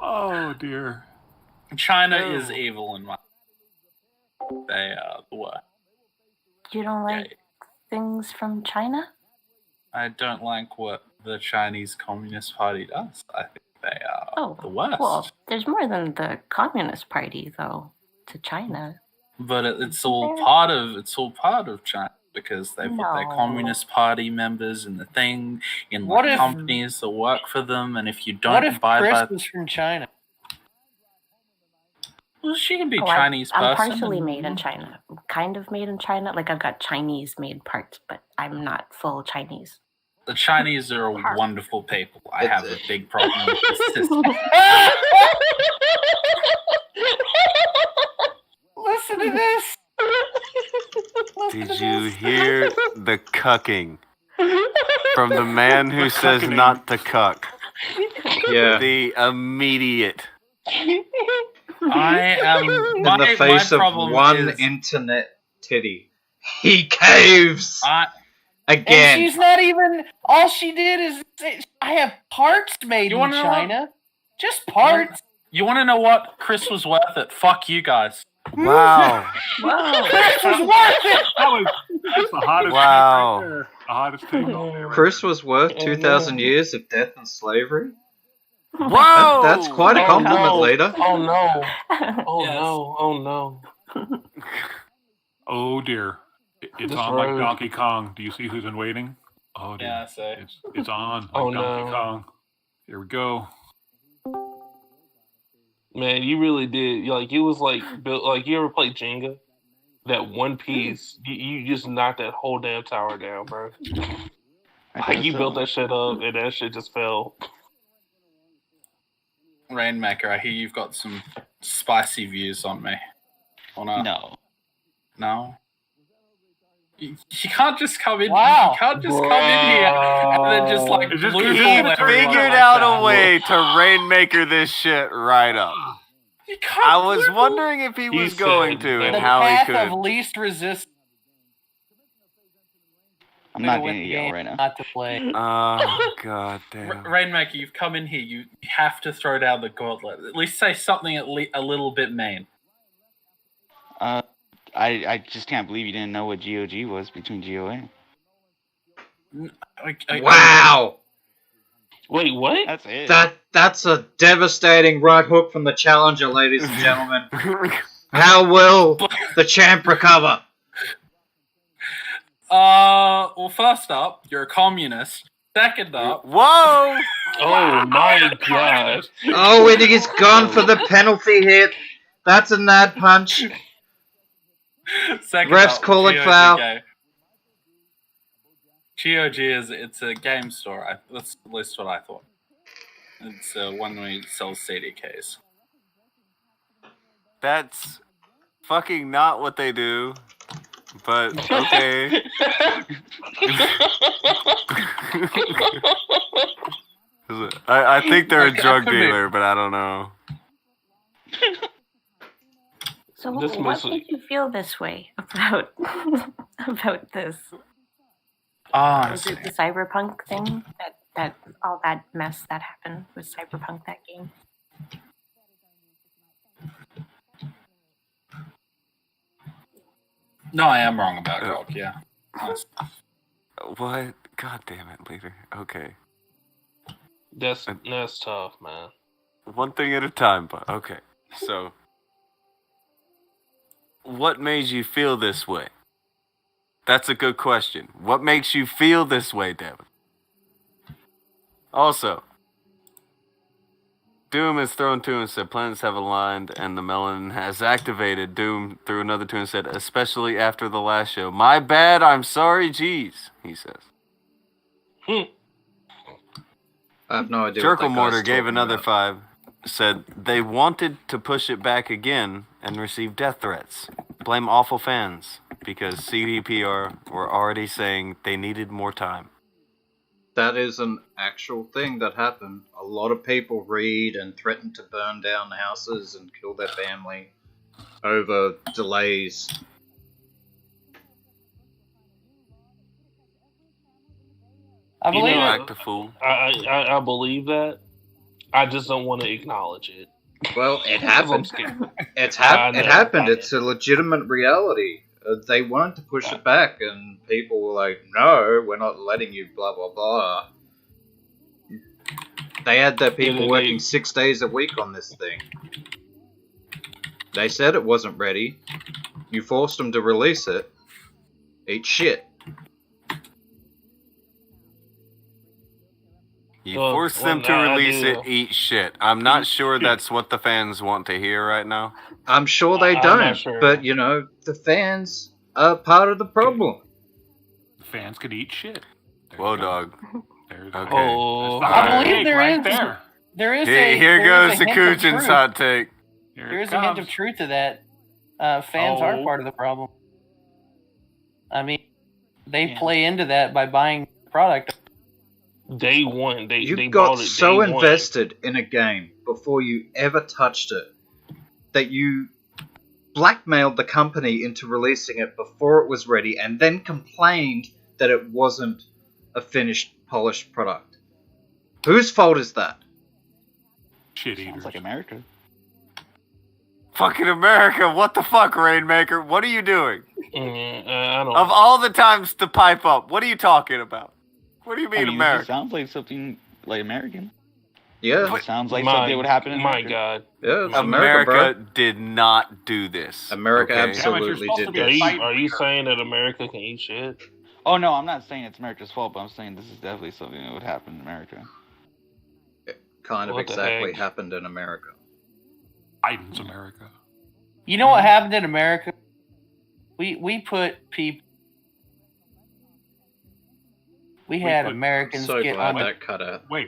Oh dear. China is evil in my. They are the worst. You don't like things from China? I don't like what the Chinese Communist Party does. I think they are the worst. Well, there's more than the Communist Party, though, to China. But it's all part of China because they put their Communist Party members in the thing in What if- companies that work for them, and if you don't What if abide Chris by, was from China? well, she can be Oh, Chinese I'm person. partially made in China. Kind of made in China. Like, I've got Chinese-made parts, but I'm not full Chinese. The Chinese are a wonderful people. I have a big problem with this system. Listen to this. Did you hear the cucking from the man who says not to cuck? Yeah. The immediate. I am In the face of one internet titty. He caves! Again. And she's not even. All she did is say, I have parts made in China. Just parts. You want to know what? Chris was worth it. Fuck you guys. Wow. Chris was worth it. That's the hottest Wow. take right there. The hottest take all day. Chris was worth 2,000 years of death and slavery? Whoa! That's quite a compliment, leader. Oh no! Oh no! Oh no! Oh dear. It's This on like road. Donkey Kong. Do you see who's in waiting? Oh dear. Yeah, I see. It's on like Oh, Donkey no. Kong. Here we go. Man, you really did. Like it was like built. Like you ever played Jenga? That one piece, you just knocked that whole damn tower down, bro. Like you built that shit up, and that shit just fell. Rainmaker, I hear you've got some spicy views on me. No. No? You can't just come in. Wow. You can't just come in here and then just like He blue ball everyone figured like out that. a way to Rainmaker this shit right up. I was wondering if he was going to and The how he path could. of least resistance. I'm not gonna yell right now. Not to play. Oh, god damn. Rainmaker, you've come in here. You have to throw down the gauntlet. At least say something a little bit mean. I just can't believe you didn't know what GOG was between GOA. Wow! Wait, what? That's it. That's a devastating right hook from the challenger, ladies and gentlemen. How will the champ recover? Well, first up, you're a communist. Second up, whoa! Oh my god! Oh, and he's gone for the penalty hit. That's a nad punch. Second Refs up, call it GOG foul. game. GOG it's a game store. That's at least what I thought. It's one way it sells CDKs. That's fucking not what they do. But okay. I think they're a drug dealer, but I don't know. So This what mostly- made you feel this way about about this? Honestly. Is it the Cyberpunk thing? That all that mess that happened with Cyberpunk, that game? No, I am wrong about GOG, yeah. Nice. What? God damn it, leader. Okay. That's tough, man. One thing at a time, but okay. So, what made you feel this way? That's a good question. What makes you feel this way, Devin? Also, Doom has thrown two and said planets have aligned and the melon has activated. Doom threw another two and said, especially after the last show. My bad, I'm sorry, geez, he says. I have no idea. Jerkle what that Mortar guy's gave talking another about. 5, said they wanted to push it back again and receive death threats. Blame awful fans because CDPR were already saying they needed more time. That is an actual thing that happened. A lot of people read and threaten to burn down houses and kill their family over delays. I believe it. Act a fool. I believe that. I just don't want to acknowledge it. Well, it 'Cause I'm happened. scared. It I know, happened. I It's a legitimate reality. They wanted to push it back, and people were like, "No, we're not letting you." Blah blah blah. They had their people working 6 days a week on this thing. They said it wasn't ready. You forced them to release it. Eat shit. You force them to release it, eat shit. I'm not sure that's what the fans want to hear right now. I'm sure they I'm don't, not sure. but you know, the fans are part of the problem. The fans could eat shit. Whoa, dog. There's Okay. Oh, I believe there right is. there. There is Here there goes is a hint of Akujin's truth. hot take. There is a hint of truth to that. Fans are part of the problem. I mean, they play into that by buying product. Day one, they You they got bought it so day one. invested in a game before you ever touched it that you blackmailed the company into releasing it before it was ready and then complained that it wasn't a finished, polished product. Whose fault is that? Shit eaters. Sounds like America. Fucking America, what the fuck, Rainmaker? What are you doing? I don't Of all the times to pipe up, what are you talking about? What do you mean, I mean, America? It sounds like something like American. Yeah. It sounds like something that would happen in My America. God. Yeah, it's America did not do this. America okay? absolutely did Are this. you, are you saying that America can eat shit? Oh no, I'm not saying it's America's fault, but I'm saying this is definitely something that would happen in America. It kind of What the exactly heck? happened in America. Biden's America. You know what happened in America? We put people. We had Americans So get glad on that cut out. Wait,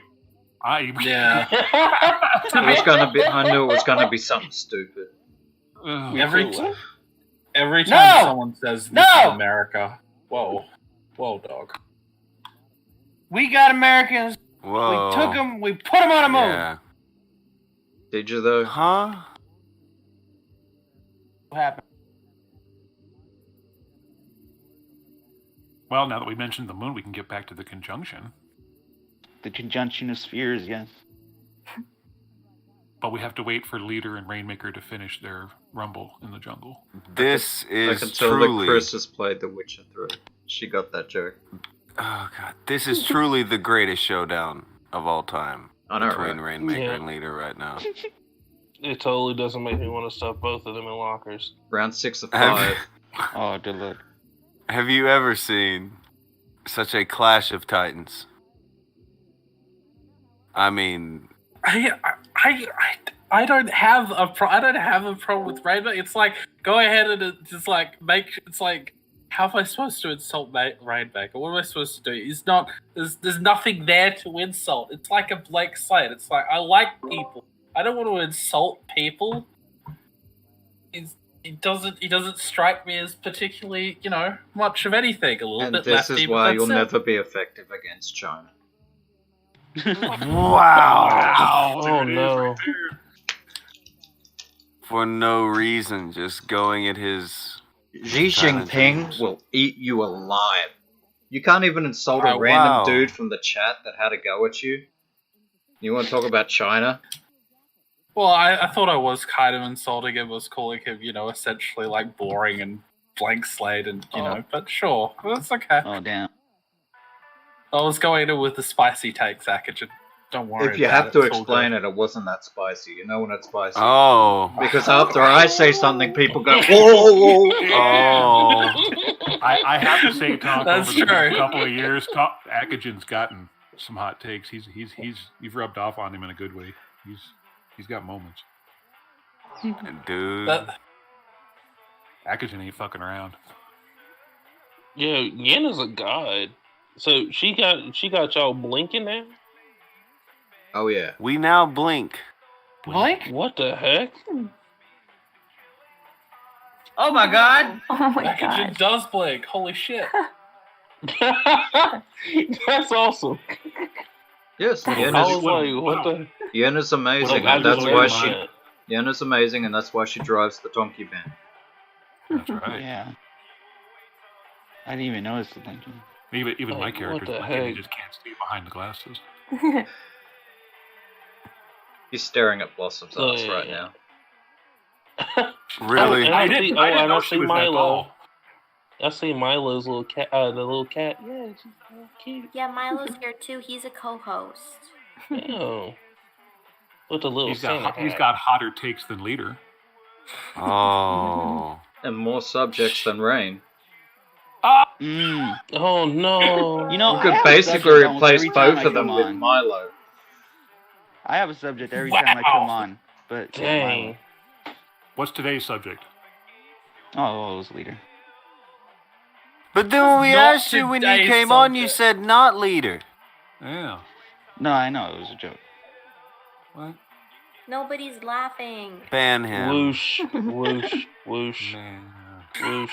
Yeah. It was gonna be. I knew it was gonna be something stupid. Every time No! someone says this No! is America, whoa, dog. We got Americans. Whoa. We took them. We put them on a moon. Yeah. Did you though? Huh? What happened? Well, now that we mentioned the moon, we can get back to the conjunction. The conjunction of spheres, yes. But we have to wait for Leader and Rainmaker to finish their rumble in the jungle. This I is can tell truly. that Chris has played The Witcher 3. She got that joke. Oh god, this is truly the greatest showdown of all time I know, between right? Rainmaker Yeah. and Leader right now. It totally doesn't make me want to stuff both of them in lockers. Round 6 of Have- 5. Oh, good luck. Have you ever seen such a clash of titans? I mean, I don't have a problem with Rainbow. It's like go ahead and just like make. It's like how am I supposed to insult Rainmaker? What am I supposed to do? It's not. There's nothing there to insult. It's like a blank slate. It's like I like people. I don't want to insult people. He doesn't strike me as particularly, much of anything. A little And bit this lefty, is but why that's you'll it. never be effective against China. wow. Oh no. For no reason, just going at his. Xi Jinping will eat you alive. You can't even insult a Oh, random wow. dude from the chat that had a go at you. You want to talk about China? Well, I thought I was kind of insulting him, was calling him, essentially like boring and blank slate, and but sure, that's okay. Oh, damn. I was going in with the spicy takes, Akujin. Don't worry. If you about have to it's all explain good. it wasn't that spicy. You know when it's spicy. Oh. Because after I say something, people go, whoa. Oh. I have to say, Tom, That's over the past true. couple of years, Akujin's gotten some hot takes. You've rubbed off on him in a good way. He's got moments. Dude. Akujin ain't fucking around. Yeah, Yenna's a god. So she got y'all blinking now? Oh yeah. We now blink. Blink? What the heck? Oh my god! Oh my Akujin god. does blink. Holy shit. That's awesome. Yes, I was like, what the? Yenna's amazing, Well, and that's I why just she. learned Yenna's amazing, and that's why she drives the donkey van. That's right. Yeah. I didn't even notice the thinking. Even my Like, what character's the blind and he heck? just can't see behind the glasses. He's staring at Blossom's ass right now. Really? And I see, I didn't and know I she see was that Milo. tall. I see Milo's little cat. The little cat. Yeah, she's so cute. Yeah, Milo's here too. He's a co-host. Oh, with a little He's Santa got hat. hotter takes than Leader. Oh. And more subjects than Rain. Oh no! You know, You I could have a basically subject almost replace every time both I of them come with on. Milo. I have a subject every time I come on, but it's Milo. Dang. What's today's subject? Oh, it was Leader. But then when we Not asked you when you today's came on, you subject. said not Leader. Yeah. No, I know it was a joke. What? Nobody's laughing. Ban him. Whoosh, whoosh, whoosh, whoosh.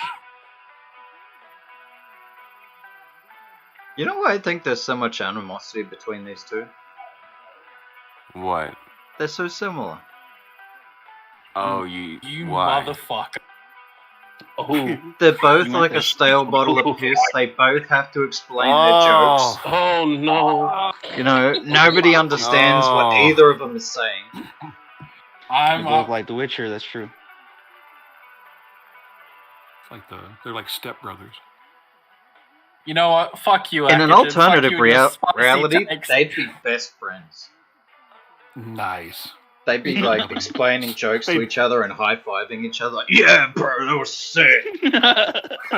You know why I think there's so much animosity between these two? What? They're so similar. Oh, You why? motherfucker. Oh, They're both You like went a stale bottle of piss. They both have to explain their Oh. jokes. oh no! You know, nobody understands what Oh. either of them is saying. They I'm both up. like The Witcher. That's true. It's like they're like stepbrothers. You know what? Fuck you, In an Akujin. Fuck alternative you and your spicy reality, takes. they'd be best friends. Nice. They'd be like explaining jokes to each other and high-fiving each other. Like, yeah, bro, that was sick. That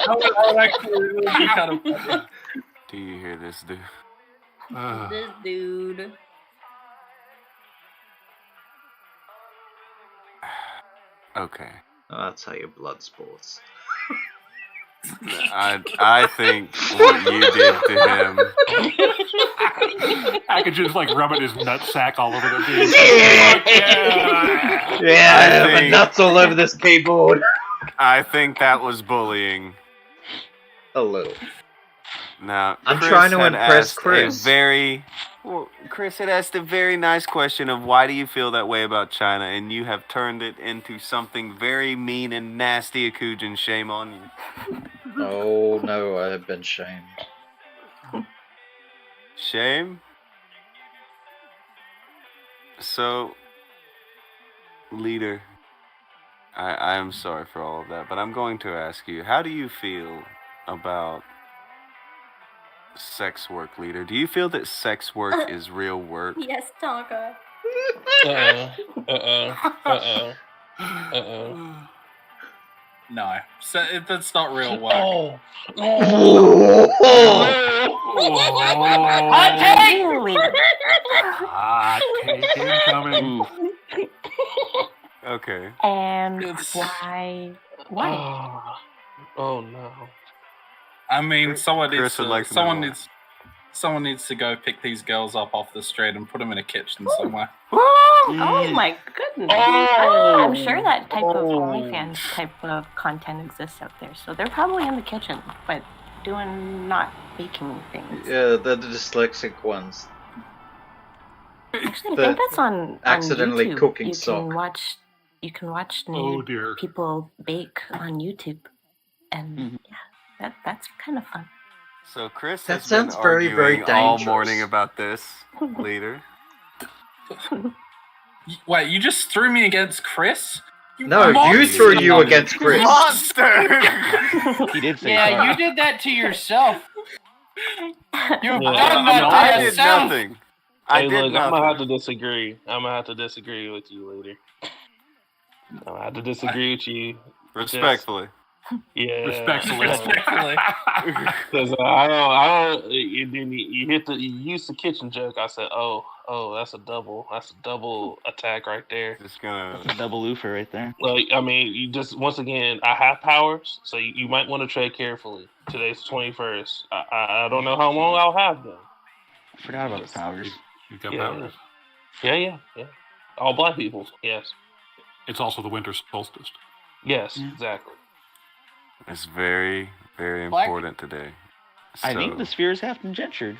would actually really be kind of funny. Do you hear this, dude? This dude. Okay. Oh, that's how your blood sports. I think what you did to him. I could just like rubbing his nutsack all over the dude. Yeah, I my think- nuts all over this keyboard. I think that was bullying. A little. Now, I'm Chris trying to had impress asked Chris. Chris had asked a very nice question of why do you feel that way about China, and you have turned it into something very mean and nasty, Akujin. Shame on you. Oh no, I have been shamed. Shame? So, Leader, I am sorry for all of that, but I'm going to ask you, how do you feel about sex work, Leader? Do you feel that sex work is real work? Yes, Tonka. No, so that's not real work. Oh, Hot take! Hot take incoming. Okay. And It's- why? Why? Oh no! I mean, someone needs Chris would to. like to know Someone why. needs. Someone needs to go pick these girls up off the street and put them in a kitchen somewhere. Oh my goodness! Oh. I'm sure that type of OnlyFans type of content exists out there. So they're probably in the kitchen, but not baking things. Yeah, they're the dyslexic ones. Actually, I the think that's on accidentally YouTube. cooking you sock. You can watch Oh nude dear. people bake on YouTube, and Mm-hmm. yeah, that's kind of fun. So Chris That has been sounds very, very arguing all dangerous. morning about this, Leader. Wait, you just threw me against Chris? No, you monster! threw you against Chris. Monster! He did say Yeah, sorry. you did that to yourself. You've Yeah. done that to I did yourself. nothing. I Hey, did look, I'm gonna have nothing. to disagree. I'm gonna have to disagree with you later. I'm gonna have to disagree with you. Respectfully. Yeah. Respectfully. Respectfully. Because I don't. You hit you used the kitchen joke. I said, oh, that's a double attack right there. Just gonna. That's a double loofer right there. Like, I mean, you just once again, I have powers, so you might want to tread carefully. Today's the 21st. I don't know how long I'll have them. I forgot about the powers. You've got Yeah. powers. Yeah. All black people. Yes. It's also the winter solstice. Yes. Exactly. It's very, very Black- important today. I think So- the sphere is half conjectured.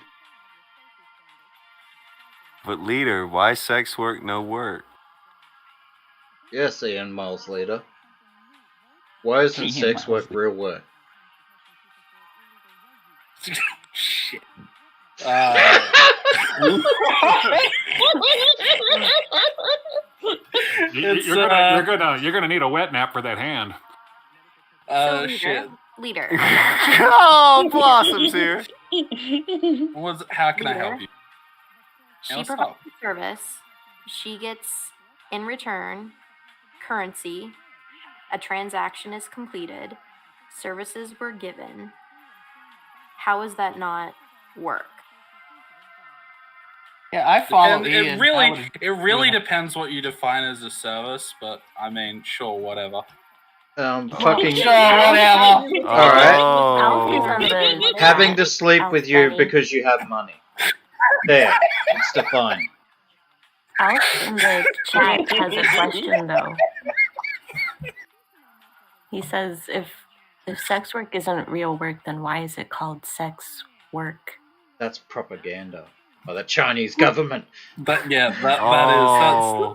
But Leader, why sex work no work? Yes, Ian Miles later. Why isn't Ian sex Miles work real work? Shit. You're gonna need a wet nap for that hand. Shit. Leader. Oh, Blossom's here. How can I help you? She provides a service. She gets, in return, currency. A transaction is completed. Services were given. How is that not work? Yeah, I follow And Ian. it really depends what you define as a service, but I mean, sure, whatever. Fucking. Sure, whatever. All right. Oh. Having to sleep with you because you have money. There, it's defined. Alf in the chat has a question though. He says, if sex work isn't real work, then why is it called sex work? That's propaganda by the Chinese government. That is.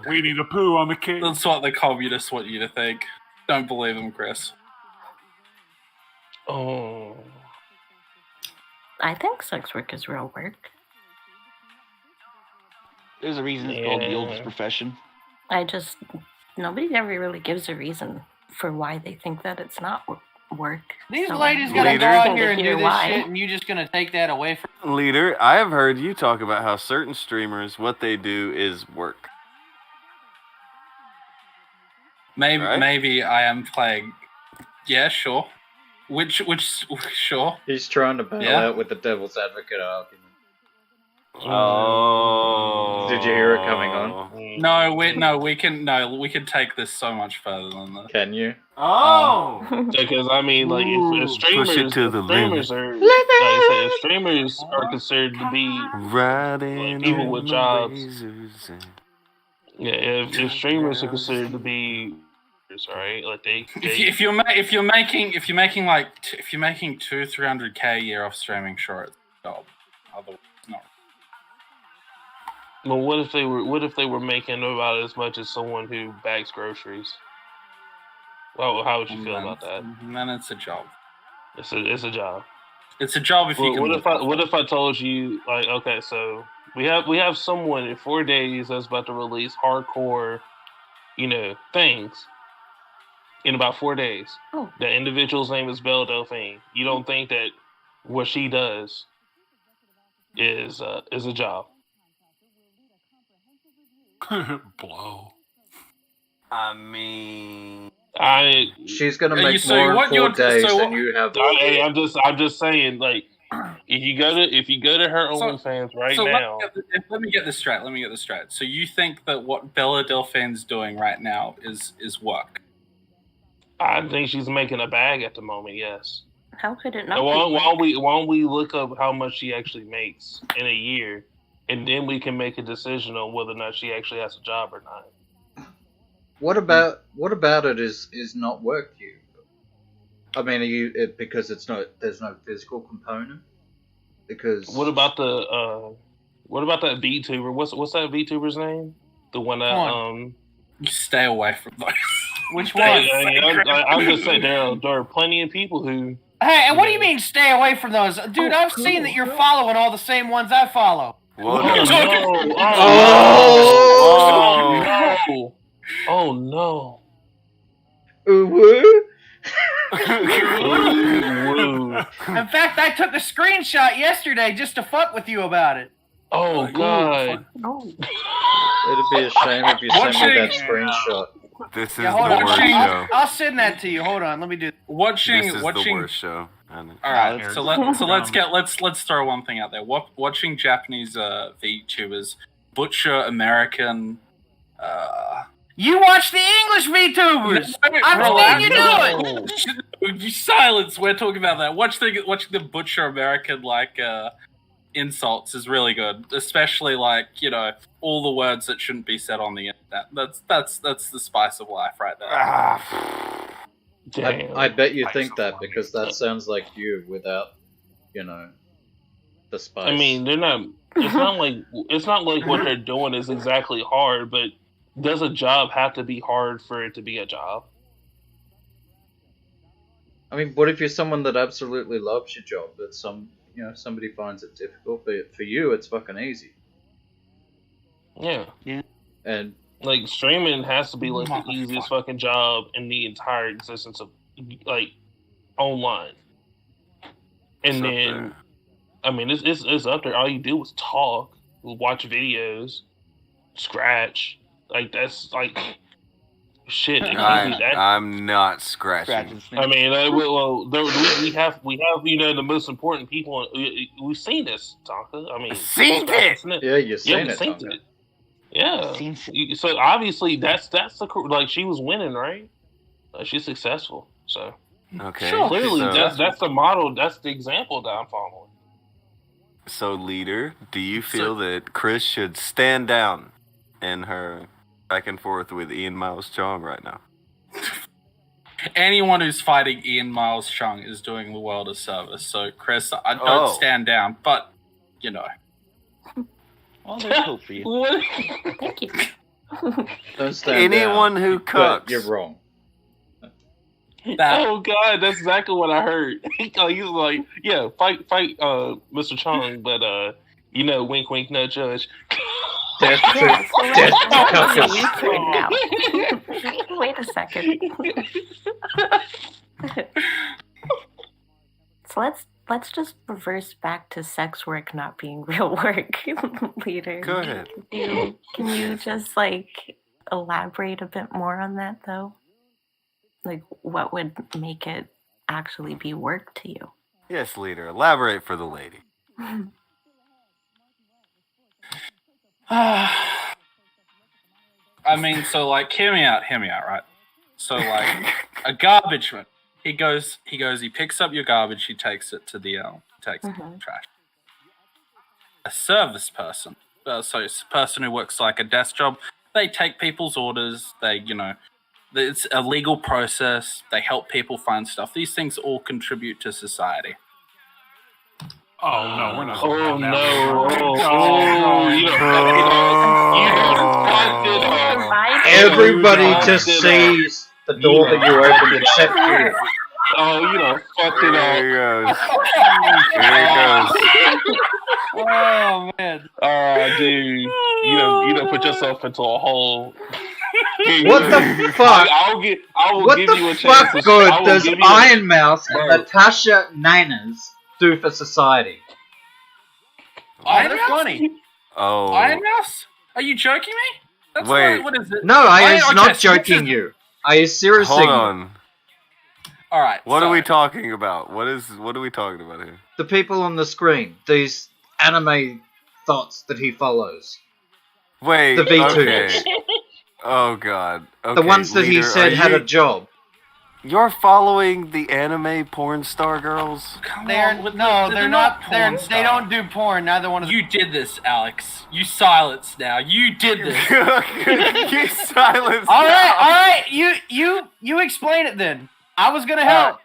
We need a poo on the cake. That's what the communists want you to think. Don't believe them, Chris. Oh. I think sex work is real work. There's a reason it's called the oldest profession. Nobody ever really gives a reason for why they think that it's not work. These So ladies gonna go out here and do this why. shit, and you just gonna take that away from. Leader, I have heard you talk about how certain streamers, what they do is work. Maybe I am playing. Yeah, sure. Which, sure. He's trying to battle out with the devil's advocate argument. Oh. Did you hear it coming on? We can take this so much further than that. Can you? Oh. Because I mean, like, if streamers, push it to the streamers limit. are, like I said, if streamers are considered to be Riding like, people with jobs. Yeah, if streamers are considered to be, right, like If you're making 200-300K a year off streaming, sure, it's a job. Otherwise, not. Well, what if they were making about as much as someone who bags groceries? Well, how would you feel about that? Then it's a job. It's a job. It's a job if you can. What if I told you, like, okay, so we have someone in 4 days that's about to release hardcore, things in about 4 days. Oh. The individual's name is Belle Delphine. You don't think that what she does is a job? Blow. I mean, she's gonna make more in 4 days than you have. I'm just saying, like, if you go to her OnlyFans now. Let me get this straight. So you think that what Bella Delphine's doing right now is work? I think she's making a bag at the moment. Yes. How could it not? Why don't we look up how much she actually makes in a year, and then we can make a decision on whether or not she actually has a job or not. What about it is not work to you? I mean, because there's no physical component? Because what about that VTuber? What's that VTuber's name? The one that Stay away from those. Which one? I'm just saying there are plenty of people who. Hey, and what do you mean stay away from those, dude? I've seen that you're following all the same ones I follow. Oh no! In fact, I took a screenshot yesterday just to fuck with you about it. Oh god! It'd be a shame if you sent me that screenshot. This is Yeah, hold the on. worst show. I'll send that to you. Hold on, let me do. This is the worst show. All right, so let's throw one thing out there. Watching Japanese VTubers butcher American. You watch the English VTubers. I've seen you do it. You silence. We're talking about that. Watching the butcher American insults is really good, especially all the words that shouldn't be said on the internet. That's the spice of life right there. I bet you think that because that sounds like you without, the spice. I mean, they're not. It's not like what they're doing is exactly hard, but does a job have to be hard for it to be a job? I mean, what if you're someone that absolutely loves your job, but somebody finds it difficult, but for you, it's fucking easy. Yeah. And like streaming has to be like the easiest fucking job in the entire existence of like online. And It's up then, there. I mean, it's up there. All you do is talk, watch videos, scratch. Like that's like shit. It can't be that. I'm not scratching. I mean, we have the most important people. We've seen this, Tonka. I mean, Seen it. Yeah, you've seen we've it, seen Tonka. it. Yeah. So obviously that's the like she was winning, right? She's successful. So Okay. clearly so, that's the model. That's the example that I'm following. So, leader, do you feel that Chris should stand down in her back and forth with Ian Miles Chong right now? Anyone who's fighting Ian Miles Chung is doing the world a service. So, Chris, I don't stand down, but Well, there's hope for you. Thank you. Don't stand Anyone down, who but cooks. you're wrong. Oh God, that's exactly what I heard. He's like, yeah, fight, Mr. Chong, but wink, wink, no judge. Wait a second. So let's just reverse back to sex work not being real work, leader. Go ahead. Can you just like elaborate a bit more on that though? Like what would make it actually be work to you? Yes, leader. Elaborate for the lady. I mean, so like, hear me out, right? So like, a garbage man, he picks up your garbage, he takes it to the trash. A service person, so it's a person who works like a desk job. They take people's orders. It's a legal process. They help people find stuff. These things all contribute to society. Oh no, we're not. Oh now. Everybody just sees the door that you opened except you. Oh, fucked it up. Here it goes. Oh man. Dude. You don't put yourself into a hole. What the fuck? I will what give the you a fuck chance. good does Iron Mouse and Natasha Nanas do for society? Iron Mouse? Funny. Oh. Iron Mouse? Are you joking me? That's Wait. what is it? No, I is not so joking you. I is seriously. Hold on. All right. What are we talking about? What are we talking about here? The people on the screen, these anime thoughts that he follows. Wait. The V2s. Okay. Oh god. Okay, the ones that he leader, said had a job. You're following the anime porn star girls? They're not. They don't do porn. Neither one of them. You did this, Alex. You silenced now. You did this. You silenced. All right. You explain it then. I was gonna help.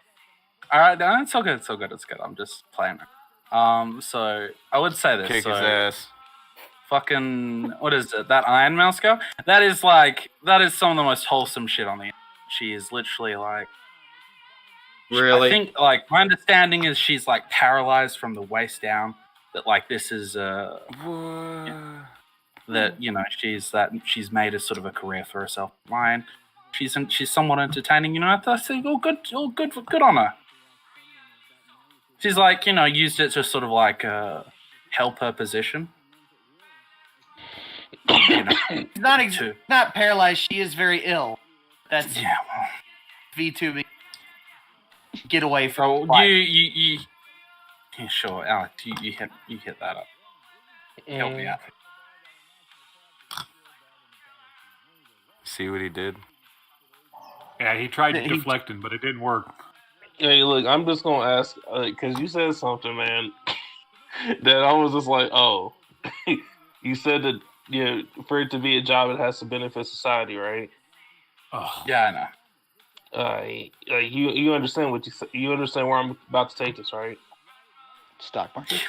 All right, no, it's all good. I'm just playing it. So I would say this. Kick so, his ass. Fucking, what is it? That Iron Mouse girl? That is some of the most wholesome shit on the internet. She is literally like. Really? I think like my understanding is she's like paralyzed from the waist down. That like this is that she's made a sort of a career for herself. Mine. She's somewhat entertaining. I think good on her. She's like used it to sort of like help her position. She's not paralyzed. She is very ill. That's V2. Get away from you. Yeah, sure, Alex. You hit that up. Help me out. See what he did? Yeah, he tried deflecting, but it didn't work. Hey, look, I'm just gonna ask because you said something, man, that I was just like, oh, you said that for it to be a job, it has to benefit society, right? Oh. Yeah, I know. You understand what you understand where I'm about to take this, right? Stock market.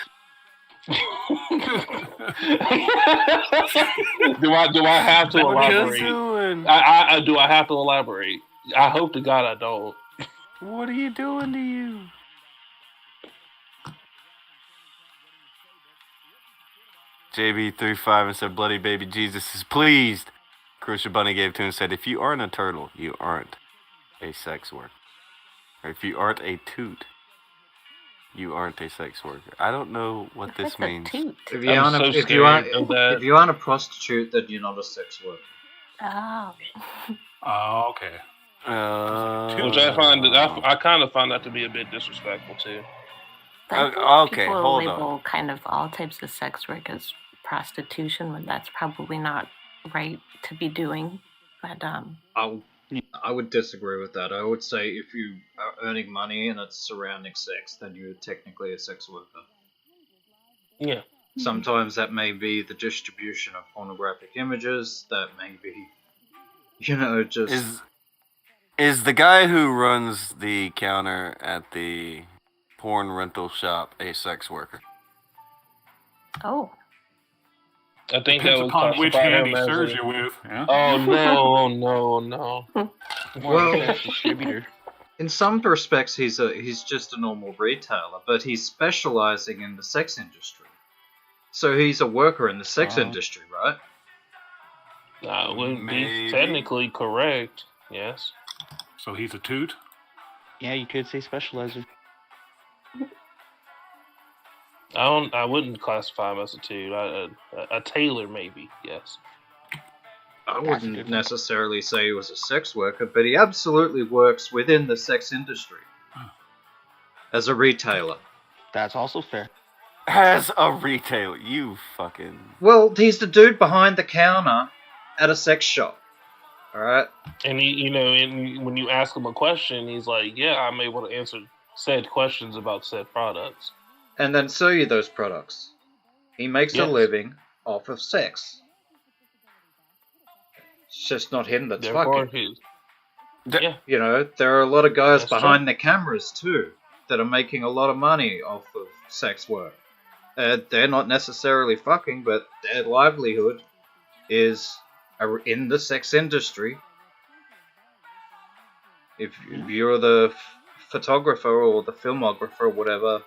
Do I have to elaborate? Do I have to elaborate? I hope to God I don't. What are you doing to you? JB35 and said, "Bloody baby Jesus is pleased." Crucial Bunny gave to him and said, "If you aren't a turtle, you aren't a sex worker. Or if you aren't a toot, you aren't a sex worker." I don't know what this means. If you aren't a prostitute, then you're not a sex worker. Oh. Oh, okay. Which I kind of find that to be a bit disrespectful too. Okay, People hold label on. kind of all types of sex work as prostitution when that's probably not right to be doing. But I would disagree with that. I would say if you are earning money and it's surrounding sex, then you're technically a sex worker. Yeah. Sometimes that may be the distribution of pornographic images. That may be, just... Is the guy who runs the counter at the porn rental shop a sex worker? Oh. I think Depends that would upon which classify hand him he as serves a- you with. Yeah? Oh no. Well, in some respects, he's just a normal retailer, but he's specializing in the sex industry. So he's a worker in the sex industry, right? That wouldn't be technically correct. Yes. So he's a toot? Yeah, you could say specializer. I wouldn't classify him as a toot. A tailor, maybe. Yes. I wouldn't necessarily say he was a sex worker, but he absolutely works within the sex industry as a retailer. That's also fair. As a retailer, you fucking... Well, he's the dude behind the counter at a sex shop. Alright? And and when you ask him a question, he's like, "Yeah, I'm able to answer said questions about said products." And then sell you those products. He makes a Yes. living off of sex. It's just not him that's Therefore, fucking. Yeah. There are a lot of guys That's behind true. the cameras too that are making a lot of money off of sex work. They're not necessarily fucking, but their livelihood is in the sex industry. If you're the photographer or the filmographer or whatever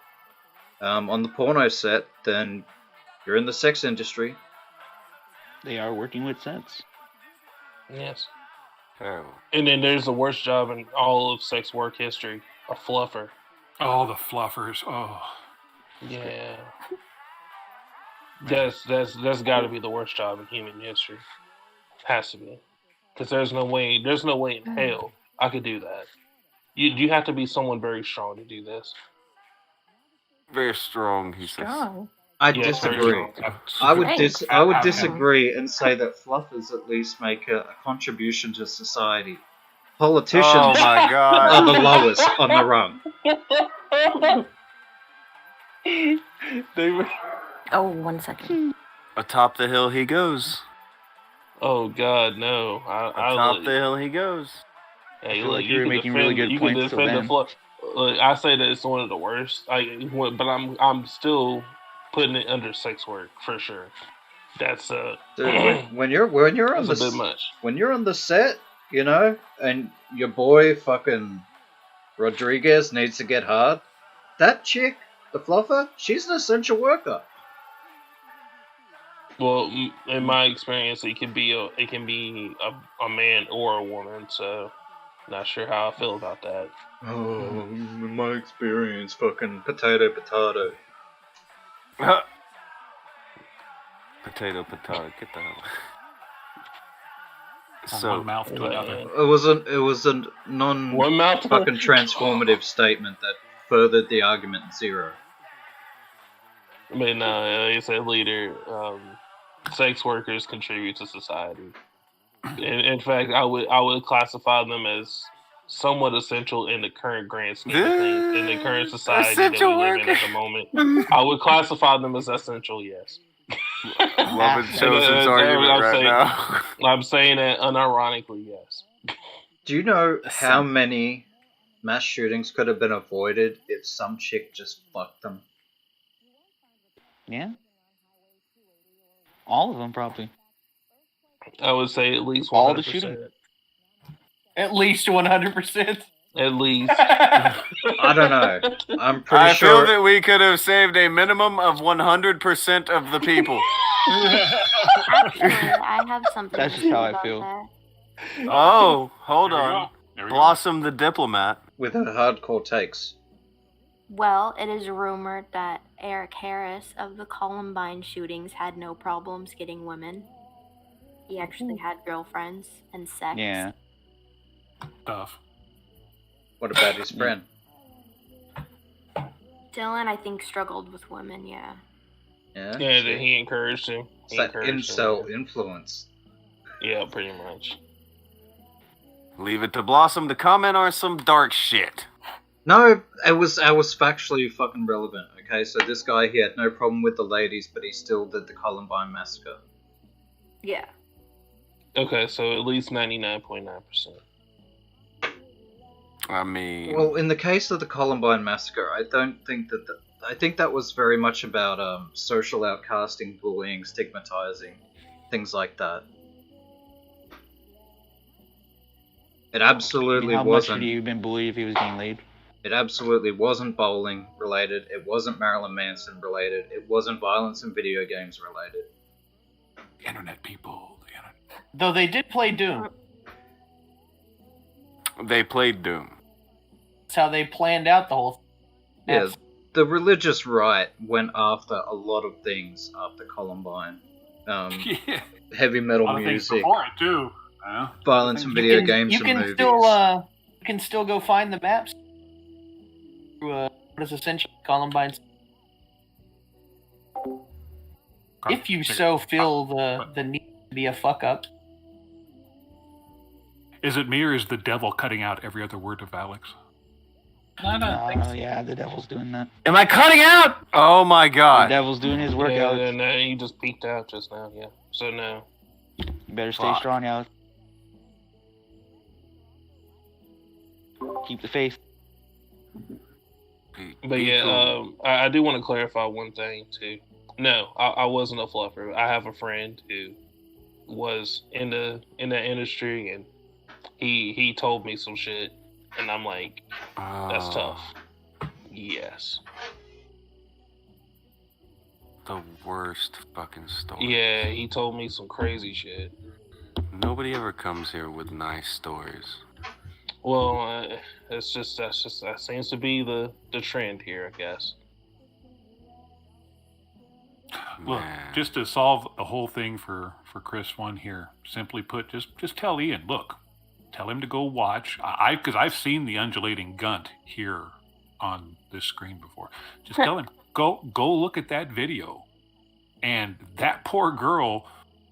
on the porno set, then you're in the sex industry. They are working with sense. Yes. Terrible. And then there's the worst job in all of sex work history: a fluffer. Oh, the fluffers. Oh. Yeah. That's got to be the worst job in human history. Has to be, because there's no way in hell I could do that. You have to be someone very strong to do this. Very strong, he says. I Yes, very disagree. strong. I would disagree and say that fluffers at least make a contribution to society. Politicians Oh my God. are the lowest on the rung. Oh, 1 second. Atop the hill he goes. Oh God, no! Atop the hill he goes. Hey, feel look, like you were making really good you points can till defend the then. fluff. Look, I say that it's one of the worst. But I'm still putting it under sex work for sure. That's Dude, when you're on that's a bit the much. when you're on the set, and your boy fucking Rodriguez needs to get hard, that chick, the fluffer, she's an essential worker. Well, in my experience, it can be a man or a woman. So, not sure how I feel about that. Oh, in my experience, fucking potato. Potato, get the hell. From one mouth to another. It was a non One mouth. fucking transformative statement that furthered the argument zero. I mean, like I said later, sex workers contribute to society. In fact, I would classify them as somewhat essential in the current grand scheme of things, in the current society that we live in at the moment. I would classify them as essential, yes. Loving Chosen's argument right now. I'm saying that unironically, yes. Do you know how many mass shootings could have been avoided if some chick just fucked them? Yeah. All of them, probably. I would say at least 100%. All the shooting. At least 100%. At least. I don't know. I'm pretty I sure. feel that we could have saved a minimum of 100% of the people. Actually, I have something That's to just say how I about feel. that. Oh, hold There we on. go. There we go. Blossom the diplomat. With her hardcore takes. Well, it is rumored that Eric Harris of the Columbine shootings had no problems getting women. He actually had girlfriends and sex. Yeah. Stuff. What about his friend? Dylan, I think, struggled with women, yeah. Yeah. Yeah, that he encouraged him. It's that incel influence. Yeah, pretty much. Leave it to Blossom to comment on some dark shit. No, I was factually fucking relevant. Okay, so this guy, he had no problem with the ladies, but he still did the Columbine massacre. Yeah. Okay, so at least 99.9%. I mean, Well, in the case of the Columbine massacre, I don't think that. I think that was very much about social outcasting, bullying, stigmatizing, things like that. It absolutely How much wasn't. would he have been bullied if he was getting laid? It absolutely wasn't bowling related. It wasn't Marilyn Manson related. It wasn't violence in video games related. Internet people. The internet. Though they did play Doom. they played Doom. That's how they planned out the whole thing. Yeah, the religious right went after a lot of things after Columbine. Yeah. Heavy metal A lot of things music, before it too. violence in video games and movies. You can still go find the maps. What is essentially Columbine. If you so feel the need to be a fuck up. Is it me or is the devil cutting out every other word of Alex? I don't think so. Yeah, the devil's doing that. Am I cutting out? Oh my The god. devil's doing his work, Yeah, Alex. no, he just peeked out just now, yeah. So no. You better stay Fuck. strong, Alex. Keep the faith. But yeah, I do want to clarify one thing too. No, I wasn't a fluffer. I have a friend who was in that industry, and he told me some shit, and I'm like, that's tough. Yes. The worst fucking story. Yeah, he told me some crazy shit. Nobody ever comes here with nice stories. Well, that seems to be the trend here, I guess. Look, just to solve the whole thing for Chris One here, simply put, just tell Ian, look, tell him to go watch. Because I've seen the undulating gunt here on this screen before. Just tell him, go look at that video. And that poor girl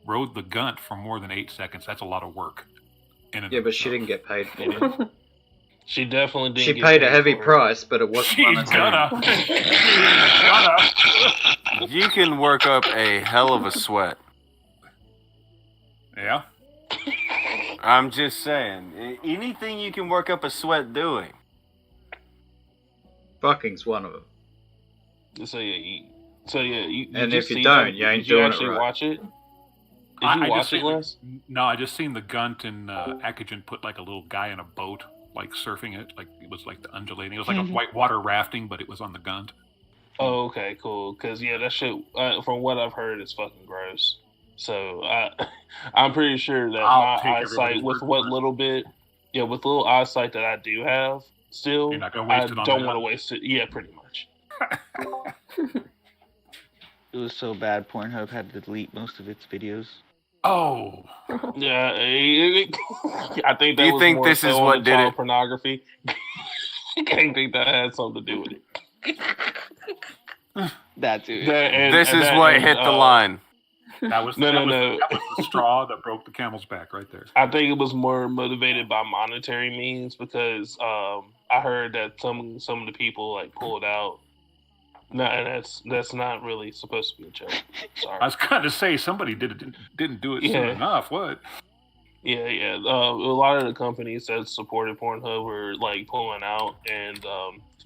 rode the gunt for more than 8 seconds. That's a lot of work. Yeah, but she didn't get paid for it. She definitely didn't. She get paid a heavy for it. price, but it wasn't monetary. You can work up a hell of a sweat. Yeah? I'm just saying. Anything you can work up a sweat doing. Fucking's one of them. So you And just if you see don't, that? you ain't Did you doing it actually right. watch it? Did you I watch it, Les? No, I just seen the gunt and Akujin put like a little guy in a boat, like surfing it, like it was like the undulating. It was like a white water rafting, but it was on the gunt. Oh, okay, cool. Because yeah, that shit. From what I've heard, is fucking gross. So I'm pretty sure that I'll my take eyesight, everybody's with word what for it. little bit, with little eyesight that I do have, still, You're not gonna waste I it on don't that? want to waste it. Yeah, pretty much. It was so bad, Pornhub had to delete most of its videos. Oh. Yeah, I think that You was think more this so is on what the did child it? pornography. I think that had something to do with it. That too. This is what hit the line. That was No. That was the straw that broke the camel's back right there. I think it was more motivated by monetary means because I heard that some of the people like pulled out. No, and that's not really supposed to be a joke. Sorry. I was going to say somebody didn't do it soon Yeah. enough. What? Yeah. A lot of the companies that supported Pornhub were like pulling out, and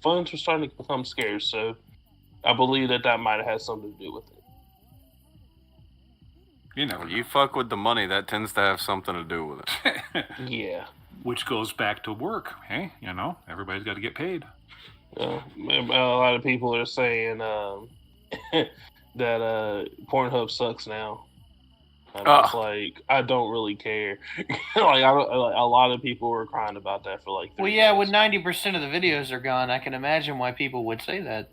funds were starting to become scarce. So I believe that might have had something to do with it. You know, You fuck with the money, that tends to have something to do with it. Yeah. Which goes back to work. Hey, everybody's got to get paid. A lot of people are saying that Pornhub sucks now. I'm just like, I don't really care. A lot of people were crying about that for like 3 Well, yeah, when 90% of the videos are gone, I can imagine why people would say that.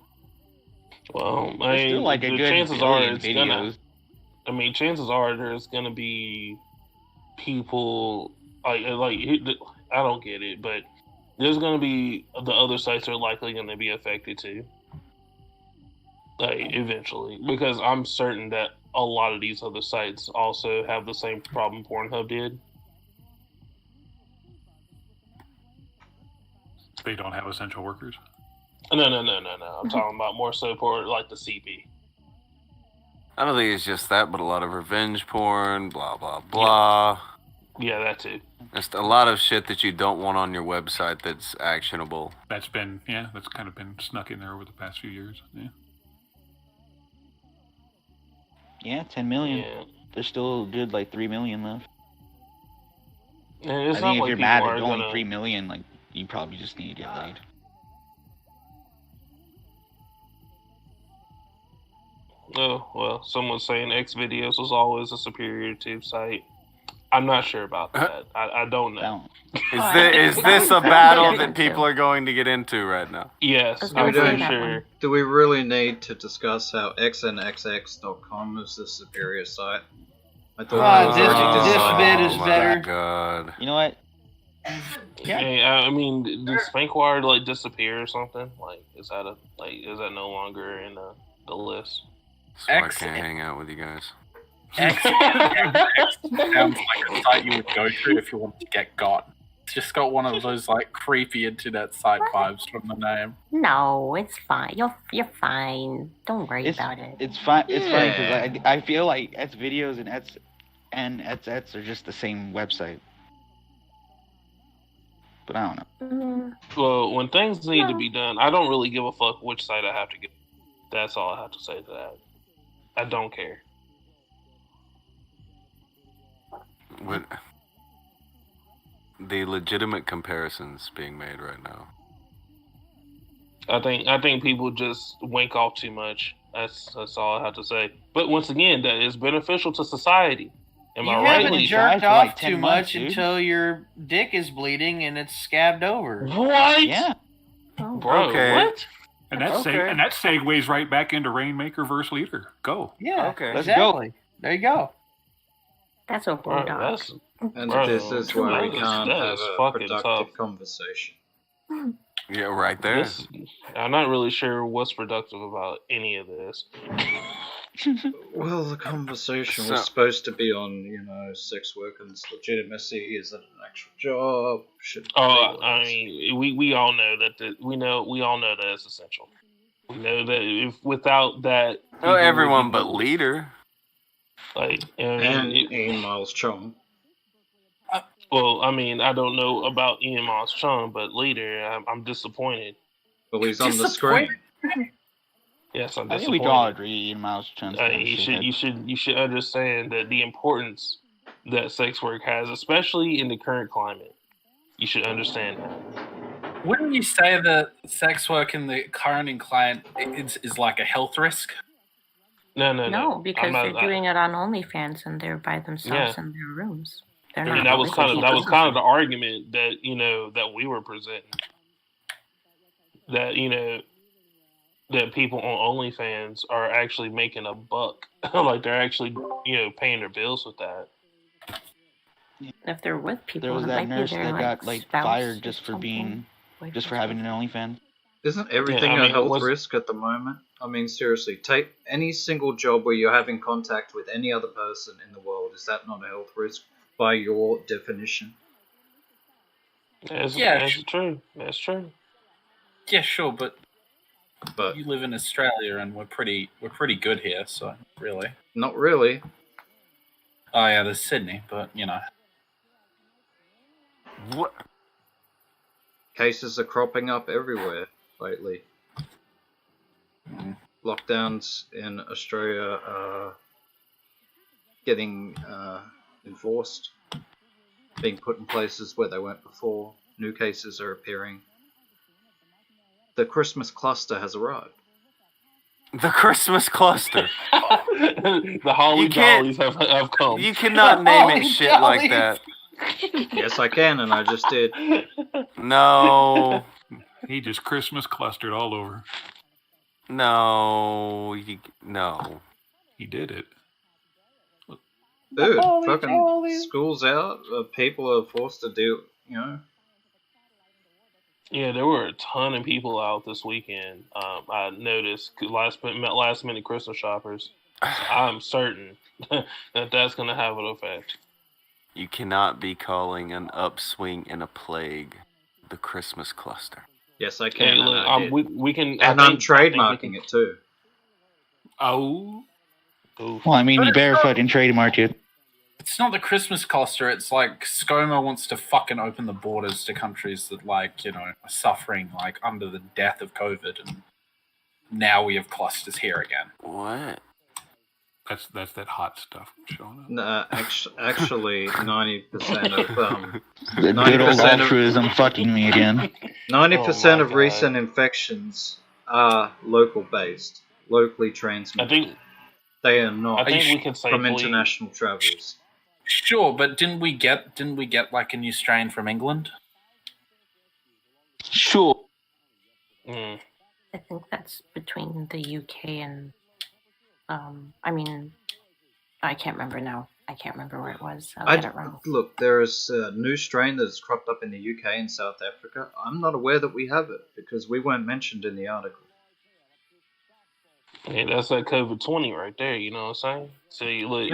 Well, There's still like a good chances are billion it's videos. chances are there's gonna be people I don't get it, but there's gonna be the other sites are likely gonna be affected too. Eventually, because I'm certain that a lot of these other sites also have the same problem Pornhub did. They don't have essential workers? No. I'm talking about more so for like the CP. I don't think it's just that, but a lot of revenge porn, blah, blah, blah. Yeah, that too. Just a lot of shit that you don't want on your website that's actionable. That's kind of been snuck in there over the past few years. Yeah. Yeah, 10 million. Yeah. There's still a good 3 million left. And I think if you're mad at only 3 million, you probably just need to get laid. Oh, well, someone's saying X videos was always a superior tube site. I'm not sure about that. I don't know. Is this a battle that people are going to get into right now? Yes, I'm pretty sure. Do we really need to discuss how xnxx.com is the superior site? I thought this bit is better. God. You know what? Yeah, I mean, did Spankwire disappear or something? Is that no longer in the list? So I can't hang out with you guys. X sounds like a site you would go to if you wanted to get got. It's just got one of those creepy internet site vibes from the name. No, it's fine. You're fine. Don't worry about it. It's fine. It's funny because I feel like Ets videos and Ets are just the same website. But I don't know. Well, when things need to be done, I don't really give a fuck which site I have to get. That's all I have to say to that. I don't care. What the legitimate comparisons being made right now? I think people just wink off too much. That's all I have to say. But once again, that is beneficial to society. Am I right? You haven't jerked off too much until your dick is bleeding and it's scabbed over. What? Yeah. Oh, bro, okay. What? And that segues right back into Rainmaker versus Leader. Go. Yeah. Okay. Let's go. There you go. That's a bulldog. And this is why we can't have a productive conversation. Yeah, right there. I'm not really sure what's productive about any of this. Well, the conversation was supposed to be on, sex work and its legitimacy. Is it an actual job? I mean, we all know that. We all know that it's essential. We know that if without that, everyone but Leader. And Ian Miles Chong. Well, I mean, I don't know about Ian Miles Chong, but Leader, I'm disappointed. Well, he's on the screen. Yes, I'm disappointed. I think we can all agree Ian Miles Chong. You should understand that the importance that sex work has, especially in the current climate. You should understand that. Wouldn't you say that sex work in the current climate is like a health risk? No, because they're doing it on OnlyFans and they're by themselves in their rooms. They're not. That was kind of the argument that that we were presenting. That that people on OnlyFans are actually making a buck, like they're actually paying their bills with that. If they're with people, there was that nurse that got fired just for having an OnlyFans. Isn't everything a health risk at the moment? I mean, seriously, take any single job where you're having contact with any other person in the world. Is that not a health risk by your definition? That's true. That's true. Yeah, sure, but you live in Australia and we're pretty good here, so really. Not really. Oh yeah, there's Sydney, but What? Cases are cropping up everywhere lately. Lockdowns in Australia are getting enforced. being put in places where they weren't before. New cases are appearing. The Christmas cluster has arrived. The Christmas cluster. The Holly Jollies have come. You cannot name it shit like that. Yes, I can, and I just did. No. He just Christmas clustered all over. No. No. He did it. Dude, fucking school's out. People are forced to do, Yeah, there were a ton of people out this weekend. I noticed last minute Christmas shoppers. I'm certain that's going to have an effect. You cannot be calling an upswing in a plague the Christmas cluster. Yes, I can. Hey, look, we can. And I'm trademarking it too. Oh. Well, I mean, you better fucking trademark it. It's not the Christmas cluster. It's like ScoMo wants to fucking open the borders to countries that, like, are suffering, like, under the death of COVID, and now we have clusters here again. What? That's that hot stuff showing up. No, actually, 90% of The good old altruism fucking me again. 90% of recent infections are local based, locally transmitted. I think they are not I think we can from safely... international travelers. Sure, but didn't we get like a new strain from England? Sure. I think that's between the UK and I mean, I can't remember now. I can't remember where it was. I'll get it wrong. Look, there is a new strain that has cropped up in the UK and South Africa. I'm not aware that we have it because we weren't mentioned in the article. Yeah, that's like COVID-20 right there. You know what I'm saying? So you look,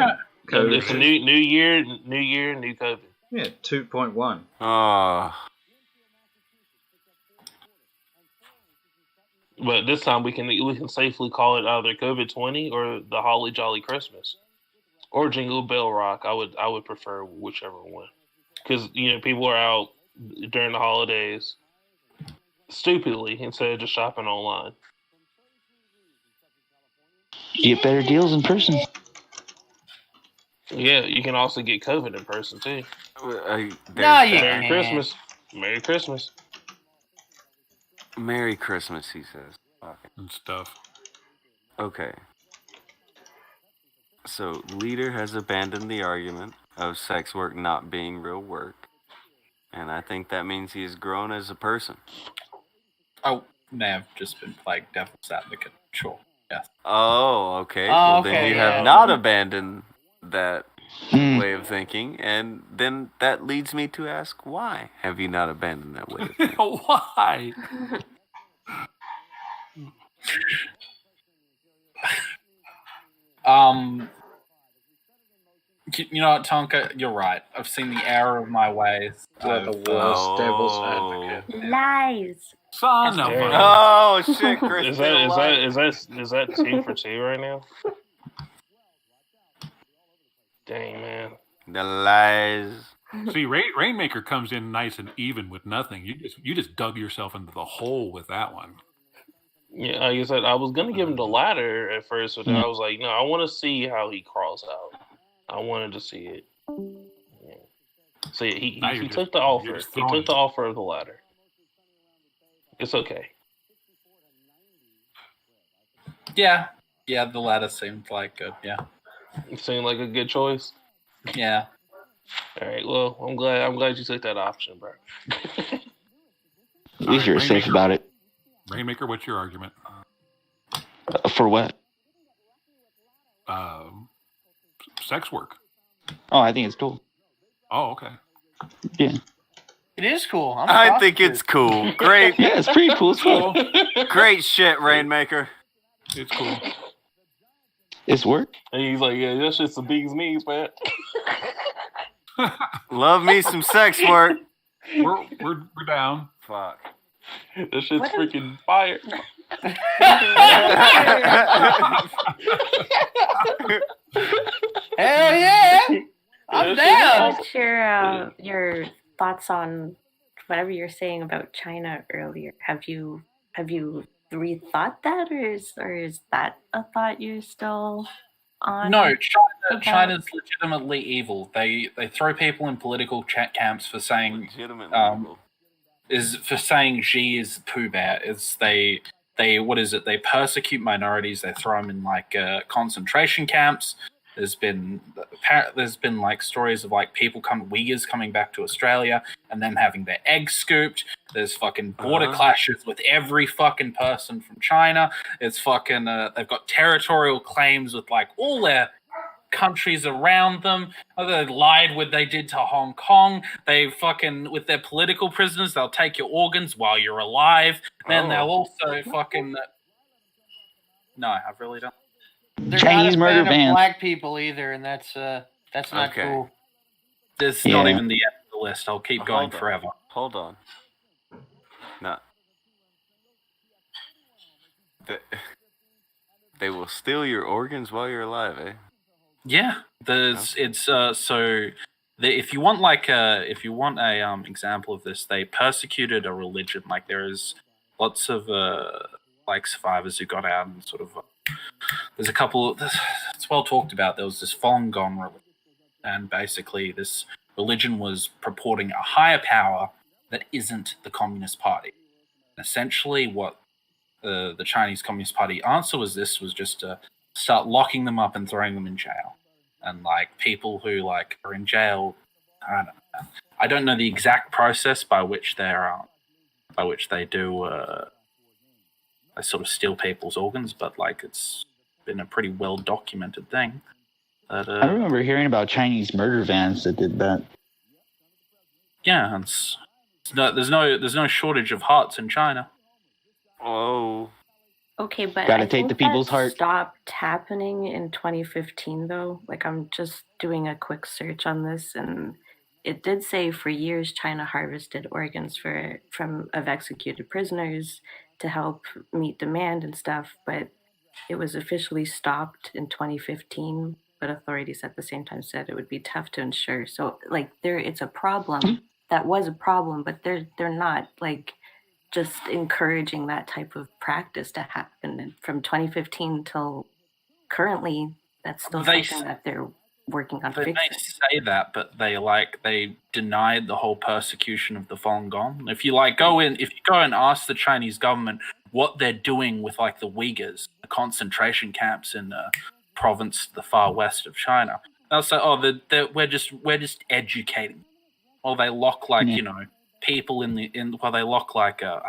COVID. it's a new year, new COVID. Yeah, 2.1. But this time we can safely call it either COVID-20 or the Holly Jolly Christmas, or Jingle Bell Rock. I would prefer whichever one, because people are out during the holidays stupidly instead of just shopping online. You get better deals in person. Yeah, you can also get COVID in person too. Merry Christmas. Merry Christmas. Merry Christmas, he says. And stuff. Okay. So, Leader has abandoned the argument of sex work not being real work. And I think that means he has grown as a person. Oh, may have just been playing devil's advocate. Sure. Yes. Oh, okay. Oh, Well, okay, then you yeah. have not abandoned that way of thinking. And then that leads me to ask, why have you not abandoned that way of thinking? Why? You know what, Tonka? You're right. I've seen the error of my ways. You're the worst devil's advocate. Lies. Son of a... Oh, shit, Chris. Is that 2 for 2 right now? Dang, man. The lies. See, Rainmaker comes in nice and even with nothing. You just dug yourself into the hole with that one. Yeah, like I said, I was gonna give him the ladder at first, but then I was like, no, I want to see how he crawls out. I wanted to see it. Yeah. So yeah, he took the offer. He took the offer of the ladder. It's okay. Yeah, the ladder seemed like good. Yeah, it seemed like a good choice. Yeah. All right. Well, I'm glad you took that option, bro. At least you're safe about it. Rainmaker, what's your argument? For what? Sex work. Oh, I think it's cool. Oh, okay. Yeah. It is cool. I think it's cool. Great. Yeah, it's pretty cool. It's cool. Great shit, Rainmaker. It's cool. It's work. And he's like, yeah, that shit's some bees knees, man. Love me some sex work. We're down. Fuck. That shit's freaking fire. Hell yeah! I'm down. What's your thoughts on whatever you're saying about China earlier? Have you rethought that, or is that a thought you're still on? No, about- China's legitimately evil. They throw people in political chat camps for saying for saying Xi is Pooh Bear. They what is it? They persecute minorities. They throw them in like concentration camps. There's been like stories of like Uyghurs coming back to Australia and then having their eggs scooped. There's fucking border clashes with every fucking person from China. It's fucking they've got territorial claims with like all their countries around them. They lied what they did to Hong Kong. They fucking with their political prisoners, they'll take your organs while you're alive. Then they'll also fucking no, I really don't. They're Chinese not a murder fan bans. of black people either, and that's not cool. This is not even the end of the list. I'll keep going forever. Hold on. No. They will steal your organs while you're alive, eh? Yeah, if you want a example of this, they persecuted a religion. Like there is lots of like survivors who got out and sort of there's a couple. It's well talked about. There was this Falun Gong religion, and basically this religion was purporting a higher power that isn't the Communist Party. Essentially, what the Chinese Communist Party answer was just to start locking them up and throwing them in jail. And like people who like are in jail, I don't know the exact process by which they do they sort of steal people's organs, but like it's been a pretty well documented thing. That, I remember hearing about Chinese murder vans that did that. Yeah, and there's no shortage of hearts in China. Oh. Okay, but Gotta I take think the people's that heart. stopped happening in 2015, though. Like, I'm just doing a quick search on this, and it did say for years China harvested organs from executed prisoners to help meet demand and stuff, but it was officially stopped in 2015. But authorities at the same time said it would be tough to ensure. So, like, it's a problem. That was a problem, but they're not like just encouraging that type of practice to happen. And from 2015 till currently, that's still something that they're working on fixing. They say that, but they denied the whole persecution of the Falun Gong. If you go and ask the Chinese government what they're doing with like the Uyghurs, the concentration camps in province the far west of China, they'll say, we're just educating. Or they lock people they lock like all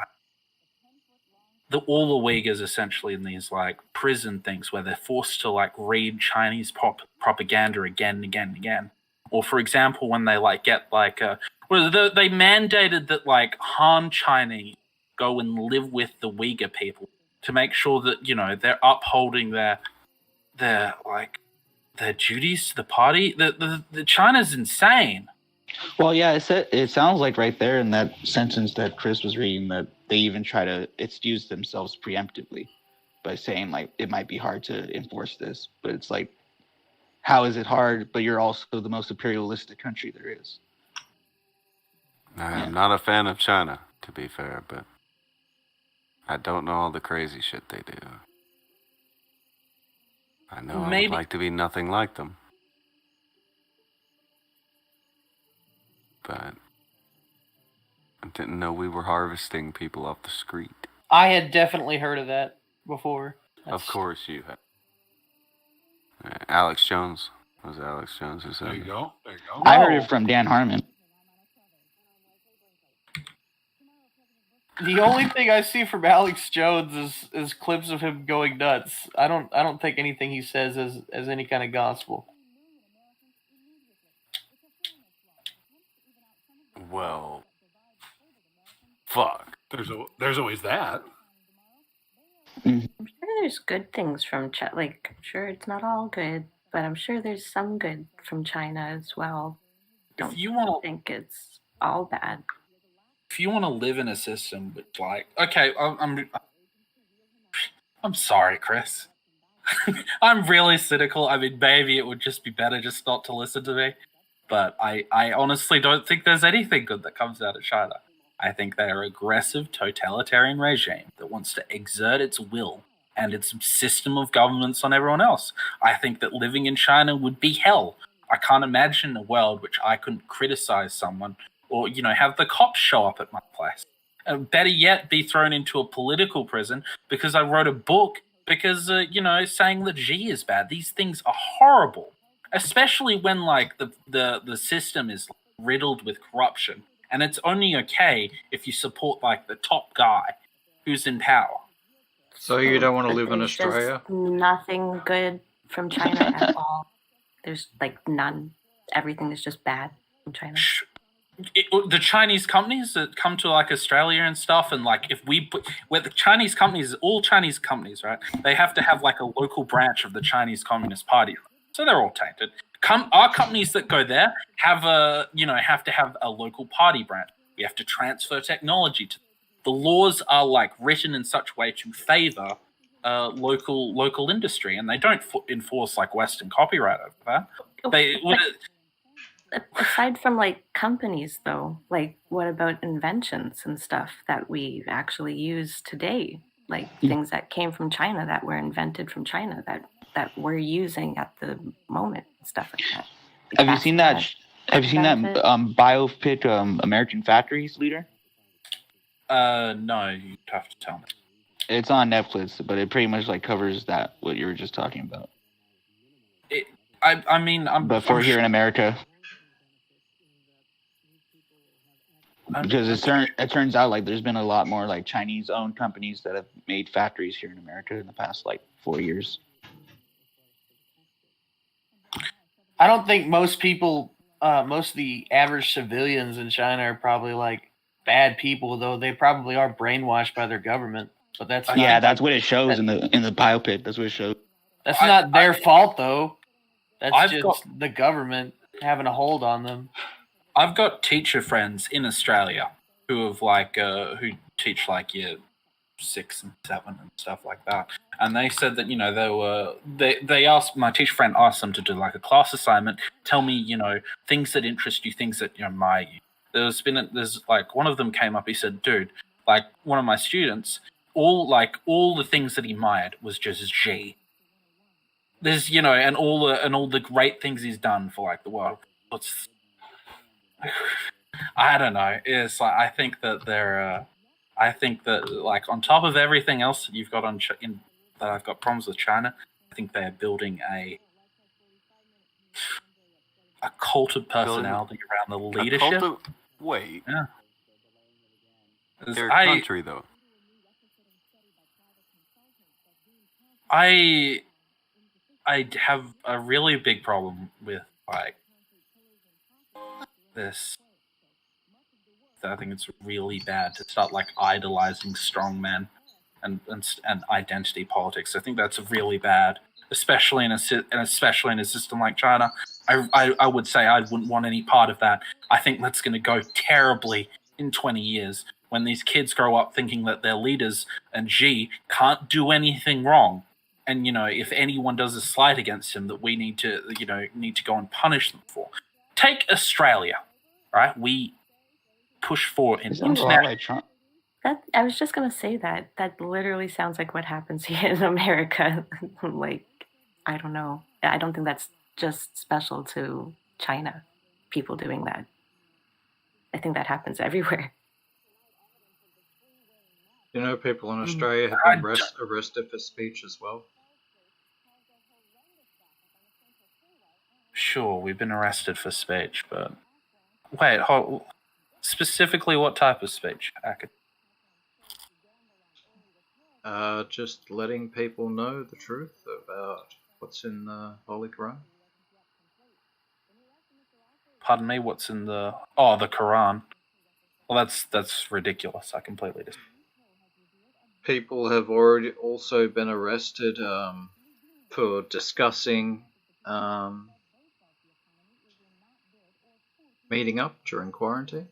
the Uyghurs essentially in these like prison things where they're forced to like read Chinese propaganda again and again and again. Or for example, when they like get like they mandated that like Han Chinese go and live with the Uyghur people to make sure that they're upholding their duties to the party. The China's insane. Well, yeah, it sounds like right there in that sentence that Chris was reading that they even try to excuse themselves preemptively by saying like it might be hard to enforce this, but it's like, how is it hard? But you're also the most imperialistic country there is. I'm not a fan of China, to be fair, but I don't know all the crazy shit they do. I know I would like to be nothing like them. But I didn't know we were harvesting people off the street. I had definitely heard of that before. Of course you have. Alex Jones. Was it Alex Jones who said There you go. There you go. I heard it from Dan Harmon. The only thing I see from Alex Jones is clips of him going nuts. I don't take anything he says as any kind of gospel. Well, fuck. There's always that. I'm sure there's good things from China. Like, I'm sure it's not all good, but I'm sure there's some good from China as well. If you want to think it's all bad. If you want to live in a system with like, okay, I'm sorry, Chris. I'm really cynical. I mean, maybe it would just be better just not to listen to me. But I honestly don't think there's anything good that comes out of China. I think they are an aggressive, totalitarian regime that wants to exert its will and its system of governments on everyone else. I think that living in China would be hell. I can't imagine a world which I couldn't criticize someone or, have the cops show up at my place. Better yet, be thrown into a political prison because I wrote a book because, saying that G is bad. These things are horrible, especially when, the system is riddled with corruption. And it's only okay if you support, the top guy who's in power. So you don't want to But live in there's Australia? just nothing good from China at all. There's none. Everything is just bad in China. The Chinese companies that come to Australia and stuff, and if we put where the Chinese companies, all Chinese companies, right? They have to have a local branch of the Chinese Communist Party, so they're all tainted. Our companies that go there have have to have a local party branch. We have to transfer technology to them. The laws are written in such a way to favor local industry, and they don't enforce Western copyright over that. Aside from companies though, what about inventions and stuff that we actually use today? Things that came from China that were invented from China that we're using at the moment, stuff like that. Have you seen that? Have you seen that biopic, American Factories Leader? No, you'd have to tell me. It's on Netflix, but it pretty much covers what you were just talking about. I'm here in America. Because it turns out there's been a lot more Chinese-owned companies that have made factories here in America in the past 4 years. I don't think most people, most of the average civilians in China are probably bad people, though they probably are brainwashed by their government. But that's that's what it shows in the biopic. That's what it shows. That's not their fault, though. That's the government having a hold on them. I've got teacher friends in Australia who have who teach year 6 and 7 and stuff like that, and they said that they asked, my teacher friend asked them to do a class assignment. Tell me things that interest you, things that admire you. There's one of them came up. He said, "Dude, one of my students, all the things that he admired was just G. There's and all the great things he's done for the world. I don't know. It's I think that they're. I think that on top of everything else that you've got that I've got problems with China, I think they're building a cult of personality around the leadership. Wait. Yeah. Their country, though. I have a really big problem with this. I think it's really bad to start idolizing strong men and identity politics. I think that's really bad, especially in a system like China. I would say I wouldn't want any part of that. I think that's going to go terribly in 20 years when these kids grow up thinking that their leaders and G can't do anything wrong. And, if anyone does a slight against him, that we need to go and punish them for. Take Australia, right? We push for an international... I was just going to say that. That literally sounds like what happens here in America. I don't know. I don't think that's just special to China, people doing that. I think that happens everywhere. People in Australia have been arrested for speech as well. Sure, we've been arrested for speech, but... Wait, specifically what type of speech? Just letting people know the truth about what's in the Holy Quran. Pardon me, what's in the... Oh, the Quran. Well, that's ridiculous. I completely disagree. People have already also been arrested for discussing meeting up during quarantine.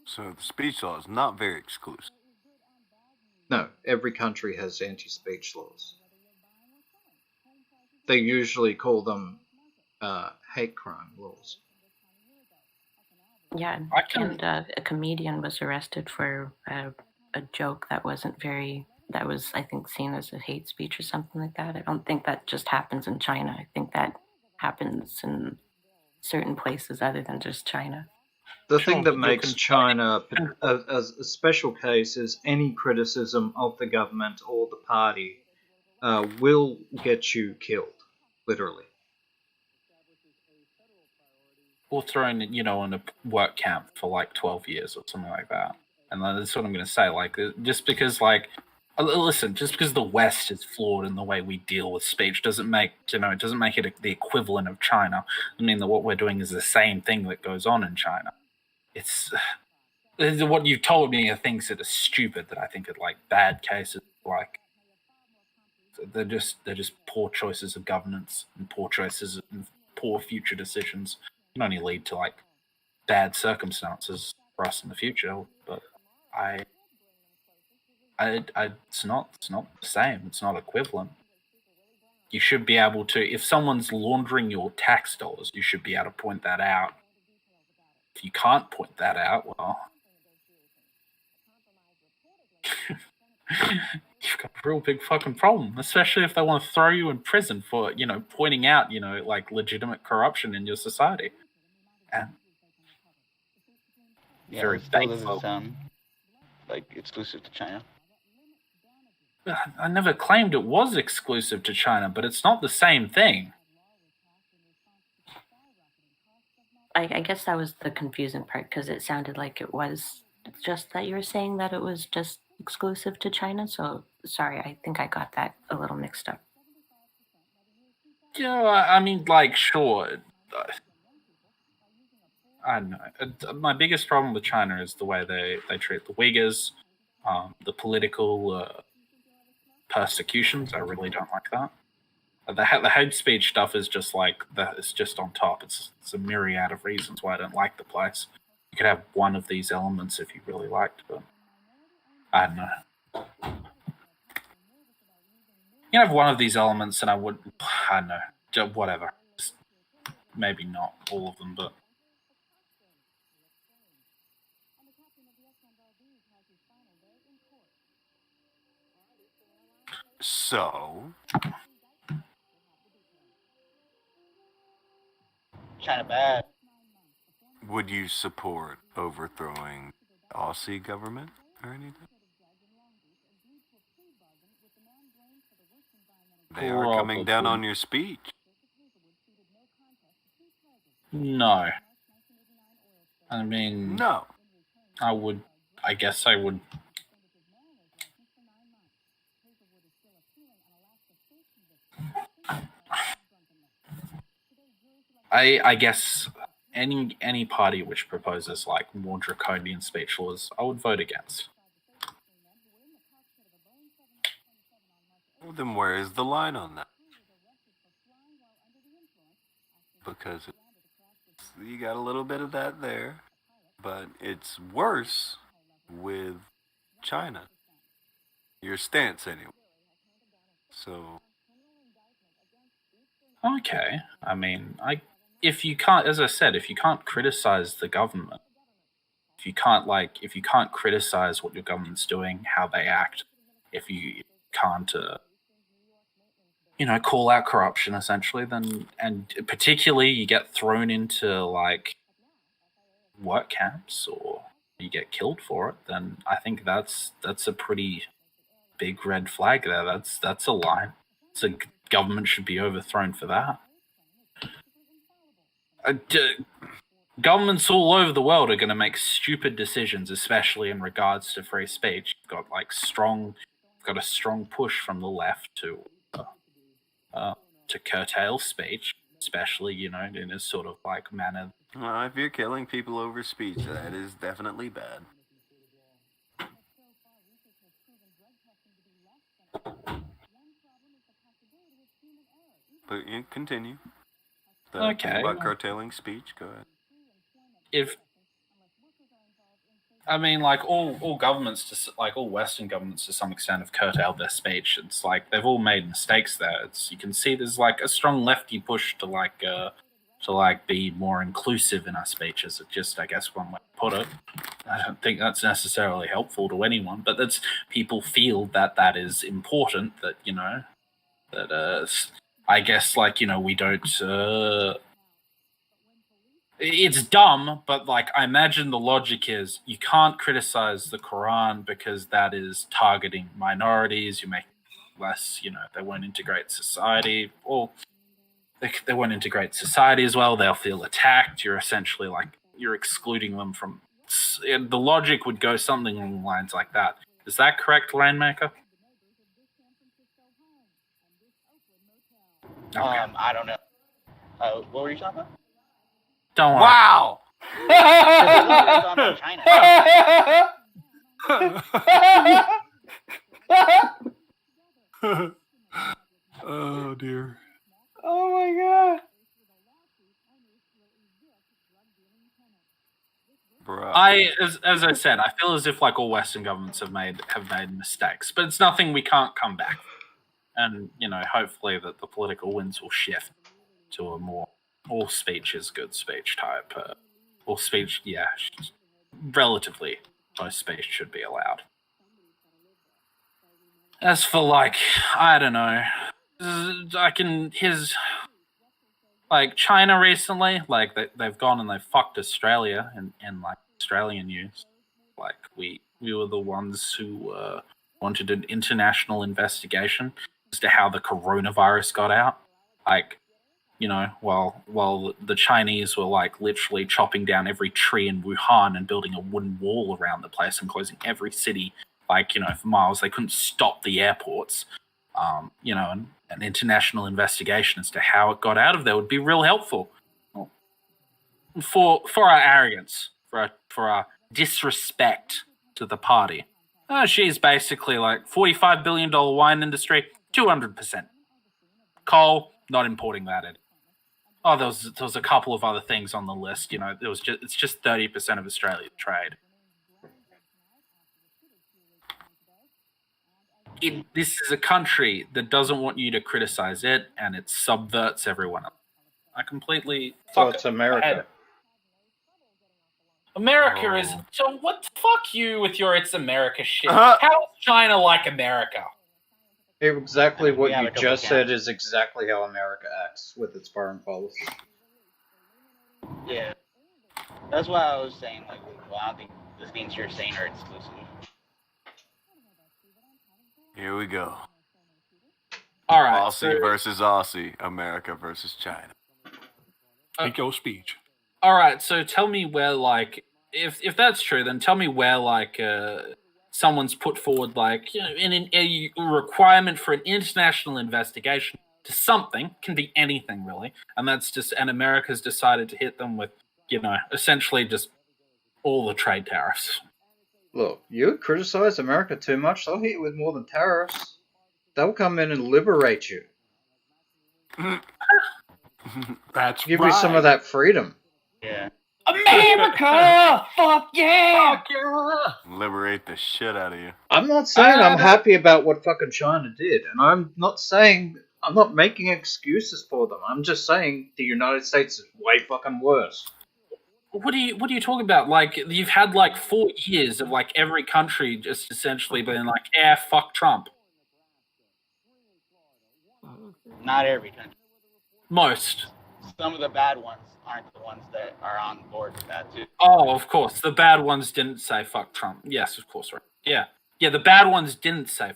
So the speech law is not very exclusive. No, every country has anti-speech laws. They usually call them hate crime laws. Yeah, I can. and a comedian was arrested for a joke that wasn't very. That was, I think, seen as a hate speech or something like that. I don't think that just happens in China. I think that happens in certain places other than just China. The Sure, thing that but you're makes China as a special case is any criticism of the government or the party will get you killed, literally. or thrown, in a work camp for like 12 years or something like that. And that's what I'm going to say. Like, just because, like, listen, just because the West is flawed in the way we deal with speech doesn't make, it doesn't make it the equivalent of China. I mean, that what we're doing is the same thing that goes on in China. It's what you told me are things that are stupid that I think are like bad cases. Like, they're just poor choices of governance and poor choices and poor future decisions can only lead to like bad circumstances for us in the future. But it's not the same. It's not equivalent. You should be able to, if someone's laundering your tax dollars, you should be able to point that out. If you can't point that out, well, you've got a real big fucking problem, especially if they want to throw you in prison for, pointing out, like legitimate corruption in your society. And Yeah, very it still thankful. doesn't sound like exclusive to China. I never claimed it was exclusive to China, but it's not the same thing. I guess that was the confusing part because it sounded like it was just that you were saying that it was just exclusive to China. So sorry, I think I got that a little mixed up. Yeah, I mean, like, sure. I don't know. My biggest problem with China is the way they treat the Uyghurs, the political persecutions. I really don't like that. The hate speech stuff is just like that. It's just on top. It's a myriad of reasons why I don't like the place. You could have one of these elements if you really liked, but I don't know. You can have one of these elements, and I don't know, whatever. Just maybe not all of them, but. So, China bad. would you support overthrowing the Aussie government or anything? They are coming down on your speech. No. I mean, no. I guess I would. I guess any party which proposes like more draconian speech laws, I would vote against. Well, then where is the line on that? Because you got a little bit of that there, but it's worse with China. Your stance, anyway. So. Okay, I mean, if you can't, as I said, if you can't criticize the government, if you can't criticize what your government's doing, how they act, if you can't, call out corruption essentially, then, and particularly you get thrown into like work camps or you get killed for it, then I think that's a pretty big red flag there. That's a line. So government should be overthrown for that. Governments all over the world are going to make stupid decisions, especially in regards to free speech. You've got a strong push from the left to curtail speech, especially in a sort of like manner. Well, if you're killing people over speech, that is definitely bad. But you continue. Okay. Thing about curtailing speech, go ahead. I mean, like all governments, like all Western governments, to some extent, have curtailed their speech. It's like they've all made mistakes there. You can see there's like a strong lefty push to like to like be more inclusive in our speeches. It's just, I guess, one way to put it. I don't think that's necessarily helpful to anyone, but that's people feel that is important. That I guess we don't. It's dumb, but like I imagine the logic is you can't criticize the Quran because that is targeting minorities. You make less, they won't integrate society, or they won't integrate society as well. They'll feel attacked. You're essentially you're excluding them from. The logic would go something along the lines like that. Is that correct, Rainmaker? Okay. I don't know. What were you talking about? Don't worry. Wow. Oh dear. Oh my god. Bruh. As I said, I feel as if all Western governments have made mistakes, but it's nothing we can't come back. And hopefully that the political winds will shift to a more all speech is good speech type. All speech, yeah, relatively most speech should be allowed. As for I don't know, China recently, they've gone and they've fucked Australia in Australian news. We were the ones who wanted an international investigation as to how the coronavirus got out. While the Chinese were literally chopping down every tree in Wuhan and building a wooden wall around the place and closing every city, for miles. They couldn't stop the airports. And an international investigation as to how it got out of there would be real helpful for our arrogance, for our disrespect to the party. She's basically $45 billion wine industry, 200%. Coal, not importing that in. Oh, there was a couple of other things on the list. It's just 30% of Australia's trade. This is a country that doesn't want you to criticize it, and it subverts everyone else. I completely. So it's America. America is. So what? Fuck you with your "it's America" shit. How is China like America? Exactly what you just said is exactly how America acts with its foreign policy. Yeah. That's why I was saying, I don't think the things you're saying are exclusive. Here we go. All right. Aussie versus Aussie. America versus China. Take your speech. All right. So tell me where, if that's true, then tell me where, someone's put forward, a requirement for an international investigation to something, can be anything really, and America's decided to hit them with, essentially just all the trade tariffs. Look, you criticize America too much, they'll hit you with more than tariffs. They'll come in and liberate you. That's Give you some of that freedom. Yeah. America! Fuck yeah! Fuck yeah! Liberate the shit out of you. I'm not saying I'm happy about what fucking China did, and I'm not making excuses for them. I'm just saying the United States is way fucking worse. What are you talking about? You've had 4 years of every country just essentially being fuck Trump. Not every country. Most. Some of the bad ones aren't the ones that are on board with that too. Oh, of course. The bad ones didn't say fuck Trump. Yes, of course, right. Yeah. Yeah, the bad ones didn't say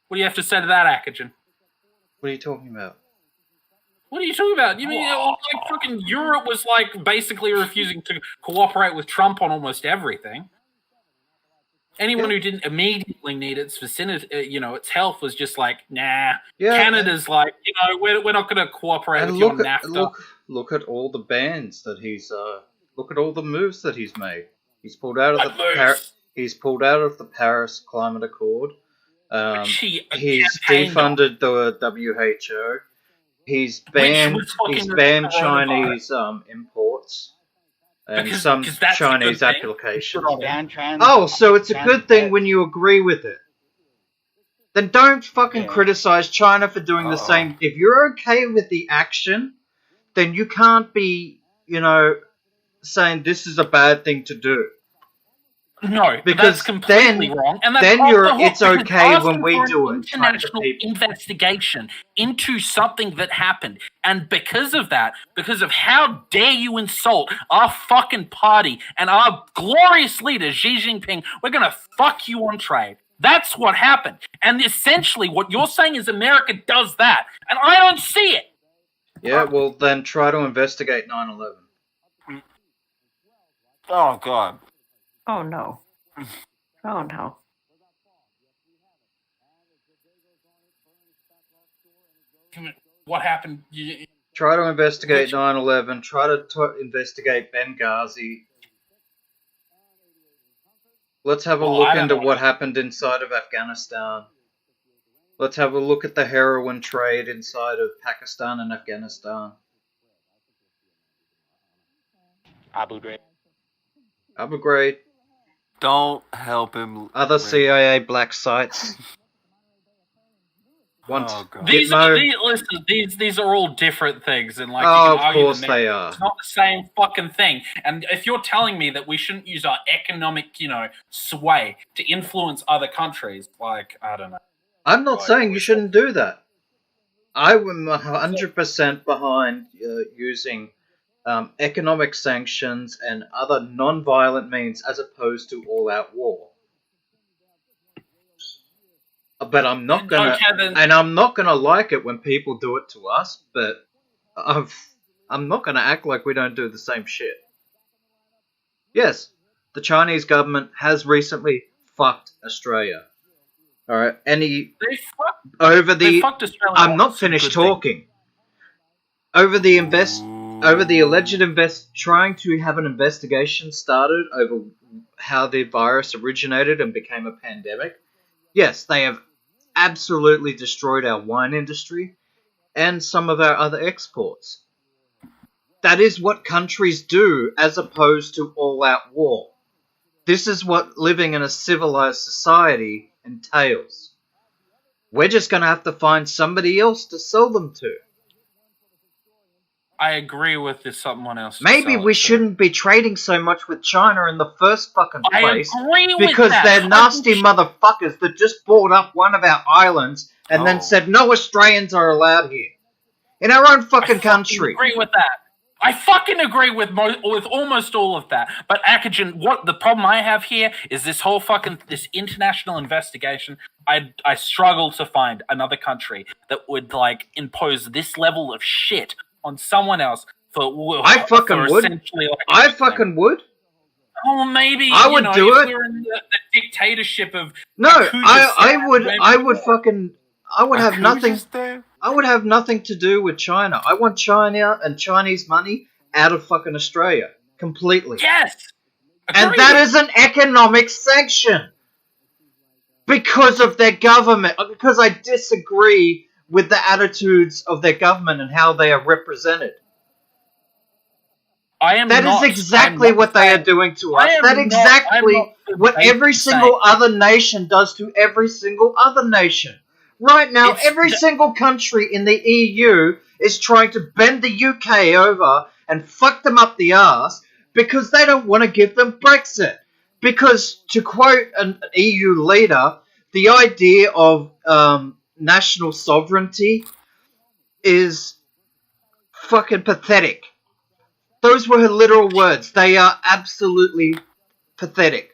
What do you have to say to that, Akujin? What are you talking about? What are you talking about? You mean fucking Europe was basically refusing to cooperate with Trump on almost everything. Anyone who didn't immediately need its vicinity, its health was just nah. Yeah, Canada's we're not going to cooperate with you on NAFTA. Look at all the bans that look at all the moves that he's made. He's pulled out of the Paris Climate Accord. He's defunded the WHO. He's banned Chinese imports and some Chinese applications. Oh, so it's a good thing when you agree with it. Then don't fucking criticize China for doing the same. If you're okay with the action, then you can't be, saying this is a bad thing to do. No, Because that's completely then- wrong. And that's then off you're- the hook it's because okay asking when we for an do it, type of international people. investigation into something that happened. And because of that, because of how dare you insult our fucking party and our glorious leader, Xi Jinping, we're going to fuck you on trade. That's what happened. And essentially what you're saying is America does that. And I don't see it. Yeah, well, then try to investigate 9/11. Oh God. Oh no. Oh no. What happened? Try to investigate 9/11. Try to investigate Benghazi. Let's have a Well, look I don't into know. what happened inside of Afghanistan. Let's have a look at the heroin trade inside of Pakistan and Afghanistan. Abu Ghraib. Abu Ghraib. Don't help him. Other CIA black sites. Oh God. These are all different things, and like you Oh, can of argue course them, they are. It's not the same fucking thing. And if you're telling me that we shouldn't use our economic, sway to influence other countries, like I don't know. I'm not saying you shouldn't do that. I am 100% behind using economic sanctions and other non-violent means as opposed to all-out war. But I'm not gonna, and I'm not gonna like it when people do it to us. But I'm not gonna act like we don't do the same shit. Yes, the Chinese government has recently fucked Australia. All right, They fucked Australia. I'm not finished talking. Over the alleged trying to have an investigation started over how the virus originated and became a pandemic. Yes, they have absolutely destroyed our wine industry and some of our other exports. That is what countries do as opposed to all-out war. This is what living in a civilized society entails. We're just going to have to find somebody else to sell them to. I agree with this someone else. to Maybe sell we it to. shouldn't be trading so much with China in the first fucking I place. agree with Because that. they're nasty motherfuckers that just bought up one of our islands and then said no Australians are allowed here. In our own fucking country. I agree with that. I fucking agree with almost all of that. But Akujin, what the problem I have here is this whole this international investigation. I struggle to find another country that would impose this level of shit on someone else I fucking would. essentially I fucking would. Oh, maybe I would do if it. we're in the dictatorship of No, Akujin, I would have Akuja's nothing. there? I would have nothing to do with China. I want China and Chinese money out of fucking Australia completely. Yes, and that is an economic sanction because of their government. Because I disagree with the attitudes of their government and how they are represented. That is exactly what they are doing to us. That's exactly what every single other nation does to every single other nation. Right now, every single country in the EU is trying to bend the UK over and fuck them up the arse because they don't want to give them Brexit. Because, to quote an EU leader, the idea of national sovereignty is fucking pathetic. Those were her literal words. They are absolutely pathetic.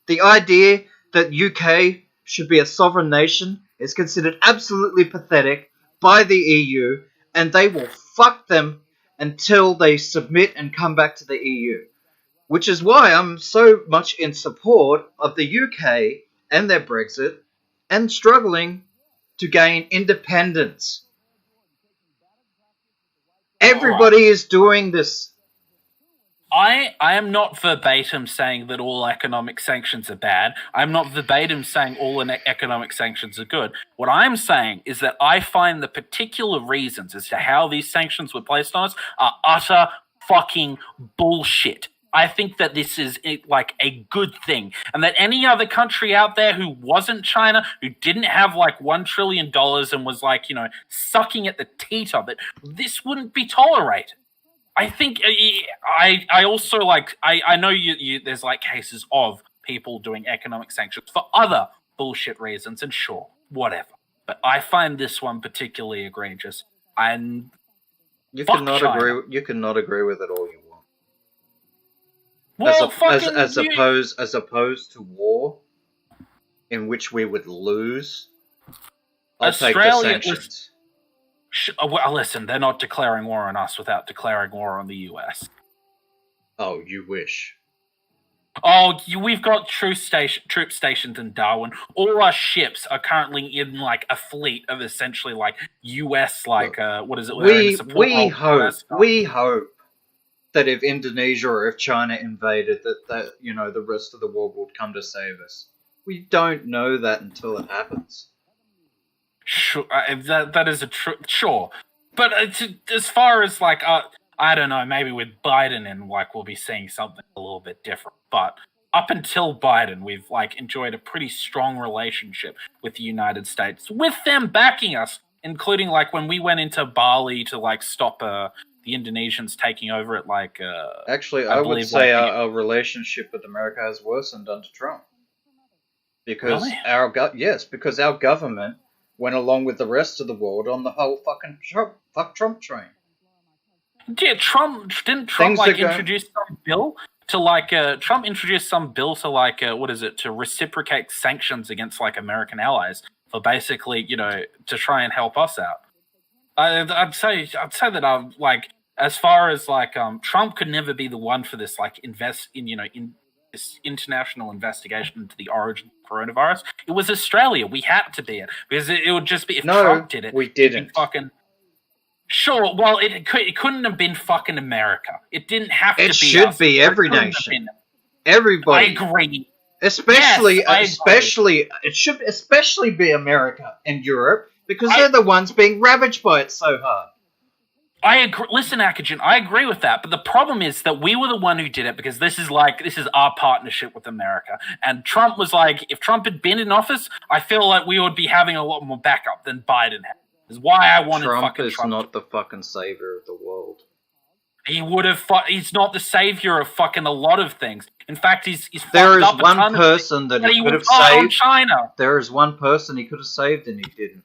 The idea that UK should be a sovereign nation is considered absolutely pathetic by the EU, and they will fuck them until they submit and come back to the EU. Which is why I'm so much in support of the UK and their Brexit and struggling to gain independence. Everybody is doing this. I am not verbatim saying that all economic sanctions are bad. I'm not verbatim saying all economic sanctions are good. What I'm saying is that I find the particular reasons as to how these sanctions were placed on us are utter fucking bullshit. I think that this is like a good thing, and that any other country out there who wasn't China, who didn't have like $1 trillion and was like, sucking at the teat of it, this wouldn't be tolerated. I think I also like I know you there's like cases of people doing economic sanctions for other bullshit reasons, and sure, whatever. But I find this one particularly egregious. And You fuck cannot China. agree. You cannot agree with it all you want. Well, as opposed to war, in which we would lose. I'll take the sanctions. Well, listen, they're not declaring war on us without declaring war on the US. Oh, you wish. Oh, we've got troops stationed in Darwin. All our ships are currently in like a fleet of essentially like US, like what is it? We hope that if Indonesia or if China invaded, that the rest of the world would come to save us. We don't know that until it happens. Sure, that is a true. Sure, but as far as like I don't know, maybe with Biden in, like, we'll be seeing something a little bit different. But up until Biden, we've like enjoyed a pretty strong relationship with the United States, with them backing us, including like when we went into Bali to like stop the Indonesians taking over it. Like, actually, I would say our relationship with America has worsened under Trump, because because our government went along with the rest of the world on the whole fucking Trump train. Yeah, Trump introduce some bill to like Trump introduced some bill to like to reciprocate sanctions against like American allies for basically to try and help us out. I'd say that like, as far as like Trump could never be the one for this like invest in in this international investigation into the origin of coronavirus. It was Australia. We had to be it, because it would just be if Trump did it. We didn't. Fucking sure. Well, it couldn't have been fucking America. It didn't have to be. It should us. be every nation. Everybody. I agree. Especially it should especially be America and Europe, because they're the ones being ravaged by it so hard. I agree. Listen, Akujin, I agree with that, but the problem is that we were the one who did it, because this is our partnership with America. And Trump was like, if Trump had been in office, I feel like we would be having a lot more backup than Biden had. That's why I wanted Trump is not the fucking savior of the world. He would have. He's not the savior of fucking a lot of things. In fact, he's there is fucked up one person that he could have saved. China. There is one person he could have saved and he didn't.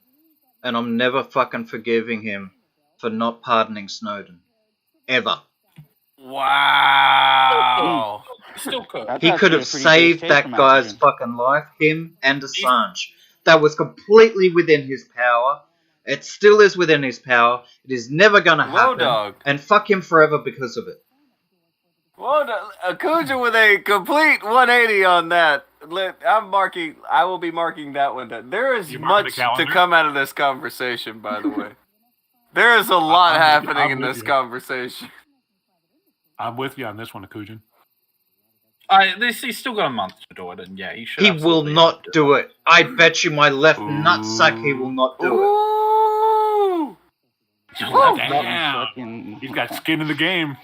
And I'm never fucking forgiving him for not pardoning Snowden. Ever. Wow. Still could. He could have saved that guy's fucking life, him and Assange. That was completely within his power. It still is within his power. It is never going to happen. Dog. And fuck him forever because of it. Well, Akujin with a complete 180 on that. I will be marking that one down. There is much to come out of this conversation, by the way. There is a lot happening in this conversation. I'm with you on this one, Akujin. He's still got a month to do it, and yeah, he should. He will not do it. I bet you my left nutsack he will not do it. Damn. He's got skin in the game.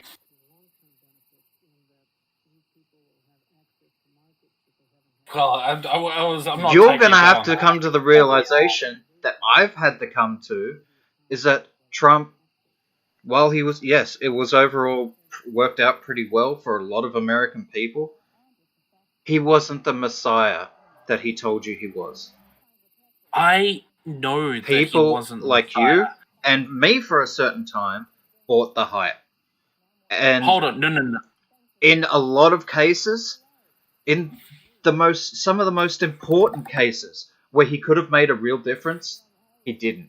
Well, I'm not. You're going to have to come to the realization that I've had to come to, is that Trump, while he was, yes, it was overall worked out pretty well for a lot of American people, he wasn't the messiah that he told you he was. I know that people he wasn't like you and me for a certain time bought the hype. And hold on, no. In a lot of cases, in some of the most important cases where he could have made a real difference, he didn't.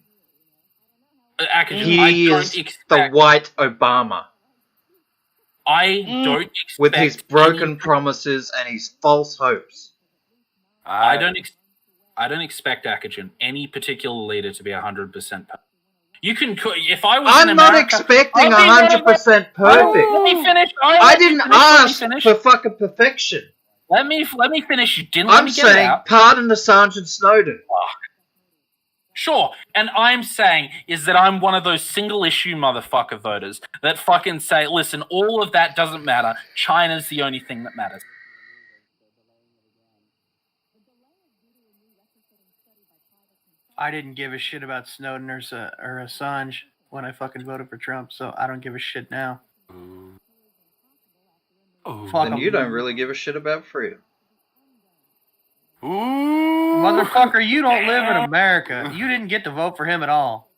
He is the white Obama. I don't expect with his broken promises and his false hopes. I don't expect Akujin, any particular leader, to be 100% perfect. You can, if I was I'm in not America, expecting 100% perfect. Let me finish. I didn't ask for fucking perfection. Let me finish. You didn't I'm let me get it saying out. pardon Assange and Snowden. Sure, and I'm saying is that I'm one of those single issue motherfucker voters that fucking say, listen, all of that doesn't matter. China's the only thing that matters. I didn't give a shit about Snowden or Assange when I fucking voted for Trump, so I don't give a shit now. Fuck Then 'em. you don't really give a shit about freedom. Motherfucker, you don't live in America. You didn't get to vote for him at all.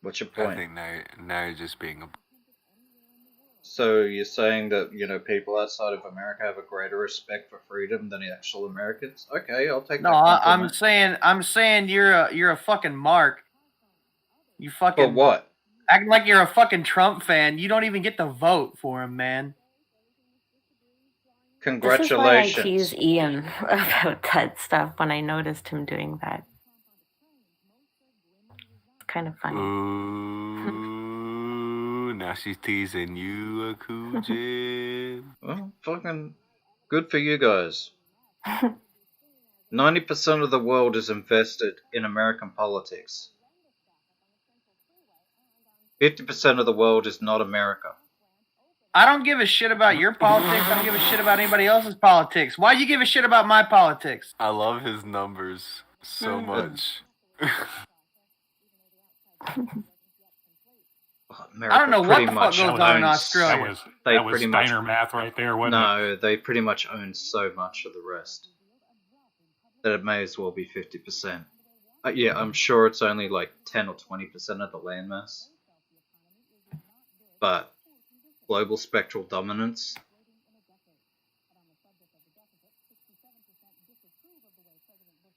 What's your I point? think now you're just being a. So you're saying that, you know, people outside of America have a greater respect for freedom than the actual Americans? Okay, I'll take No, that I'm compliment. saying you're a fucking mark. You fucking For what? acting like you're a fucking Trump fan. You don't even get to vote for him, man. This is why I Congratulations. tease Ian about that stuff when I noticed him doing that. It's kind of funny. Ooh, now she's teasing you, Akujin. Well, fucking good for you guys. 90% of the world is invested in American politics. 50% of the world is not America. I don't give a shit about your politics. I don't give a shit about anybody else's politics. Why you give a shit about my politics? I love his numbers so much. America I don't know what pretty the fuck much goes on in owns- Australia. They That was pretty much Steiner math right there, wasn't it? No, they pretty much own so much of the rest that it may as well be 50%. Yeah, I'm sure it's only like 10 or 20% of the landmass. But global spectral dominance.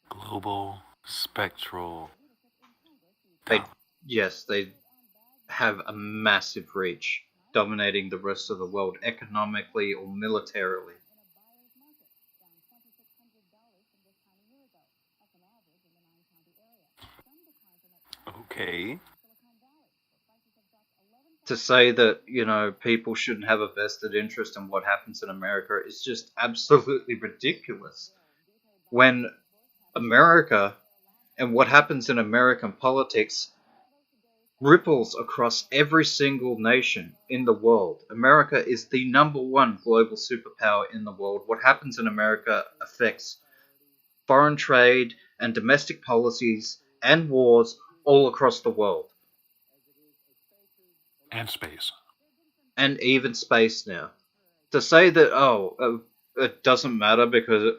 Global spectral. Yes, they have a massive reach, dominating the rest of the world economically or militarily. Okay. To say that, you know, people shouldn't have a vested interest in what happens in America is just absolutely ridiculous. When America and what happens in American politics ripples across every single nation in the world. America is the #1 global superpower in the world. What happens in America affects foreign trade and domestic policies and wars all across the world. And space. And even space now. To say that, it doesn't matter because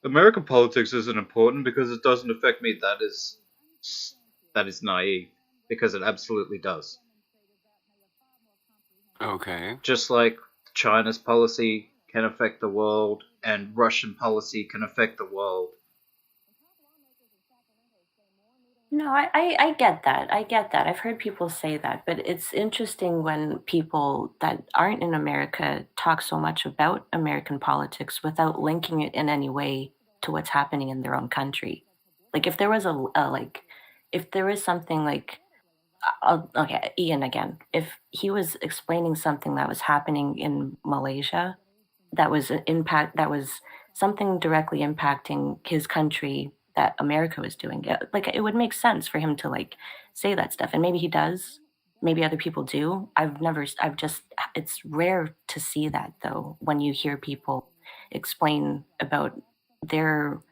American politics isn't important because it doesn't affect me, that is naive. Because it absolutely does. Okay. Just like China's policy can affect the world and Russian policy can affect the world. No, I get that. I get that. I've heard people say that, but it's interesting when people that aren't in America talk so much about American politics without linking it in any way to what's happening in their own country. Like if there was if there was something like, okay, Ian again, if he was explaining something that was happening in Malaysia, that was something directly impacting his country that America was doing. Like it would make sense for him to like say that stuff, and maybe he does. Maybe other people do. It's rare to see that though when you hear people explain about their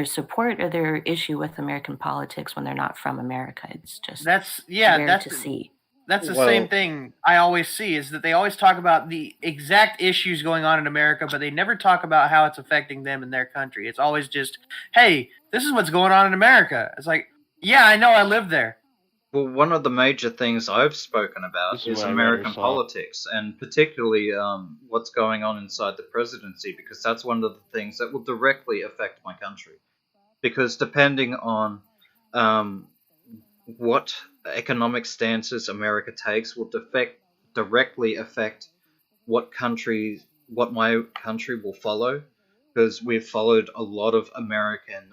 support or their issue with American politics when they're not from America. It's just rare to see. That's the same thing I always see, is that they always talk about the exact issues going on in America, but they never talk about how it's affecting them in their country. It's always just, hey, this is what's going on in America. It's like, yeah, I know, I live there. Well, one of the major things I've spoken about is American politics, and particularly what's going on inside the presidency, because that's one of the things that will directly affect my country. Because depending on what economic stances America takes will directly affect what my country will follow, because we've followed a lot of American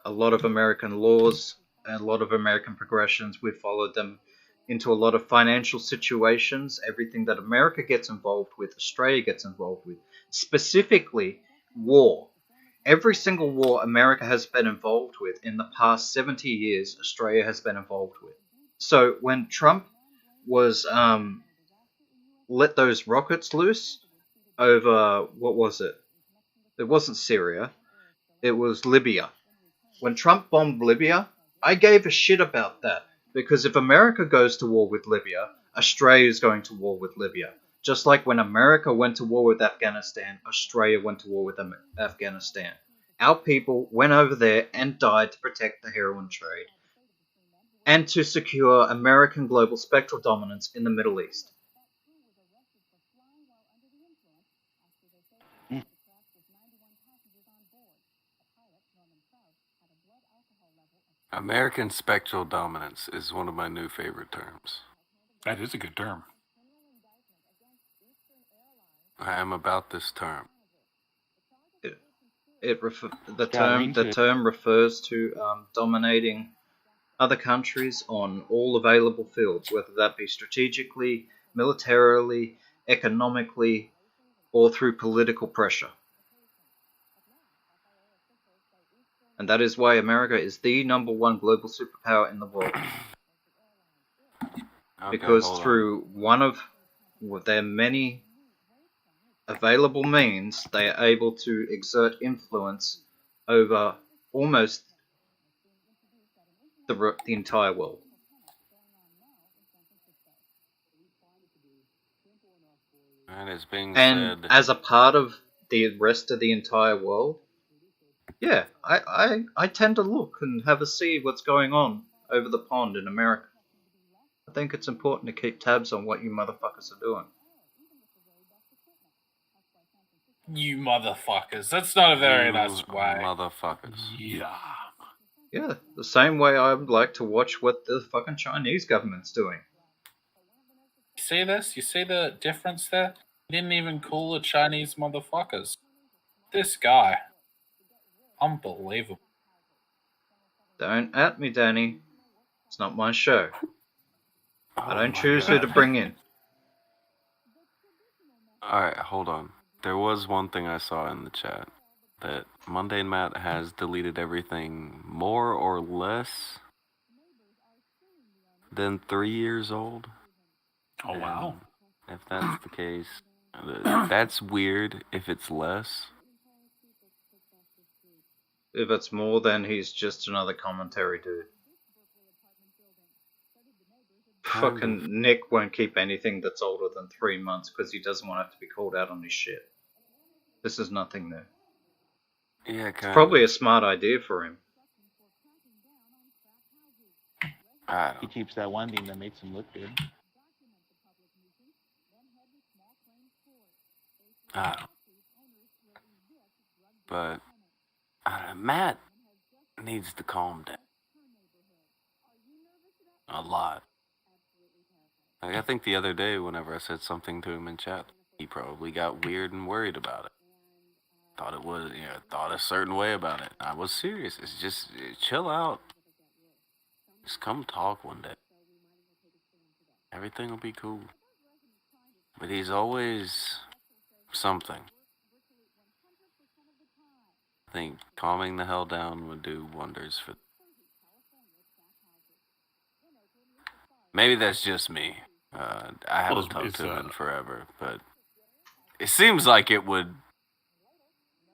laws and a lot of American progressions. We've followed them into a lot of financial situations. Everything that America gets involved with, Australia gets involved with, specifically war. every single war America has been involved with in the past 70 years, Australia has been involved with. So when Trump was let those rockets loose over, what was it? It wasn't Syria. It was Libya. When Trump bombed Libya, I gave a shit about that. Because if America goes to war with Libya, Australia is going to war with Libya. Just like when America went to war with Afghanistan, Australia went to war with Afghanistan. Our people went over there and died to protect the heroin trade and to secure American global spectral dominance in the Middle East. American spectral dominance is one of my new favorite terms. That is a good term. I am about this term. The term refers to dominating other countries on all available fields, whether that be strategically, militarily, economically, or through political pressure. And that is why America is the #1 global superpower in the world. Because through one of their many available means, they are able to exert influence over almost the entire world. And it's being And said, as a part of the rest of the entire world, yeah, I tend to look and have a see what's going on over the pond in America. I think it's important to keep tabs on what you motherfuckers are doing. You motherfuckers. That's not a very nice way. Motherfuckers. Yeah. Yeah, the same way I would like to watch what the fucking Chinese government's doing. You see this? You see the difference there? He didn't even call the Chinese motherfuckers. This guy. Unbelievable. Don't at me, Danny. It's not my show. I don't choose who to bring in. Alright, hold on. There was one thing I saw in the chat. That Mundane Matt has deleted everything more or less than 3 years old. Oh, wow. And if that's the case, that's weird if it's less. If it's more, then he's just another commentary dude. Fucking Nick won't keep anything that's older than 3 months because he doesn't want it to be called out on his shit. This is nothing new. Yeah, It's probably a smart idea for him. He keeps that one thing that makes him look good. But Matt needs to calm down. A lot. Like, I think the other day, whenever I said something to him in chat, he probably got weird and worried about it. Thought it was, thought a certain way about it. I was serious. It's just, chill out. Just come talk one day. Everything will be cool. But he's always something. I think calming the hell down would do wonders for... Maybe that's just me. I haven't talked to him in forever, but it seems like it would...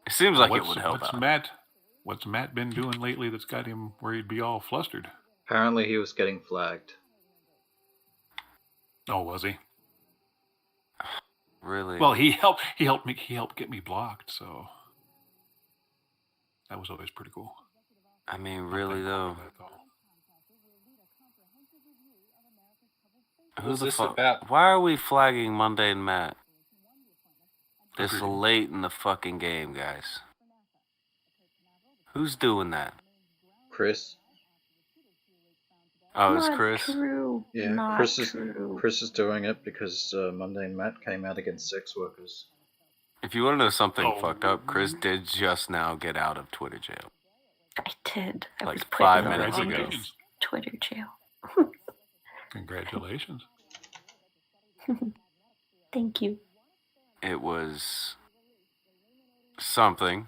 It seems like it would help out. What's Matt been doing lately that's got him where he'd be all flustered? Apparently he was getting flagged. Oh, was he? Really? Well, he helped get me blocked, so that was always pretty cool. I mean, really though. Who's this about? Why are we flagging Mundane Matt this late in the fucking game, guys? Who's doing that? Chris. Oh, it's Chris? True. Yeah, Not Chris true. is doing it because Mundane Matt came out against sex workers. If you want to know something fucked up, Chris did just now get out of Twitter jail. I did. I Like was put 5 in the minutes ago. longest Twitter jail. Congratulations. Thank you. It was something.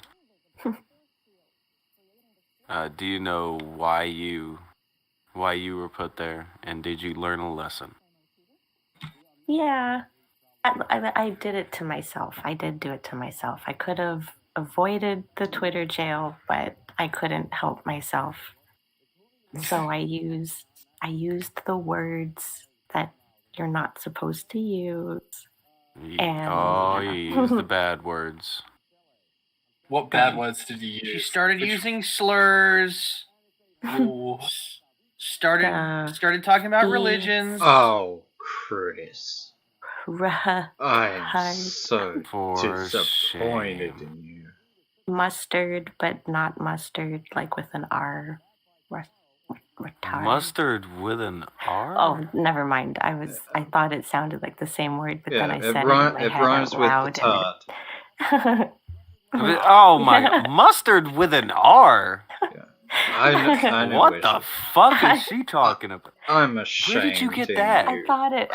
Do you know why you were put there, and did you learn a lesson? Yeah, I did it to myself. I did do it to myself. I could have avoided the Twitter jail, but I couldn't help myself. So I used the words that you're not supposed to use. And You used the bad words. What bad words did you use? She started using slurs. Ooh. Started talking about religions. Oh, Chris. I'm so so disappointed in you. Mustard, but not mustard, like with an R. Retard. Mustard with an R? Oh, never mind. I thought it sounded like the same word, but then I said it in my head rhymes out with loud. petard. Oh my, mustard with an R? I know what the fuck is she talking about? I'm ashamed. Where did you get that? I thought it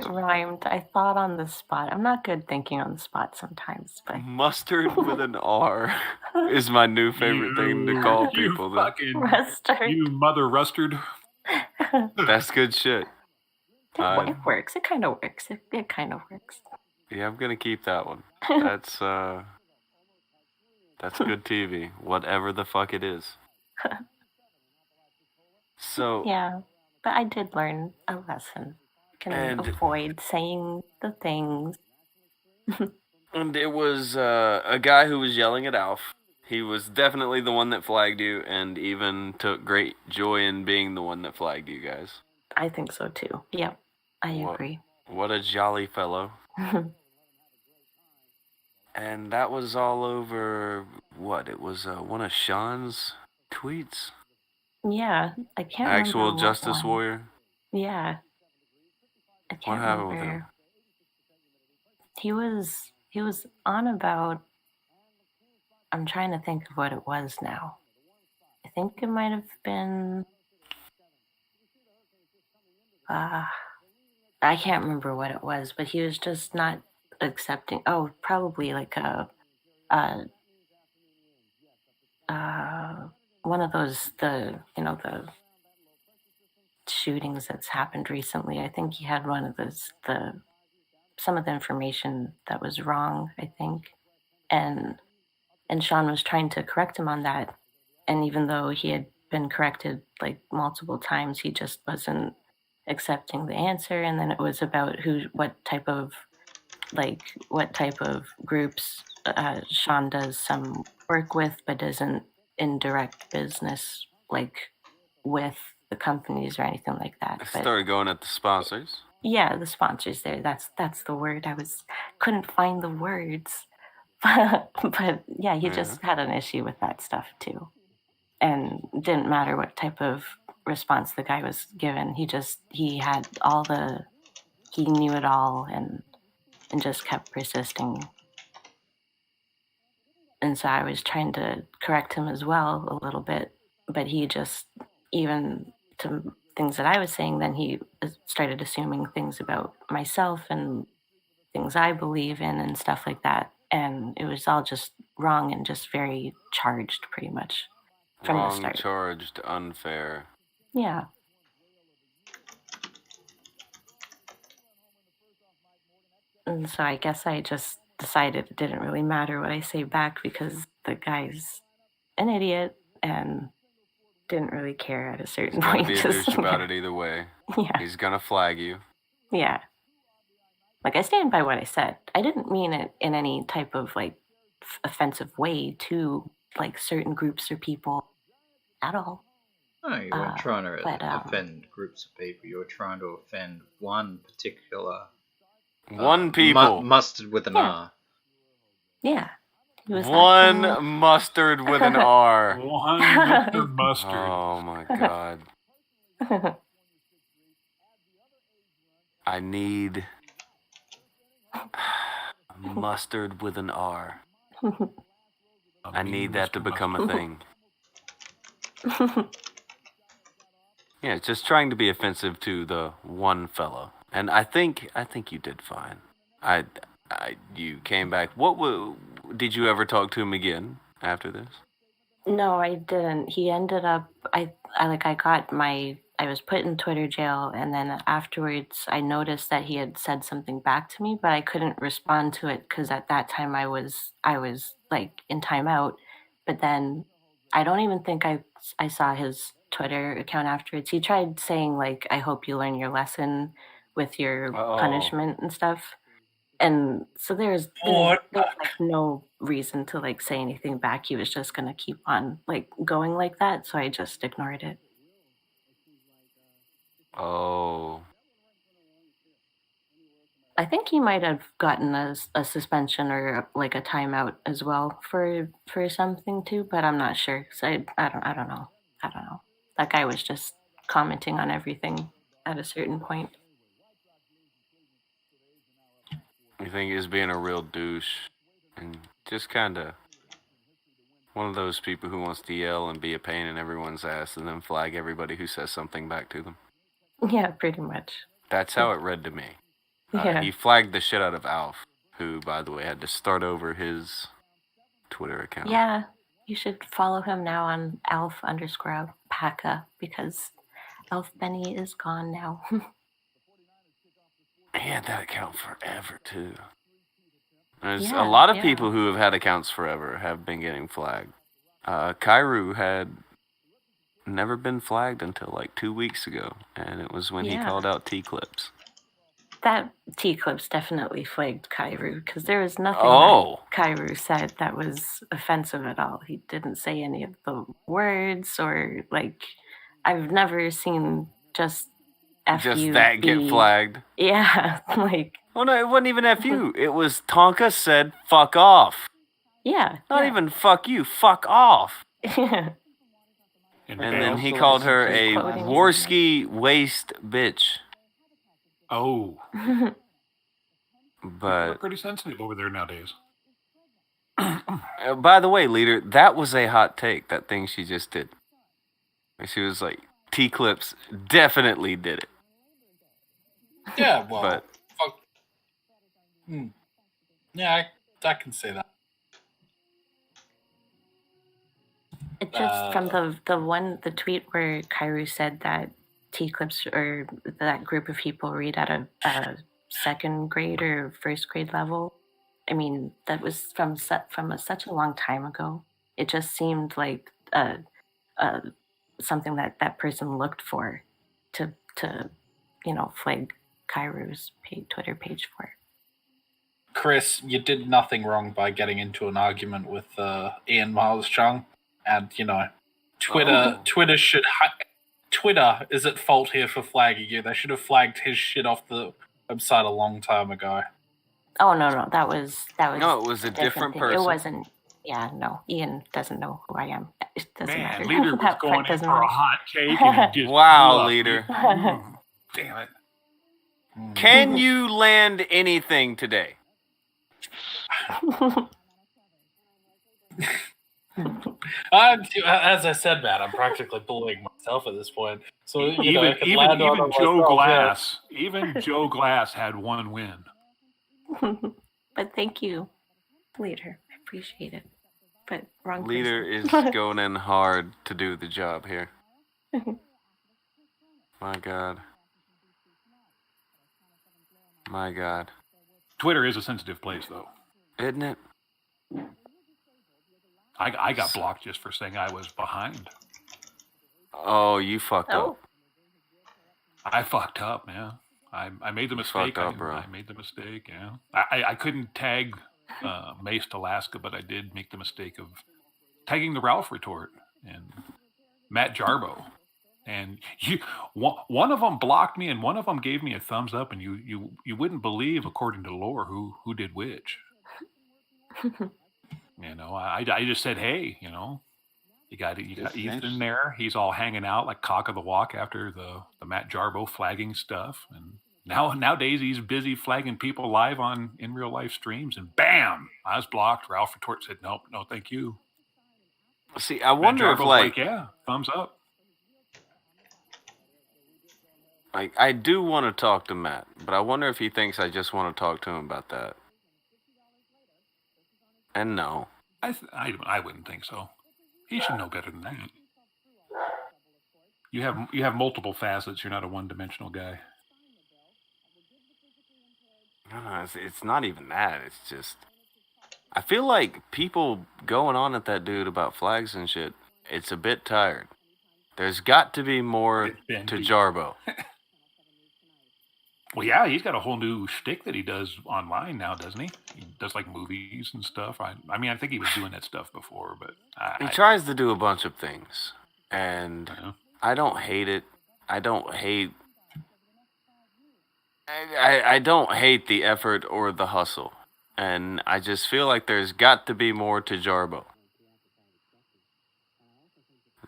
rhymed. I thought on the spot. I'm not good thinking on the spot sometimes, but Mustard with an R is my new favorite thing to call people. Mustard. You mother rustard. That's good shit. It works. It kind of works. It kind of works. Yeah, I'm gonna keep that one. That's good TV. Whatever the fuck it is. So yeah, but I did learn a lesson. Can avoid saying the things. And it was a guy who was yelling at Alf. He was definitely the one that flagged you, and even took great joy in being the one that flagged you guys. I think so too. Yep, I agree. What a jolly fellow. And that was all over, what? It was one of Sean's tweets? Yeah, I can't Actual remember Justice one. Warrior? Yeah. I can't What happened with remember. him? He was on about, I'm trying to think of what it was now. I think it might have been I can't remember what it was, but he was just not accepting. Oh, probably like one of those the shootings that's happened recently. I think he had one of those some of the information that was wrong, I think. And Sean was trying to correct him on that. And even though he had been corrected like multiple times, he just wasn't accepting the answer. And then it was about what type of groups Sean does some work with, but doesn't in direct business like with the companies or anything like that. I started going at the sponsors. Yeah, the sponsors there. That's the word. Couldn't find the words. But yeah, he just had an issue with that stuff too. And didn't matter what type of response the guy was given. He knew it all and just kept persisting. And so I was trying to correct him as well a little bit, but he just, even to things that I was saying, then he started assuming things about myself and things I believe in and stuff like that. And it was all just wrong and just very charged pretty much from the Wrong, start. charged, unfair. Yeah. And so I guess I just decided it didn't really matter what I say back because the guy's an idiot and didn't really care at a certain He's gonna point. be a douche about it either way. Yeah. He's gonna flag you. Yeah. Like, I stand by what I said. I didn't mean it in any type of, like, offensive way to, like, certain groups or people at all. No, you weren't trying to but, offend groups of people. You were trying to offend one particular... One people. Mustard with an R. Yeah. He was One acting- mustard with an R. One Mr. Mustard. Oh my god. I need mustard with an R. I need that to become a thing. Yeah, it's just trying to be offensive to the one fellow. And I think you did fine. You came back. Did you ever talk to him again after this? No, I didn't. He ended up. I was put in Twitter jail, and then afterwards, I noticed that he had said something back to me, but I couldn't respond to it because at that time I was like in timeout. But then I don't even think I saw his Twitter account afterwards. He tried saying like, "I hope you learn your lesson with your punishment and stuff." And so there's like no reason to like say anything back. He was just gonna keep on like going like that, so I just ignored it. Oh. I think he might have gotten a suspension or like a timeout as well for something too, but I'm not sure. So I don't know. I don't know. That guy was just commenting on everything at a certain point. You think he's being a real douche and just kind of one of those people who wants to yell and be a pain in everyone's ass and then flag everybody who says something back to them. Yeah, pretty much. That's how it read to me. Yeah. He flagged the shit out of Alf, who, by the way, had to start over his Twitter account. Yeah, you should follow him now on Alf_Alpaca because Elf Benny is gone now. He had that account forever, too. There's Yeah, a lot of yeah. people who have had accounts forever have been getting flagged. Kairu had never been flagged until like 2 weeks ago, and it was when he Yeah. called out T-Clips. That T-Clips definitely flagged Kairu because there was nothing Oh. that Kairu said that was offensive at all. He didn't say any of the words or like I've never seen just Just that get FUB. flagged. Yeah, like Well, no, it wasn't even FU. It was Tonka said fuck off. yeah. Not even fuck you, fuck off. Yeah. And then he called her a Warski waste bitch. Oh. But They're pretty sensitive over there nowadays. by the way, leader, that was a hot take, that thing she just did. She was like, T-Clips definitely did it. Yeah, well, But fuck. Yeah, I can say that. It just from the tweet where Kairu said that T-Clips or that group of people read at a second grade or first grade level. I mean, that was from such a long time ago. It just seemed like something that person looked for to flag Kairu's Twitter page for. Chris, you did nothing wrong by getting into an argument with Ian Miles Chung, and Twitter is at fault here for flagging you. They should have flagged his shit off the website a long time ago. Oh no, that was No, it was a different thing. person. It wasn't. Yeah, no, Ian doesn't know who I am. It doesn't matter. Leader was That going part in doesn't for a matter. hot take and he just Wow, blew up. leader. Damn it. Can you land anything today? As I said, Matt, I'm practically bullying myself at this point. So Even Joe Glass, even Joe Glass had one win. But thank you, leader. I appreciate it. But wrong Leader is person. going in hard to do the job here. My God. My God. Twitter is a sensitive place, though. Isn't it? I got blocked just for saying I was behind. Oh, you fucked up. I fucked up, man. I made the mistake. fucked up, bro. I made the mistake, yeah. I couldn't tag Maced Alaska, but I did make the mistake of tagging the Ralph retort and Matt Jarbo. And one of them blocked me and one of them gave me a thumbs up, and you wouldn't believe, according to lore, who did which. I just said, hey, you got Ethan there. He's all hanging out like cock of the walk after the Matt Jarbo flagging stuff. And nowadays he's busy flagging people live in real life streams. And bam, I was blocked. Ralph Retort said, nope, no, thank you. See, I wonder if Jarbo's yeah, thumbs up. I do want to talk to Matt, but I wonder if he thinks I just want to talk to him about that. And no. I wouldn't think so. He should know better than that. You have multiple facets. You're not a one-dimensional guy. No, it's not even that. It's just I feel like people going on at that dude about flags and shit. It's a bit tired. There's got to be more to Jarbo. Well, yeah, he's got a whole new shtick that he does online now, doesn't he? He does like movies and stuff. I mean, I think he was doing that stuff before, but He tries to do a bunch of things, and I don't hate it. I don't hate. I don't hate the effort or the hustle, and I just feel like there's got to be more to Jarbo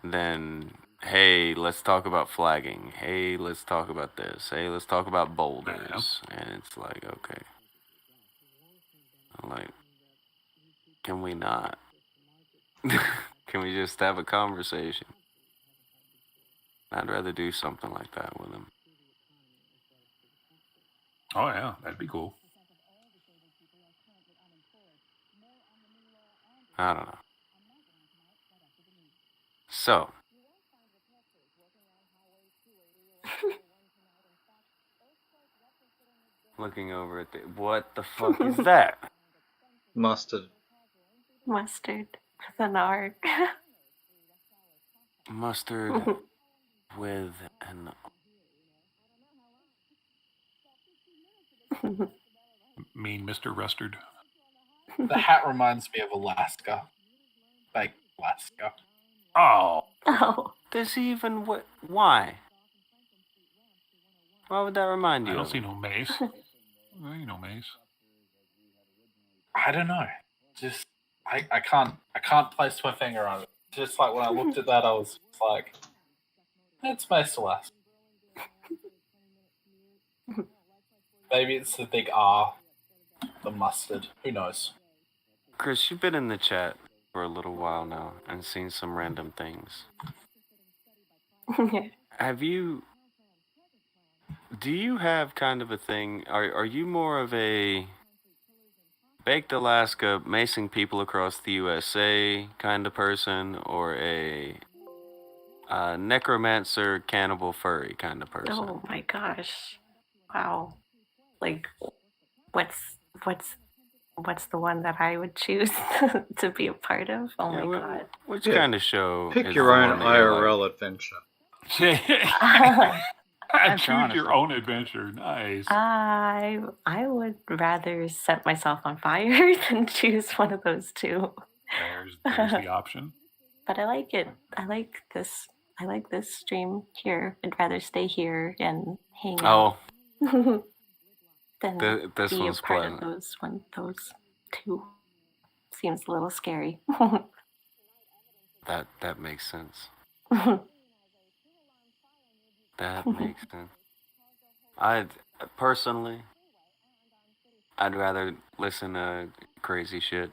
than hey, let's talk about flagging. Hey, let's talk about this. Hey, let's talk about boulders. And it's like, okay. I'm like, can we not? Can we just have a conversation? I'd rather do something like that with him. Oh, yeah, that'd be cool. I don't know. So. Looking over at the... What the fuck is that? Mustard. Mustard with an R. Mustard with an... Mean Mr. Rustard. The hat reminds me of Alaska. Like Alaska. Oh. Oh. Does he even... What? Why? Why would that remind you? I don't see no mace. There ain't no mace. I don't know. Just I can't place my finger on it. Just like when I looked at that, I was like, it's most Alaska. Maybe it's the big R, the mustard. Who knows? Chris, you've been in the chat for a little while now and seen some random things. Have you... Do you have kind of a thing... Are you more of a... Baked Alaska, macing people across the USA kind of person, or a necromancer, cannibal, furry kind of person? Oh my gosh. Wow. Like, what's the one that I would choose to be a part of? Oh my god. Which kind of show? Pick is your the own one that you're like- IRL adventure. Choose your own adventure. Nice. I would rather set myself on fire than choose one of those two. There's the option. But I like it. I like this stream here. I'd rather stay here and hang out. Oh. than This be a one's part pleasant. of those two. Seems a little scary. That makes sense. That makes sense. I'd rather listen to crazy shit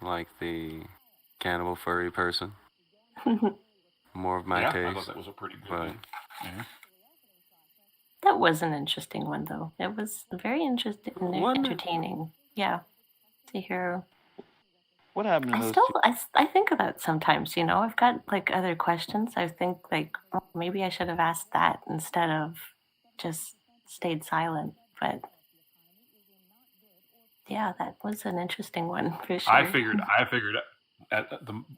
like the cannibal furry person. More of my Yeah, taste. I thought that was a pretty good but one. Yeah. That was an interesting one, though. It was very interesting and entertaining. Yeah, to hear. What happened to I those still, two? I think of that sometimes. You know, I've got like other questions. I think like oh, maybe I should have asked that instead of just stayed silent. But yeah, that was an interesting one for sure. I figured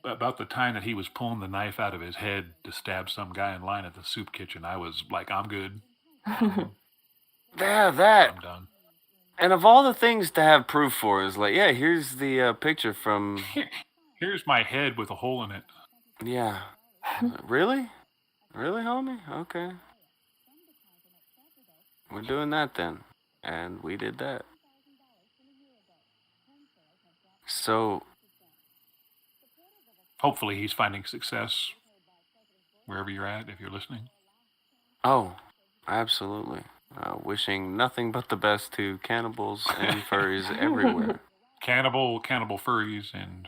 about the time that he was pulling the knife out of his head to stab some guy in line at the soup kitchen, I was like, I'm good. Yeah, that. I'm done. And of all the things to have proof for is like, yeah, here's the picture from... Here's my head with a hole in it. Yeah. Really? Really, homie? Okay. We're doing that then. And we did that. So... Hopefully he's finding success wherever you're at, if you're listening. Oh, absolutely. Wishing nothing but the best to cannibals and furries everywhere. Cannibal furries and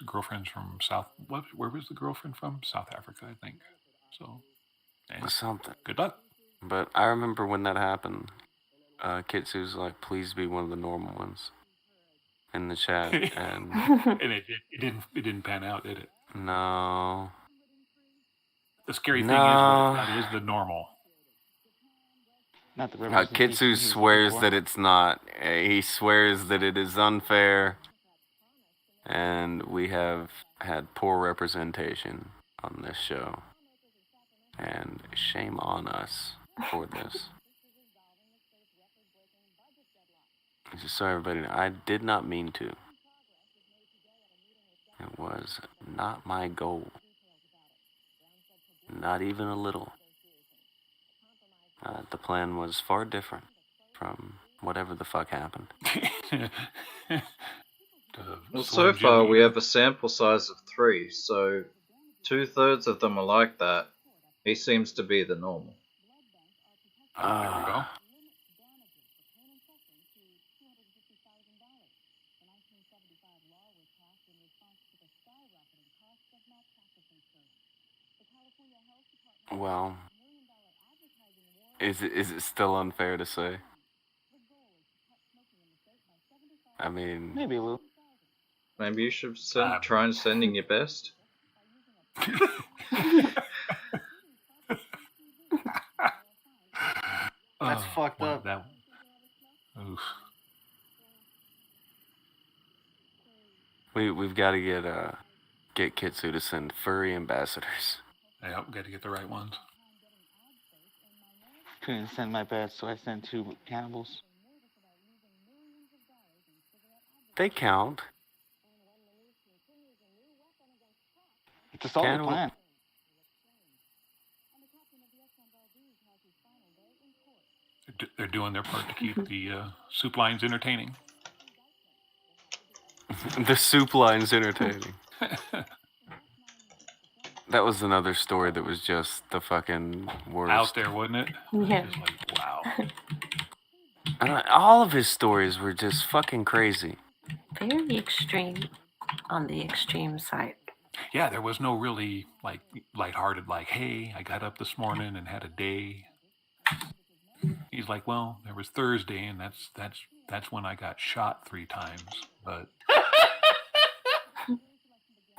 girlfriends from South. Where was the girlfriend from? South Africa, I think. So, Something. Good luck. But I remember when that happened, Kitsu's like, please be one of the normal ones. in the chat, and And it didn't pan out, did it? no. The scary thing is, No. what is the normal? Not the Kitsu swears that it's not. He swears that it is unfair, and we have had poor representation on this show. And shame on us for this. Just so everybody knows, I did not mean to. It was not my goal. Not even a little. The plan was far different from whatever the fuck happened. Well, so far we have a sample size of 3, so 2/3 of them are like that. He seems to be the normal. There we go. Well, is it still unfair to say? I mean, maybe a little. Maybe you should try and sending your best. That's fucked up. Oof. We've got to get Kitsu to send furry ambassadors. Yep, got to get the right ones. Couldn't send my best, so I sent 2 cannibals. They count. It's a solid plan. They're doing their part to keep the soup lines entertaining. The soup line's entertaining. That was another story that was just the fucking worst. Out there, wasn't it? Yeah. Just like, wow. And all of his stories were just fucking crazy. Very extreme on the extreme side. Yeah, there was no really like lighthearted, like, hey, I got up this morning and had a day. He's like, well, there was Thursday, and that's when I got shot 3 times. But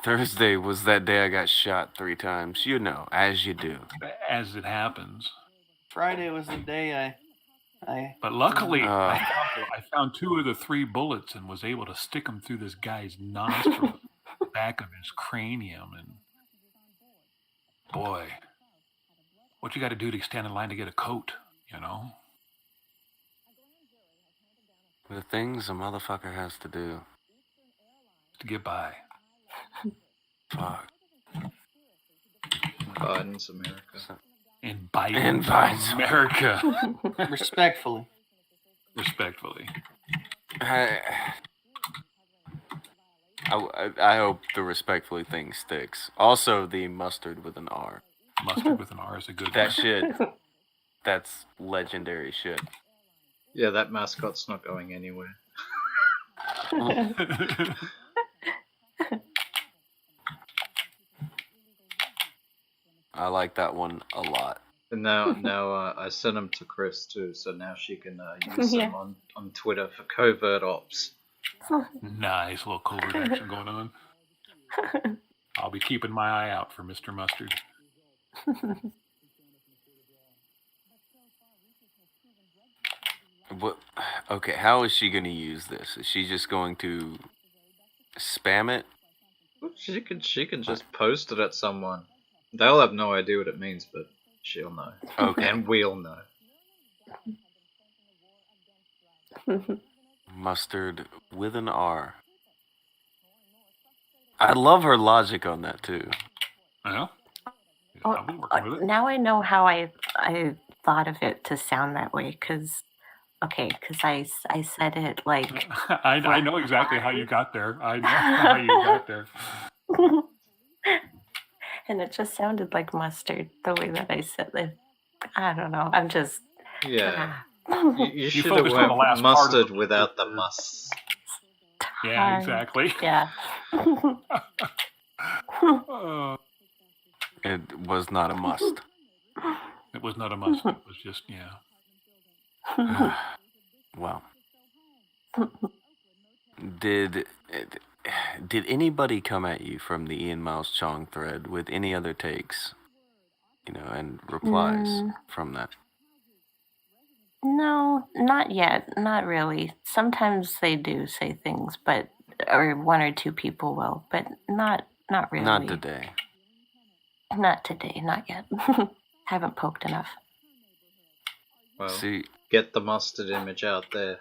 Thursday was that day I got shot 3 times. You know, as you do. As it happens. Friday was the day I But luckily, I found 2 of the 3 bullets and was able to stick them through this guy's nostril, back of his cranium, and boy, what you got to do to stand in line to get a coat, you know? The things a motherfucker has to do to get by. Fuck. Biden's America. In Biden's America. Respectfully. Respectfully. I hope the respectfully thing sticks. Also, the mustard with an R. Mustard with an R is a good That one. shit. That's legendary shit. Yeah, that mascot's not going anywhere. I like that one a lot. And now I sent them to Chris too, so now she can use them on Twitter for covert ops. Nice little covert action going on. I'll be keeping my eye out for Mr. Mustard. What? Okay, how is she going to use this? Is she just going to spam it? She can just post it at someone. They'll have no idea what it means, but she'll know. Okay. And we'll know. Mustard with an R. I love her logic on that too. Yeah. Oh, now I know how I thought of it to sound that way, because I said it like I know exactly how you got there. I know how you got there. and it just sounded like mustard the way that I said it. I don't know. I'm just You should have went mustard without the must. Yeah, exactly. Yeah. It was not a must. It was not a must. It was just, yeah. Well. did anybody come at you from the Ian Miles Chong thread with any other takes, and replies from that? No, not yet. Not really. Sometimes they do say things, or one or two people will, but not really. Not today. Not today. Not yet. Haven't poked enough. Well, See, get the mustard image out there.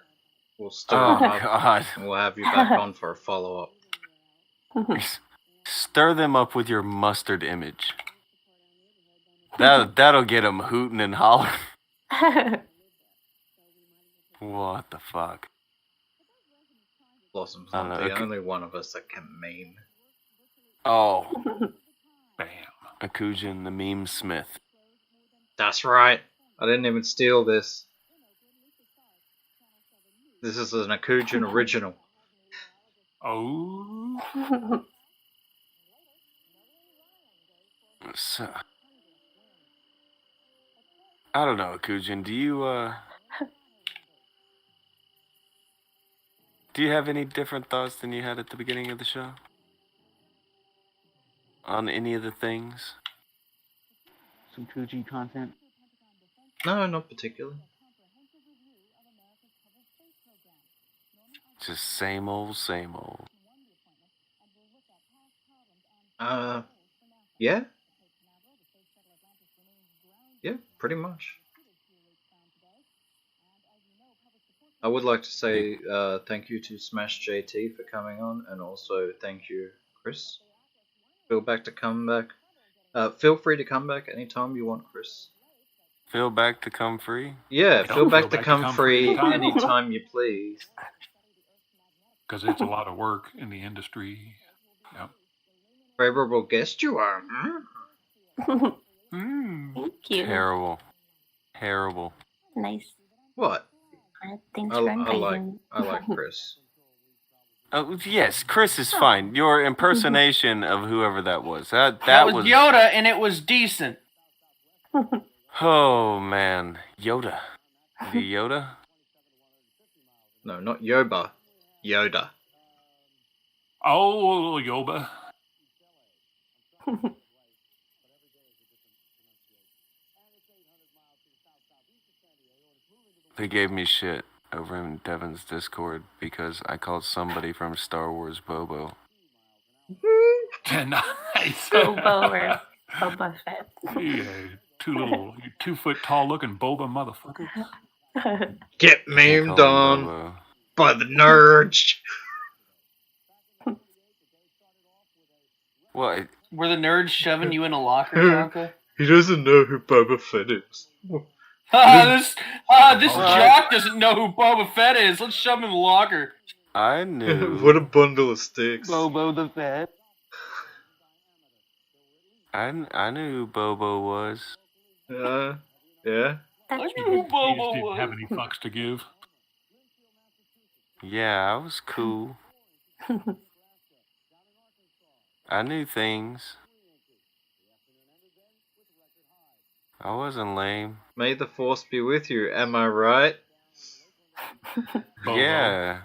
We'll stir Oh, them up, God. and we'll have you back on for a follow-up. Stir them up with your mustard image. That'll get them hooting and hollering. What the fuck? Blossom's I don't not know, the only one of us that can meme. Oh. Bam. Akujin, the meme smith. That's right. I didn't even steal this. This is an Akujin original. Oh. So, I don't know, Akujin. Do you have any different thoughts than you had at the beginning of the show? On any of the things? Some Kuji content? No, not particularly. Just same old, same old. Yeah? Yeah, pretty much. I would like to say thank you to Smash JT for coming on, and also thank you, Chris. Feel free to come back anytime you want, Chris. Feel back to come free? Yeah, feel back to come free anytime you please. Because it's a lot of work in the industry. Yep. Favorable guest you are. Thank you. Terrible. Nice. What? Thanks for inviting. I like Chris. Oh yes, Chris is fine. Your impersonation of whoever that was. That was Yoda, and it was decent. Oh man, Yoda. The Yoda? No, not Yoba. Yoda. Oh, Yoba. They gave me shit over in Devin's Discord because I called somebody from Star Wars Bobo. Nice. Bobo or Boba Fett. Yeah, 2 foot tall looking boba motherfucker. Get memed on by the nerds. What? Were the nerds shoving you in a locker, Tonka? He doesn't know who Boba Fett is. This jock doesn't know who Boba Fett is. Let's shove him in the locker. I knew. What a bundle of sticks. Bobo the Fett. I knew who Bobo was. Yeah. I knew who He just Bobo didn't was. have any fucks to give. Yeah, I was cool. I knew things. I wasn't lame. May the force be with you, am I right? Yeah.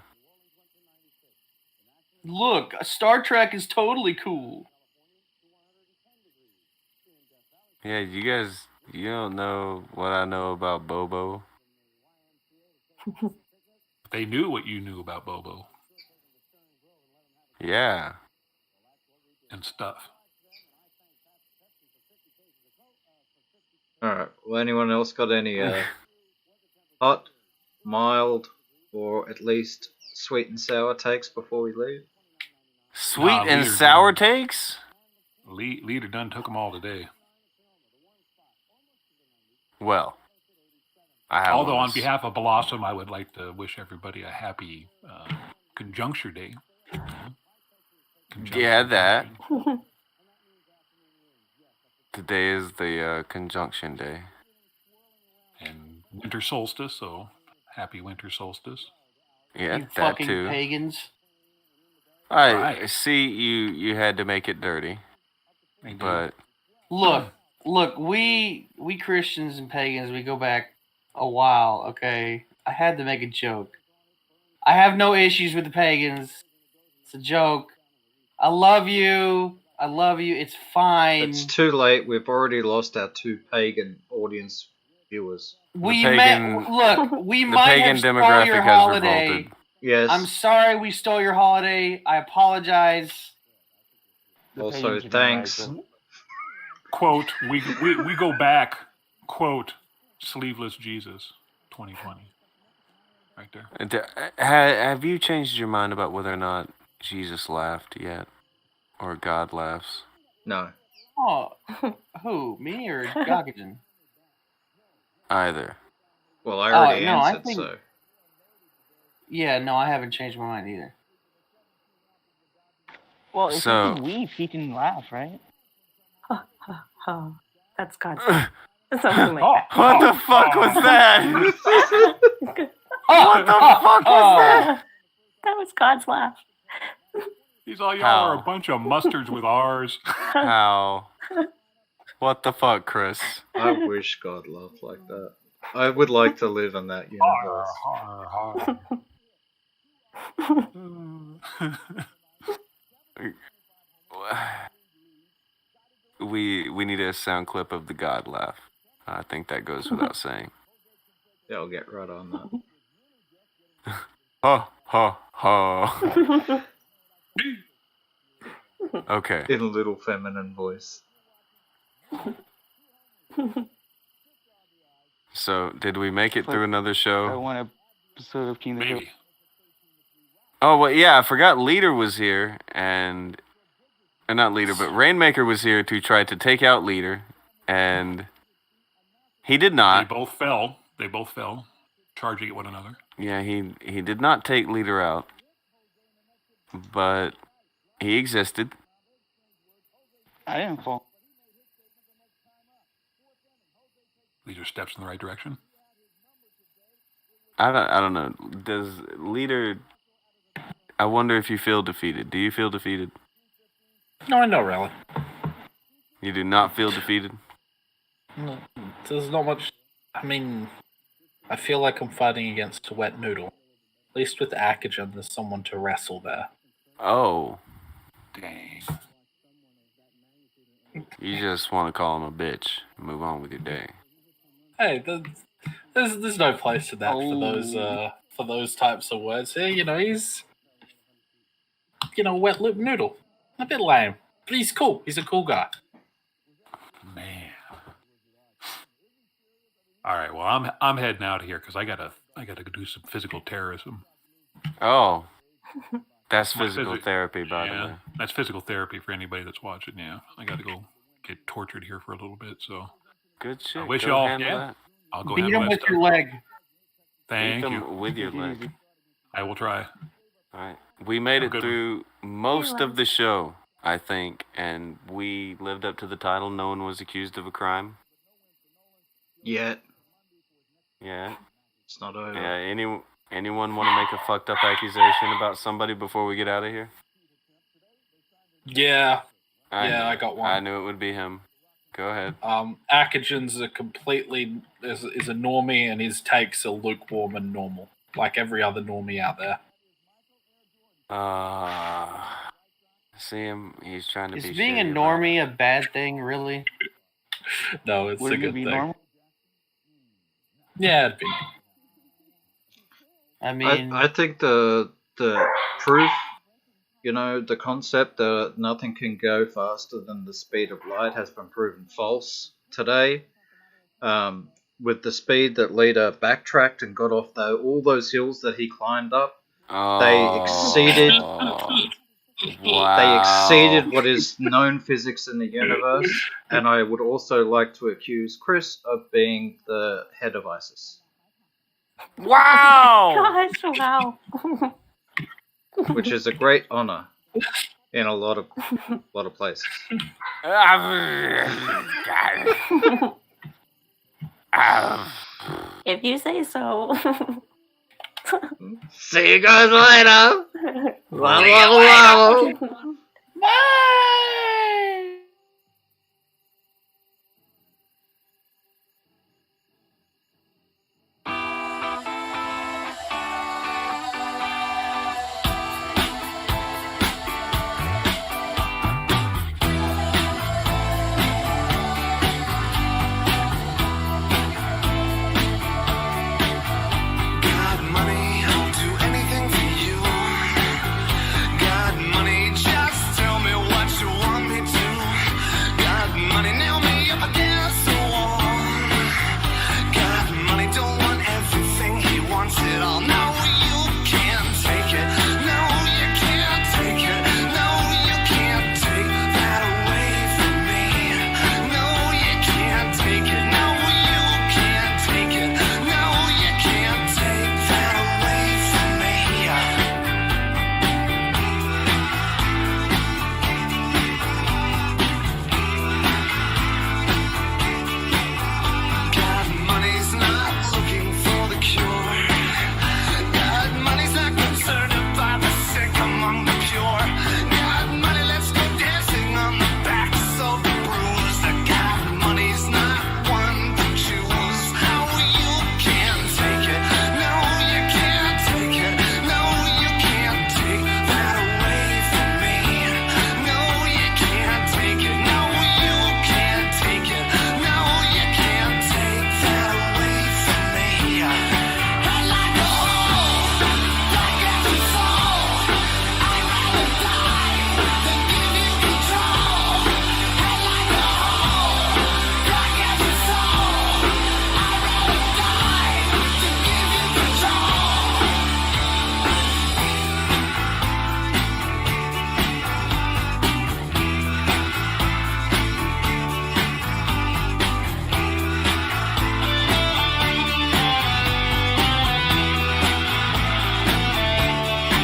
Look, Star Trek is totally cool. Yeah, you don't know what I know about Bobo. They knew what you knew about Bobo Yeah. and stuff. Alright, well, anyone else got any hot, mild, or at least sweet and sour takes before we leave? Sweet and sour takes? Leader done took them all today. Well, I have Although one. on behalf of Blossom, I would like to wish everybody a happy conjuncture day. Yeah, that. Today is the conjunction day. And winter solstice, so happy winter solstice. Yeah, You that fucking too. pagans. I see you had to make it dirty. But Look, we Christians and pagans, we go back a while, okay? I had to make a joke. I have no issues with the pagans. It's a joke. I love you. I love you. It's fine. It's too late. We've already lost our 2 pagan audience viewers. We might pagan have stole demographic your has holiday. revolted. Yes. I'm sorry we stole your holiday. I apologize. Also, thanks. Quote, we go back, quote, sleeveless Jesus 2020. Right there. Have you changed your mind about whether or not Jesus laughed yet? Or God laughs? No. Oh, who? Me or Akujin? Either. Well, I already no, answered, I think- so. Yeah, no, I haven't changed my mind either. Well, if So- he can weep, he can laugh, right? Oh, that's God's something like that. What the fuck was that? What the fuck was that? That was God's laugh. These all y'all How? are a bunch of mustards with R's. How? What the fuck, Chris? I wish God laughed like that. I would like to live in that universe. We need a sound clip of the God laugh. I think that goes without saying. Yeah, I'll get right on that. Ha ha ha. Okay. In a little feminine voice. So, did we make it through another show? One episode of King of the Hill. Oh, well, yeah, I forgot Leader was here, and... not Leader, but Rainmaker was here to try to take out Leader, and... he did not. They both fell, charging at one another. Yeah, he did not take Leader out, but he existed. I didn't fall. Leader steps in the right direction. I don't know. Does Leader... I wonder if you feel defeated. Do you feel defeated? No, not really. You do not feel defeated? No, there's not much. I mean, I feel like I'm fighting against a wet noodle. At least with Akujin, there's someone to wrestle there. Oh. Dang. You just want to call him a bitch and move on with your day. Hey, there's no place for that for those types of words here. You know, he's wet lip noodle. A bit lame, but he's cool. He's a cool guy. Man. All right. Well, I'm heading out of here because I gotta do some physical terrorism. Oh. That's physical therapy, by the way. That's physical therapy for anybody that's watching. Yeah, I got to go get tortured here for a little bit. So good shit. I wish Go y'all. handle Yeah, that. I'll go Beat handle him that with stuff. your leg. Thank Beat you. them with your leg. I will try. All right. We made it Good through most of the show, I think, and we lived up to the title. No one was accused of a crime. Yet. Yeah. It's not over. Yeah. Anyone want to make a fucked up accusation about somebody before we get out of here? Yeah. I got one. I knew it would be him. Go ahead. Akujin's a normie, and his takes are lukewarm and normal, like every other normie out there. See him? He's trying to be. Is being a shitty about normie a bad thing, really? No, it's a Wouldn't good it be thing. normal? Yeah, it'd be. I mean, I think the proof, the concept that nothing can go faster than the speed of light has been proven false today. With the speed that Leader backtracked and got off all those hills that he climbed up, they exceeded. Wow. They exceeded what is known physics in the universe, and I would also like to accuse Chris of being the head of ISIS. Wow! Gosh, wow. Which is a great honor in a lot of places. If you say so. See you guys later. Wow, wow, wow. bye.